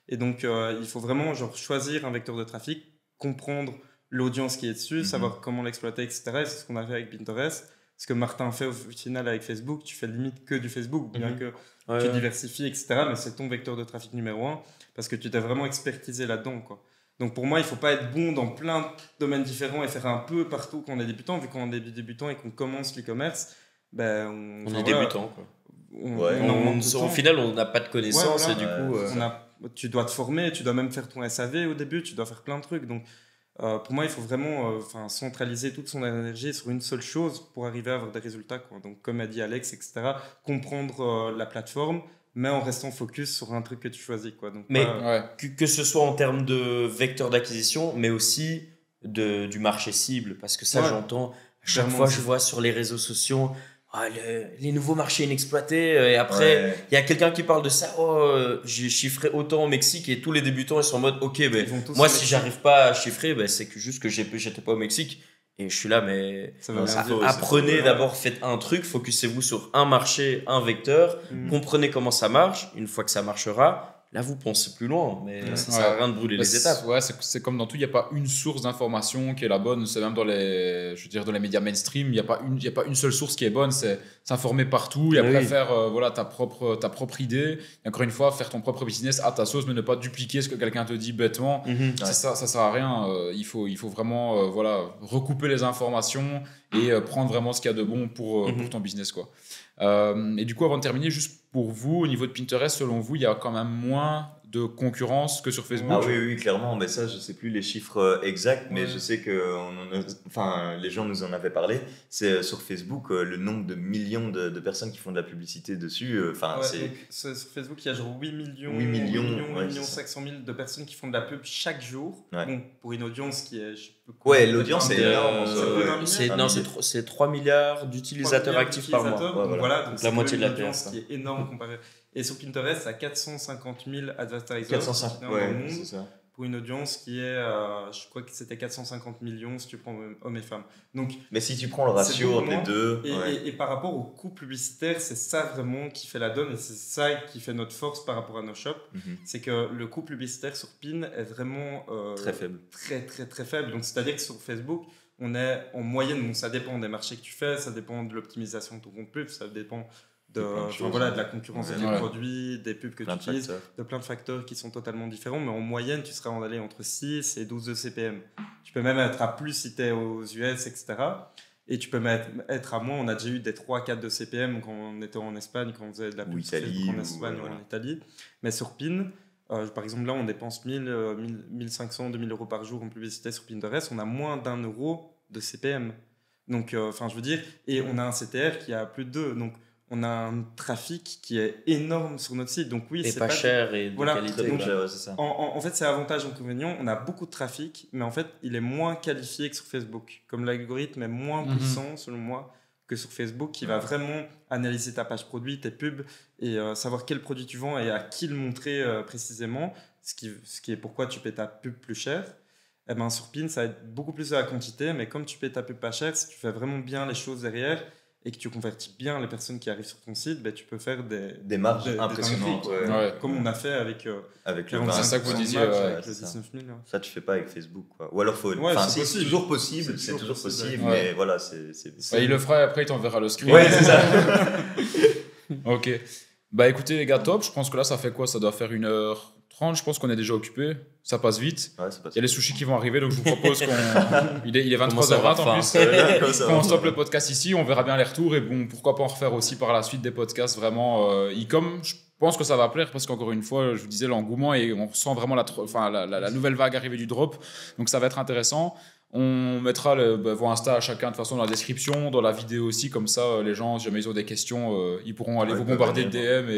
Et donc, il faut vraiment choisir un vecteur de trafic, comprendre l'audience qui est dessus, savoir comment l'exploiter, etc. Et c'est ce qu'on a fait avec Pinterest. Ce que Martin fait au final avec Facebook, tu fais limite que du Facebook, bien que tu diversifies, etc. Mais c'est ton vecteur de trafic numéro 1 parce que tu t'es vraiment expertisé là-dedans, quoi. Donc pour moi, il ne faut pas être bon dans plein de domaines différents et faire un peu partout quand on est débutant. Vu qu'on est débutant et qu'on commence l'e-commerce, on est débutant, quoi. Au final, on n'a pas de connaissances et du coup... tu dois te former, tu dois même faire ton SAV au début, tu dois faire plein de trucs. Donc, pour moi, il faut vraiment centraliser toute son énergie sur une seule chose pour arriver à avoir des résultats, quoi. Donc, comme a dit Alex, etc., comprendre la plateforme, mais en restant focus sur un truc que tu choisis, quoi. Donc, mais que ce soit en termes de vecteur d'acquisition, mais aussi du marché cible, parce que ça, j'entends à chaque fois, je vois sur les réseaux sociaux... les nouveaux marchés inexploités, et après il y a quelqu'un qui parle de ça, j'ai chiffré autant au Mexique, et tous les débutants ils sont en mode ok, moi si j'arrive pas à chiffrer, c'est juste que j'étais pas au Mexique, et je suis là, mais apprenez d'abord, faites un truc, focussez-vous sur un marché, un vecteur, comprenez comment ça marche. Une fois que ça marchera, là vous pensez plus loin, mais ça sert à rien de brûler les étapes. C'est comme dans tout, il n'y a pas une source d'information qui est la bonne. C'est même dans les médias mainstream, il n'y a pas une seule source qui est bonne. C'est s'informer partout et après faire ta propre idée. Et encore une fois, faire ton propre business à ta sauce, mais ne pas dupliquer ce que quelqu'un te dit bêtement. Ça sert à rien. Il faut vraiment recouper les informations et prendre vraiment ce qu'il y a de bon pour ton business, quoi. Et du coup, avant de terminer, juste pour vous, au niveau de Pinterest, selon vous, il y a quand même moins de concurrence que sur Facebook? Oui, clairement. Mais ça, je ne sais plus les chiffres exacts, mais je sais que les gens nous en avaient parlé. C'est sur Facebook, le nombre de millions de personnes qui font de la publicité dessus. Sur Facebook, il y a genre 8 millions 500 000 de personnes qui font de la pub chaque jour. Bon, pour une audience qui est... l'audience est énorme. C'est 3 milliards d'utilisateurs actifs par mois. Donc la moitié de la audience qui est énorme comparée. Et sur Pinterest, ça a 450 000 advertisers dans le monde. pour une audience qui est, je crois que c'était 450 millions si tu prends hommes et femmes. Donc, mais si tu prends le ratio entre les deux... Et par rapport au coût publicitaire, c'est ça vraiment qui fait la donne et c'est ça qui fait notre force par rapport à nos shops. C'est que le coût publicitaire sur PIN est vraiment très faible. Très faible. Donc, c'est-à-dire que sur Facebook, on est en moyenne, bon, ça dépend des marchés que tu fais, ça dépend de l'optimisation de ton compte pub, ça dépend de la concurrence des produits, des pubs que tu utilises, de plein de facteurs qui sont totalement différents, mais en moyenne, tu seras allé entre 6 et 12 de CPM. Tu peux même être à plus si tu es aux US, etc. Et tu peux même être à moins. On a déjà eu des 3-4 de CPM quand on était en Espagne, quand on faisait de la pub en Espagne ou en Italie. Mais sur PIN, par exemple, là, on dépense 1500, 2000 euros par jour en publicité sur Pinterest. On a moins d'1 euro de CPM. Donc, je veux dire, et on a un CTR qui a plus de 2. Donc, on a un trafic qui est énorme sur notre site. Donc, oui, c'est pas cher et de qualité. Donc, c'est ça. En fait, c'est avantage inconvénient. On a beaucoup de trafic, mais en fait, il est moins qualifié que sur Facebook. Comme l'algorithme est moins puissant, selon moi, que sur Facebook, qui va vraiment analyser ta page produit, tes pubs, et savoir quel produit tu vends et à qui le montrer précisément, ce qui est pourquoi tu paies ta pub plus cher. Eh ben, sur PIN, ça va être beaucoup plus de la quantité, mais comme tu payes ta pub pas cher, si tu fais vraiment bien les choses derrière et que tu convertis bien les personnes qui arrivent sur ton site, ben, tu peux faire des marges impressionnantes. Comme on a fait avec le 25, ça que vous disiez, avec le 19 000. Ça, tu fais pas avec Facebook, quoi. Ou alors, c'est toujours possible, mais voilà, il le fera et après, il t'enverra le screen. Ouais, c'est ça. Ok. Bah écoutez, les gars, top. Je pense que là, ça fait quoi? Ça doit faire 1h30. Je pense qu'on est déjà occupé. Ça passe vite. Ouais, ça passe il y a les sushis qui vont arriver, donc je vous propose qu'on. Il est 23h20 en plus. Quand on stoppe le podcast ici, on verra bien les retours et bon, pourquoi pas en refaire aussi par la suite des podcasts vraiment e-com. Je pense que ça va plaire parce qu'encore une fois, je vous disais l'engouement et on sent vraiment la nouvelle vague arrivée du drop. Donc ça va être intéressant. On mettra vos Insta à chacun de toute façon dans la description, dans la vidéo aussi, comme ça les gens, si jamais ils ont des questions, ils pourront aller vous bombarder de DM.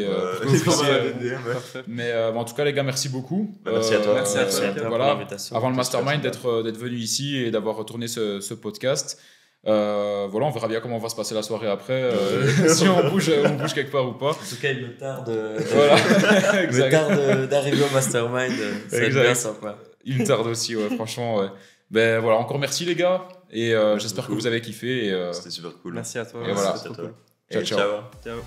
Mais en tout cas les gars, merci beaucoup. Merci à toi. Merci à toi pour l'invitation. Avant le mastermind d'être venu ici et d'avoir retourné ce podcast. Voilà, on verra bien comment va se passer la soirée après, si on bouge quelque part ou pas. En tout cas, il me tarde d'arriver au mastermind, ça va être bien sympa. Il me tarde aussi, franchement. Ouais. Ben voilà, encore merci les gars et j'espère que vous avez kiffé. C'était super cool. Merci à toi. Et voilà. C'était trop cool. Ciao. Ciao.